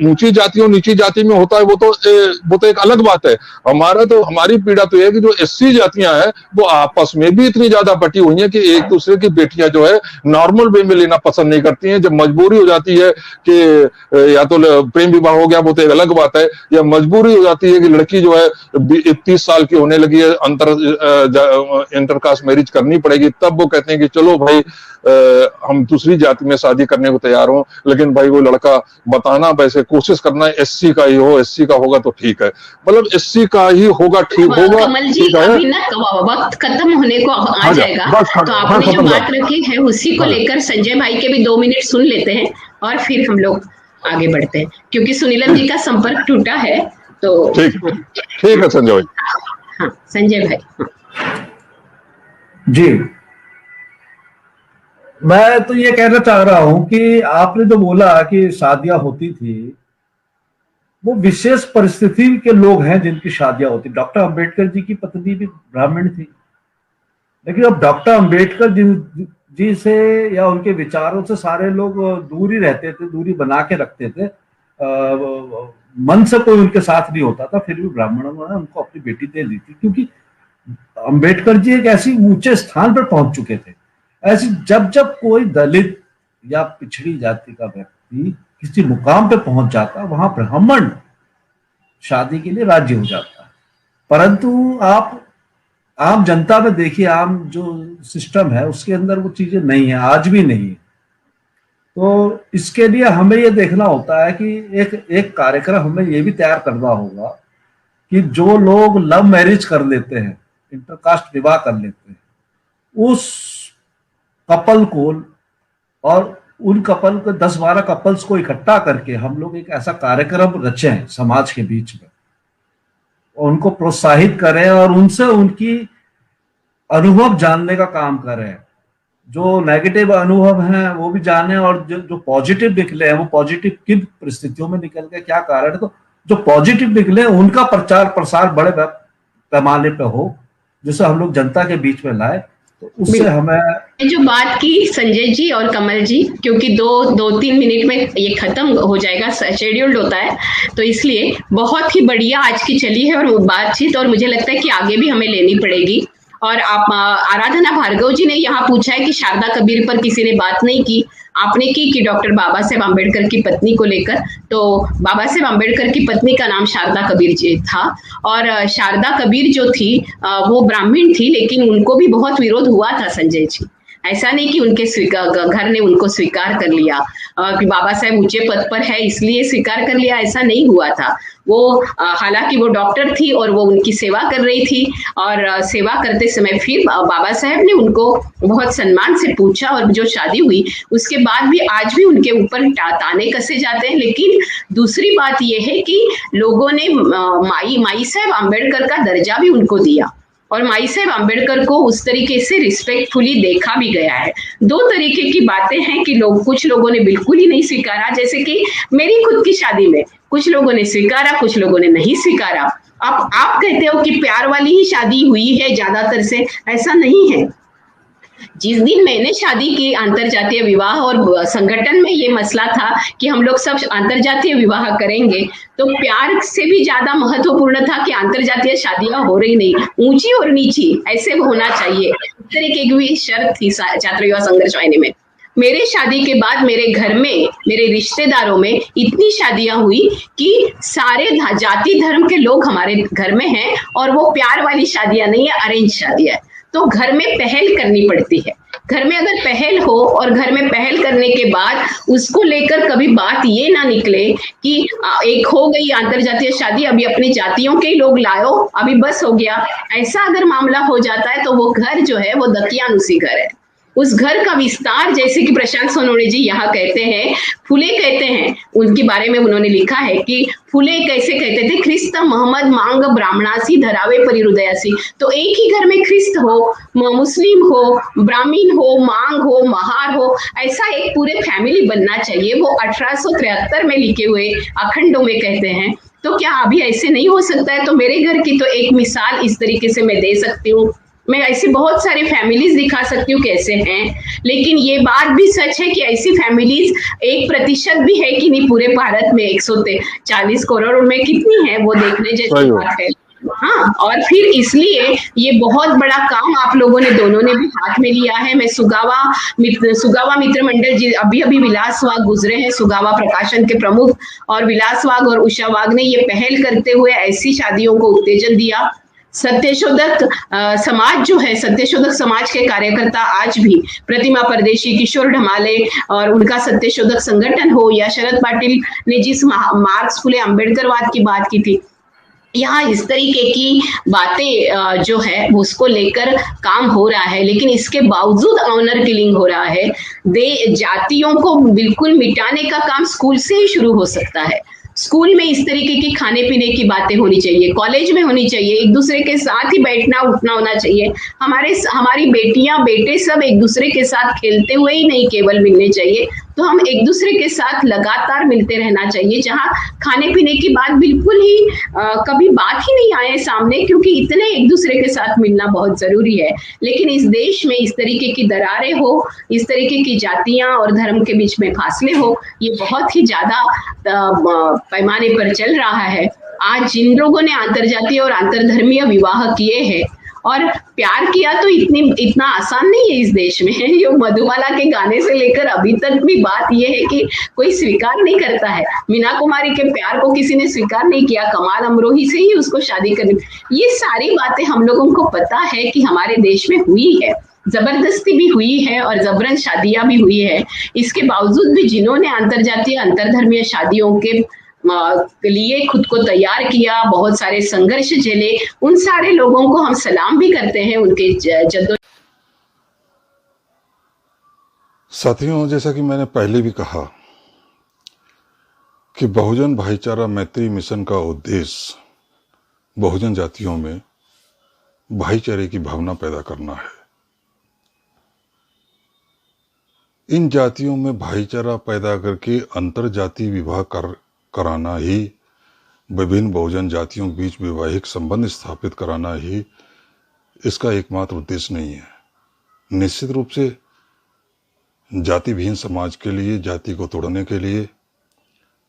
ऊंची जातियों नीची जाति में होता है, वो तो एक अलग बात है। हमारी पीड़ा तो है कि जो एससी जातियां हैं वो आपस में भी इतनी ज्यादा बटी हुई हैं कि एक दूसरे की बेटियां जो है नॉर्मल वे में लेना पसंद नहीं करती हैं। जब मजबूरी हो जाती है कि या तो प्रेम विवाह हो गया, वो तो एक अलग बात है, या मजबूरी हो जाती है कि लड़की जो है 30 साल की होने लगी है, इंटरकास्ट मैरिज करनी पड़ेगी, तब वो कहते हैं कि चलो भाई हम दूसरी जाति में शादी करने को तैयार हो, लेकिन भाई वो लड़का बताना, वैसे कोशिश करना एससी का ही हो, एससी का होगा तो ठीक है। मतलब एससी का ही होगा, ठीक होगा। कमल जी, अभी ना वक्त खत्म होने को आ जाएगा, तो आपने जो बात रखी है उसी को लेकर संजय भाई के भी 2 मिनट सुन लेते हैं और फिर हम लोग आगे बढ़ते हैं, क्योंकि सुनीलम जी का संपर्क टूटा है। तो ठीक है संजय भाई। हाँ संजय भाई। जी, मैं तो ये कहना चाह रहा हूं कि आपने जो बोला कि शादियां होती थी, वो विशेष परिस्थिति के लोग हैं जिनकी शादियां होती। डॉक्टर अंबेडकर जी की पत्नी भी ब्राह्मण थी, लेकिन अब डॉक्टर अंबेडकर जी से या उनके विचारों से सारे लोग दूरी रहते थे, दूरी बना के रखते थे। मन से कोई उनके साथ नहीं होता था, फिर भी ब्राह्मणों ने उनको अपनी बेटी दे दी थी, क्योंकि अंबेडकर जी एक ऐसी ऊंचे स्थान पर पहुंच चुके थे। ऐसी जब जब कोई दलित या पिछड़ी जाति का व्यक्ति किसी मुकाम पे पहुंच जाता, वहां ब्राह्मण शादी के लिए राजी हो जाता है। परंतु आप आम जनता में देखिए, आम जो सिस्टम है उसके अंदर वो चीजें नहीं है, आज भी नहीं है। तो इसके लिए हमें ये देखना होता है कि एक एक कार्यक्रम हमें ये भी तैयार करना होगा कि जो लोग लव मैरिज कर लेते हैं, इंटरकास्ट विवाह कर लेते हैं, उस कपल को और उन कपल को 10-12 कपल्स को इकट्ठा करके हम लोग एक ऐसा कार्यक्रम रचें समाज के बीच में, उनको प्रोत्साहित करें और उनसे उनकी अनुभव जानने का काम करें। जो नेगेटिव अनुभव हैं वो भी जाने, और जो पॉजिटिव निकले हैं वो पॉजिटिव किन परिस्थितियों में निकल गए, क्या कारण है, तो जो पॉजिटिव निकले उनका प्रचार प्रसार बड़े पैमाने पे हो, जिसे हम लोग जनता के बीच में लाए। तो उससे हमें जो बात की संजय जी और कमल जी, क्योंकि दो तीन मिनट में ये खत्म हो जाएगा, शेड्यूल्ड होता है, तो इसलिए बहुत ही बढ़िया आज की चली है और बातचीत, और मुझे लगता है कि आगे भी हमें लेनी पड़ेगी। और आप आराधना भार्गव जी ने यहाँ पूछा है कि शारदा कबीर पर किसी ने बात नहीं की, आपने की कि डॉक्टर बाबा साहेब अम्बेडकर की पत्नी को लेकर। तो बाबा साहेब अम्बेडकर की पत्नी का नाम शारदा कबीर जी था, और शारदा कबीर जो थी वो ब्राह्मण थी, लेकिन उनको भी बहुत विरोध हुआ था संजय जी। ऐसा नहीं कि उनके घर ने उनको स्वीकार कर लिया कि बाबा साहेब ऊंचे पद पर है इसलिए स्वीकार कर लिया, ऐसा नहीं हुआ था। वो हालांकि वो डॉक्टर थी और वो उनकी सेवा कर रही थी, और सेवा करते समय फिर बाबा साहेब ने उनको बहुत सम्मान से पूछा, और जो शादी हुई उसके बाद भी आज भी उनके ऊपर ताने कसे जाते हैं। लेकिन दूसरी बात यह है कि लोगों ने माई साहेब अम्बेडकर का दर्जा भी उनको दिया, और माई साहेब अम्बेडकर को उस तरीके से रिस्पेक्टफुली देखा भी गया है। दो तरीके की बातें हैं कि कुछ लोगों ने बिल्कुल ही नहीं स्वीकारा, जैसे कि मेरी खुद की शादी में कुछ लोगों ने स्वीकारा, कुछ लोगों ने नहीं स्वीकारा। अब आप कहते हो कि प्यार वाली ही शादी हुई है ज्यादातर से, ऐसा नहीं है। जिस दिन मैंने शादी की अंतरजातीय विवाह, और संगठन में ये मसला था कि हम लोग सब अंतरजातीय विवाह करेंगे, तो प्यार से भी ज्यादा महत्वपूर्ण था कि अंतरजातीय शादियां हो रही नहीं, ऊंची और नीची ऐसे होना चाहिए, इस तरीके की भी शर्त थी छात्र युवा संघर्ष वाहिनी में। मेरे शादी के बाद मेरे घर में, मेरे रिश्तेदारों में इतनी शादियां हुई कि सारे जाति धर्म के लोग हमारे घर में हैं, और वो प्यार वाली शादियां नहीं है, अरेंज शादियां है। तो घर में पहल करनी पड़ती है। घर में अगर पहल हो और घर में पहल करने के बाद उसको लेकर कभी बात ये ना निकले कि एक हो गई अंतरजातीय शादी, अभी अपनी जातियों के ही लोग लाओ, अभी बस हो गया, ऐसा अगर मामला हो जाता है तो वो घर जो है वो दकियानुसी घर है। उस घर का विस्तार, जैसे कि प्रशांत सोनवणे जी यहाँ कहते हैं, फुले कहते हैं, उनके बारे में उन्होंने लिखा है कि फुले कैसे कहते थे, ख्रिस्त मोहम्मद मांग ब्राह्मणासी धरावे परिहृदयासी। तो एक ही घर में ख्रिस्त हो, मुस्लिम हो, ब्राह्मीण हो, मांग हो, महार हो, ऐसा एक पूरे फैमिली बनना चाहिए। वो 1873 में लिखे हुए अखंडों में कहते हैं। तो क्या अभी ऐसे नहीं हो सकता है? तो मेरे घर की तो एक मिसाल इस तरीके से मैं दे सकती हूँ। मैं ऐसे बहुत सारे फैमिलीज दिखा सकती हूँ कैसे हैं, लेकिन ये बात भी सच है कि ऐसी फैमिलीज 1% भी है कि नहीं पूरे भारत में 140 करोड़ में कितनी है, वो देखने जैसी बात है। हाँ, और फिर इसलिए ये बहुत बड़ा काम आप लोगों ने दोनों ने भी हाथ में लिया है। मैं सुगावा मित्र मंडल जी अभी विलास वाग गुजरे हैं, सुगावा प्रकाशन के प्रमुख, और विलास वाग और उषा वाग ने ये पहल करते हुए ऐसी शादियों को उत्तेजन दिया। सत्यशोधक समाज जो है, सत्यशोधक समाज के कार्यकर्ता आज भी प्रतिमा परदेशी, किशोर ढमाले और उनका सत्यशोधक संगठन हो, या शरद पाटिल ने जिस मार्क्स फुले अम्बेडकरवाद की बात की थी, यहाँ इस तरीके की बातें जो है उसको लेकर काम हो रहा है। लेकिन इसके बावजूद ऑनर किलिंग हो रहा है। जातियों को बिल्कुल मिटाने का काम स्कूल से ही शुरू हो सकता है। स्कूल में इस तरीके की खाने पीने की बातें होनी चाहिए, कॉलेज में होनी चाहिए, एक दूसरे के साथ ही बैठना उठना होना चाहिए। हमारी बेटियां बेटे सब एक दूसरे के साथ खेलते हुए ही नहीं केवल मिलने चाहिए, तो हम एक दूसरे के साथ लगातार मिलते रहना चाहिए, जहां खाने पीने की बात बिल्कुल ही कभी बात ही नहीं आए सामने, क्योंकि इतने एक दूसरे के साथ मिलना बहुत जरूरी है। लेकिन इस देश में इस तरीके की दरारें हो, इस तरीके की जातियां और धर्म के बीच में फासले हो, ये बहुत ही ज्यादा पैमाने पर चल रहा है। आज जिन लोगों ने अंतरजातीय और अंतरधर्मीय विवाह किए हैं और प्यार किया, तो इतना आसान नहीं है इस देश में। ये मधुबाला के गाने से लेकर अभी तक भी बात ये है कि कोई स्वीकार नहीं करता है। मीना कुमारी के प्यार को किसी ने स्वीकार नहीं किया, कमाल अमरोही से ही उसको शादी करनी। ये सारी बातें हम लोगों को पता है कि हमारे देश में हुई है, जबरदस्ती भी हुई है और जबरन शादियां भी हुई है। इसके बावजूद भी जिन्होंने अंतरजातीय अंतरधर्मीय शादियों के लिए खुद को तैयार किया, बहुत सारे संघर्ष झेले, उन सारे लोगों को हम सलाम भी करते हैं, उनके जद्दो। साथियों, जैसा कि मैंने पहले भी कहा कि बहुजन भाईचारा मैत्री मिशन का उद्देश्य बहुजन जातियों में भाईचारे की भावना पैदा करना है। इन जातियों में भाईचारा पैदा करके अंतरजातीय विवाह कराना ही, विभिन्न बहुजन जातियों के बीच वैवाहिक संबंध स्थापित कराना ही इसका एकमात्र उद्देश्य नहीं है। निश्चित रूप से जाति विहीन समाज के लिए, जाति को तोड़ने के लिए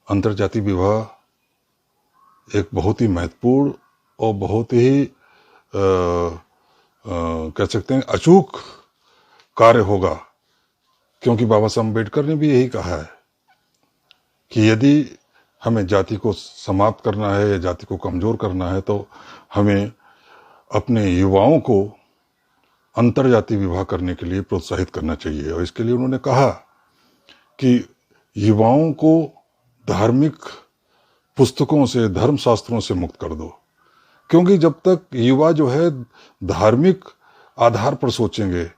अंतरजातीय विवाह एक बहुत ही महत्वपूर्ण और बहुत ही कह सकते हैं अचूक कार्य होगा, क्योंकि बाबा साहब अम्बेडकर ने भी यही कहा है कि यदि हमें जाति को समाप्त करना है या जाति को कमजोर करना है, तो हमें अपने युवाओं को अंतरजातीय विवाह करने के लिए प्रोत्साहित करना चाहिए। और इसके लिए उन्होंने कहा कि युवाओं को धार्मिक पुस्तकों से, धर्म शास्त्रों से मुक्त कर दो, क्योंकि जब तक युवा जो है धार्मिक आधार पर सोचेंगे,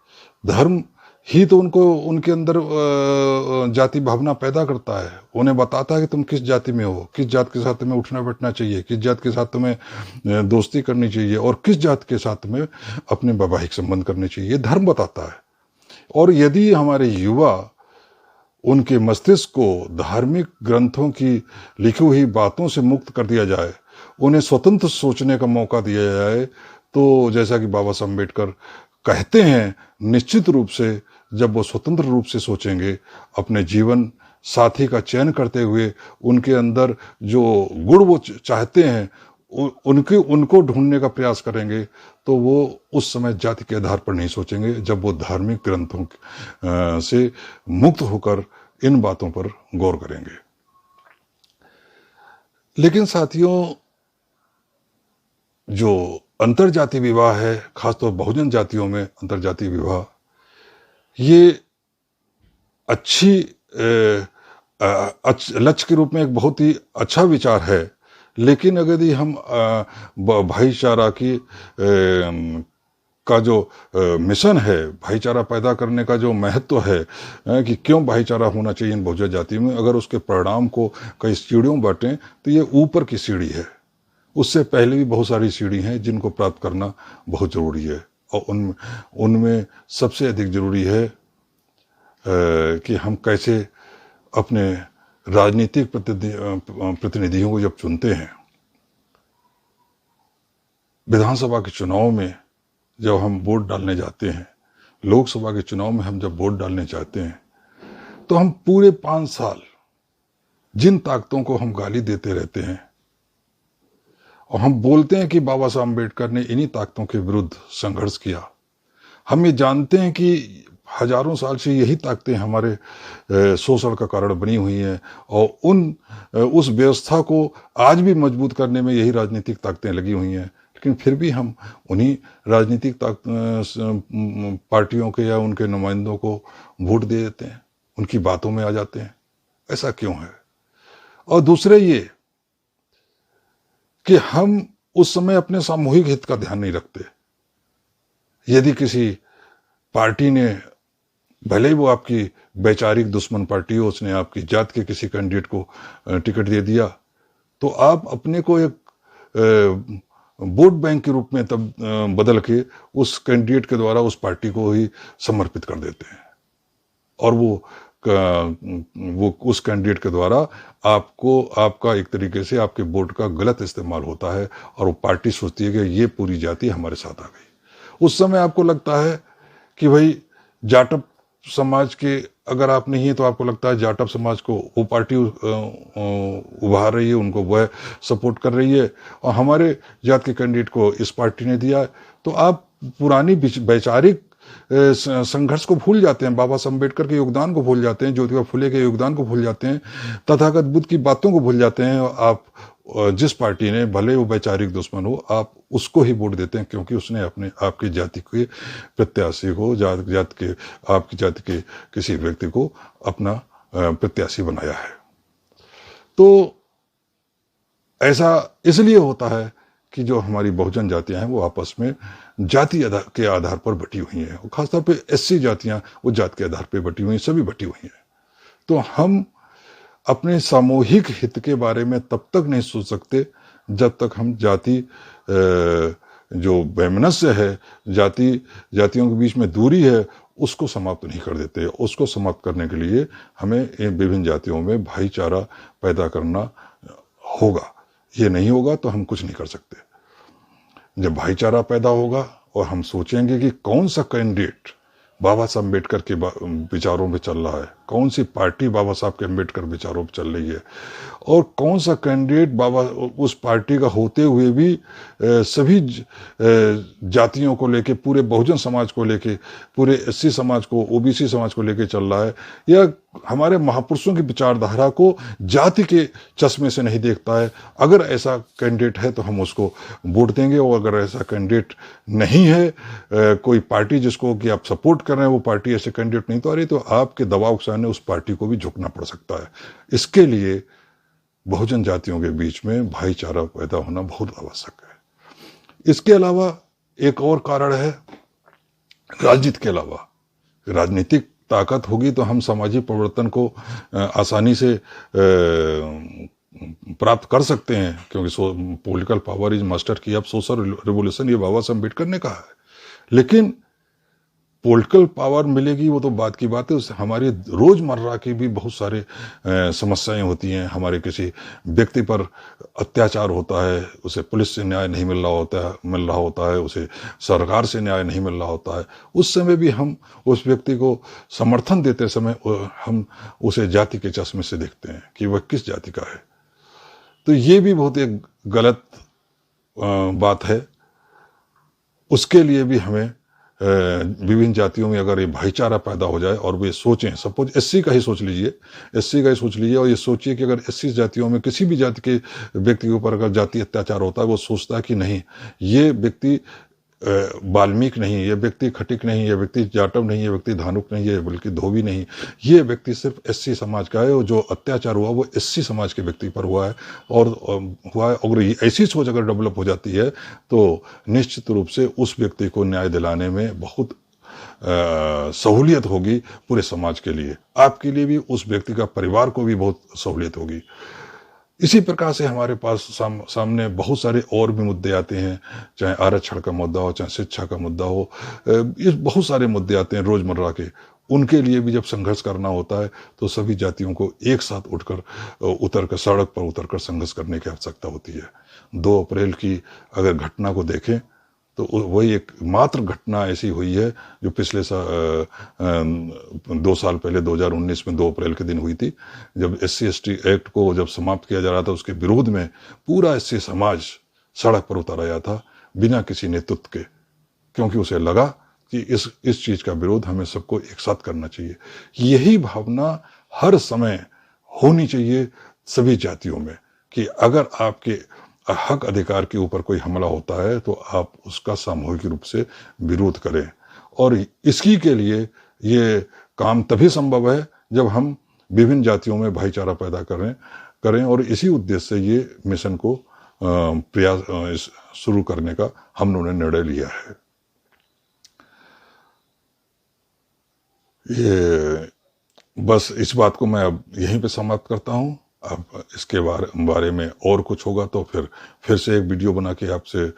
धर्म ही तो उनके अंदर जाति भावना पैदा करता है, उन्हें बताता है कि तुम किस जाति में हो, किस जात के साथ तुम्हें उठना बैठना चाहिए, किस जात के साथ तुम्हें दोस्ती करनी चाहिए और किस जात के साथ तुम्हें अपने वैवाहिक संबंध करने चाहिए, धर्म बताता है। और यदि हमारे युवा उनके मस्तिष्क को धार्मिक ग्रंथों की लिखी हुई बातों से मुक्त कर दिया जाए, उन्हें स्वतंत्र सोचने का मौका दिया जाए, तो जैसा कि बाबा साहब अम्बेडकर कहते हैं, निश्चित रूप से जब वो स्वतंत्र रूप से सोचेंगे, अपने जीवन साथी का चयन करते हुए उनके अंदर जो गुण वो चाहते हैं उनको ढूंढने का प्रयास करेंगे, तो वो उस समय जाति के आधार पर नहीं सोचेंगे, जब वो धार्मिक ग्रंथों से मुक्त होकर इन बातों पर गौर करेंगे। लेकिन साथियों, जो अंतरजातीय विवाह है, खासतौर बहुजन जातियों में अंतरजातीय विवाह, ये अच्छी लक्ष्य के रूप में एक बहुत ही अच्छा विचार है। लेकिन अगर हम भाईचारा की का जो मिशन है, भाईचारा पैदा करने का जो महत्व है कि क्यों भाईचारा होना चाहिए इन बहुजन जाति में, अगर उसके परिणाम को कई सीढ़ियों बांटें तो ये ऊपर की सीढ़ी है। उससे पहले भी बहुत सारी सीढ़ी हैं जिनको प्राप्त करना बहुत जरूरी है, और उनमें सबसे अधिक जरूरी है कि हम कैसे अपने राजनीतिक प्रतिनिधियों को जब चुनते हैं, विधानसभा के चुनाव में जब हम वोट डालने जाते हैं, लोकसभा के चुनाव में हम जब वोट डालने जाते हैं, तो हम पूरे 5 साल जिन ताकतों को हम गाली देते रहते हैं और हम बोलते हैं कि बाबा साहब अम्बेडकर ने इन्हीं ताकतों के विरुद्ध संघर्ष किया, हम ये जानते हैं कि हजारों साल से यही ताकतें हमारे शोषण का कारण बनी हुई हैं, और उस व्यवस्था को आज भी मजबूत करने में यही राजनीतिक ताकतें लगी हुई हैं। लेकिन फिर भी हम उन्हीं राजनीतिक पार्टियों के या उनके नुमाइंदों को वोट दे देते हैं, उनकी बातों में आ जाते हैं। ऐसा क्यों है? और दूसरे ये कि हम उस समय अपने सामूहिक हित का ध्यान नहीं रखते। यदि किसी पार्टी ने, भले ही वो आपकी वैचारिक दुश्मन पार्टी हो, उसने आपकी जात के किसी कैंडिडेट को टिकट दे दिया, तो आप अपने को एक वोट बैंक के रूप में तब बदल के उस कैंडिडेट के द्वारा उस पार्टी को ही समर्पित कर देते हैं, और वो उस कैंडिडेट के द्वारा आपका एक तरीके से आपके वोट का गलत इस्तेमाल होता है, और वो पार्टी सोचती है कि ये पूरी जाति हमारे साथ आ गई। उस समय आपको लगता है कि भाई जाटव समाज के अगर आप नहीं है तो आपको लगता है जाटव समाज को वो पार्टी उभार रही है, उनको वह सपोर्ट कर रही है, और हमारे जात के कैंडिडेट को इस पार्टी ने दिया है। तो आप पुरानी वैचारिक संघर्ष को भूल जाते हैं, बाबा साहब अम्बेडकर के योगदान को भूल जाते हैं, ज्योतिबा फुले के योगदान को भूल जाते हैं, तथागत बुद्ध की बातों को भूल जाते हैं। आप जिस पार्टी ने भले वो वैचारिक दुश्मन हो, आप उसको ही वोट देते हैं, क्योंकि उसने अपने आपकी जाति के प्रत्याशी को आपकी जाति के किसी व्यक्ति को अपना प्रत्याशी बनाया है। तो ऐसा इसलिए होता है कि जो हमारी बहुजन जातियां हैं वो आपस में जाति के आधार पर बटी हुई हैं, और खासतौर पे एससी जातियां वो जात के आधार पर बटी हुई हैं, सभी बटी हुई हैं। तो हम अपने सामूहिक हित के बारे में तब तक नहीं सोच सकते जब तक हम जाति जो वैमनस्य है, जातियों के बीच में दूरी है, उसको समाप्त नहीं कर देते। उसको समाप्त करने के लिए हमें विभिन्न जातियों में भाईचारा पैदा करना होगा। ये नहीं होगा तो हम कुछ नहीं कर सकते। जब भाईचारा पैदा होगा और हम सोचेंगे कि कौन सा कैंडिडेट बाबा साहब अम्बेडकर के विचारों पे चल रहा है, कौन सी पार्टी बाबा साहब के अम्बेडकर विचारों पे चल रही है, और कौन सा कैंडिडेट उस पार्टी का होते हुए भी सभी जातियों को लेके, पूरे बहुजन समाज को लेके, पूरे एससी समाज को, ओबीसी समाज को लेके चल रहा है, या हमारे महापुरुषों की विचारधारा को जाति के चश्मे से नहीं देखता है। अगर ऐसा कैंडिडेट है तो हम उसको वोट देंगे, और अगर ऐसा कैंडिडेट नहीं है, कोई पार्टी जिसको कि आप सपोर्ट कर रहे हैं वो पार्टी ऐसे कैंडिडेट नहीं तो आ रही, तो आपके दबाव के सामने उस पार्टी को भी झुकना पड़ सकता है। इसके लिए बहुजन जातियों के बीच में भाईचारा पैदा होना बहुत आवश्यक है। इसके अलावा एक और कारण है राजनीति के अलावा। राजनीतिक ताकत होगी तो हम सामाजिक परिवर्तन को आसानी से प्राप्त कर सकते हैं, क्योंकि पॉलिटिकल पावर इज मास्टर की। अब सोशल रिवोल्यूशन ये बाबा साहब अम्बेडकर ने कहा है, लेकिन पॉलिटिकल पावर मिलेगी वो तो बात की बात है, उससे हमारी रोजमर्रा की भी बहुत सारे समस्याएं होती हैं। हमारे किसी व्यक्ति पर अत्याचार होता है, उसे पुलिस से न्याय नहीं मिल रहा होता है, उसे सरकार से न्याय नहीं मिल रहा होता है। उस समय भी हम उस व्यक्ति को समर्थन देते समय हम उसे जाति के चश्मे से देखते हैं कि वह किस जाति का है। तो ये भी बहुत एक गलत बात है। उसके लिए भी हमें विभिन्न जातियों में अगर ये भाईचारा पैदा हो जाए और वे सोचें, सपोज एससी का ही सोच लीजिए और ये सोचिए कि अगर एससी जातियों में किसी भी जाति के व्यक्ति के ऊपर अगर जाति अत्याचार होता है, वो सोचता है कि नहीं, ये व्यक्ति वाल्मीकि नहीं, ये व्यक्ति खटिक नहीं, ये व्यक्ति जाटव नहीं, ये व्यक्ति धानुक नहीं, ये बल्कि धोबी नहीं, ये व्यक्ति सिर्फ एससी समाज का है, और जो अत्याचार हुआ वो एससी समाज के व्यक्ति पर हुआ है। और ऐसी सोच अगर डेवलप हो जाती है तो निश्चित रूप से उस व्यक्ति को न्याय दिलाने में बहुत सहूलियत होगी पूरे समाज के लिए, आपके लिए भी, उस व्यक्ति का परिवार को भी बहुत सहूलियत होगी। इसी प्रकार से हमारे पास सामने बहुत सारे और भी मुद्दे आते हैं, चाहे आरक्षण का मुद्दा हो, चाहे शिक्षा का मुद्दा हो, ये बहुत सारे मुद्दे आते हैं रोजमर्रा के। उनके लिए भी जब संघर्ष करना होता है तो सभी जातियों को एक साथ उतरकर सड़क पर उतरकर संघर्ष करने की आवश्यकता होती है। 2 अप्रैल की अगर घटना को देखें तो वही एक मात्र घटना ऐसी हुई है जो पिछले 2 साल पहले 2019 में 2 अप्रैल के दिन हुई थी, जब SC/ST एक्ट को जब समाप्त किया जा रहा था, उसके विरोध में पूरा SC समाज सड़क पर उतर आया था बिना किसी नेतृत्व के, क्योंकि उसे लगा कि इस चीज का विरोध हमें सबको एक साथ करना चाहिए। यही भावना हर समय होनी चाहिए सभी जातियों में कि अगर आपके हक अधिकार के ऊपर कोई हमला होता है तो आप उसका सामूहिक रूप से विरोध करें। और इसकी के लिए ये काम तभी संभव है जब हम विभिन्न जातियों में भाईचारा पैदा करें और इसी उद्देश्य से ये मिशन को प्रयास शुरू करने का हम लोगों ने निर्णय लिया है। ये बस इस बात को मैं अब यहीं पे समाप्त करता हूँ। अब इसके बारे में और कुछ होगा तो फिर से एक वीडियो बना के आपके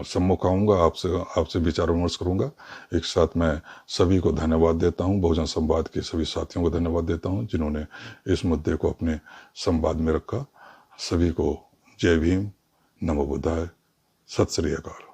सम्मुख आऊँगा, आपसे विचार विमर्श करूँगा। एक साथ मैं सभी को धन्यवाद देता हूँ, बहुजन संवाद के सभी साथियों को धन्यवाद देता हूँ जिन्होंने इस मुद्दे को अपने संवाद में रखा। सभी को जय भीम, नमो बुद्धाय, सत श्री अकाल।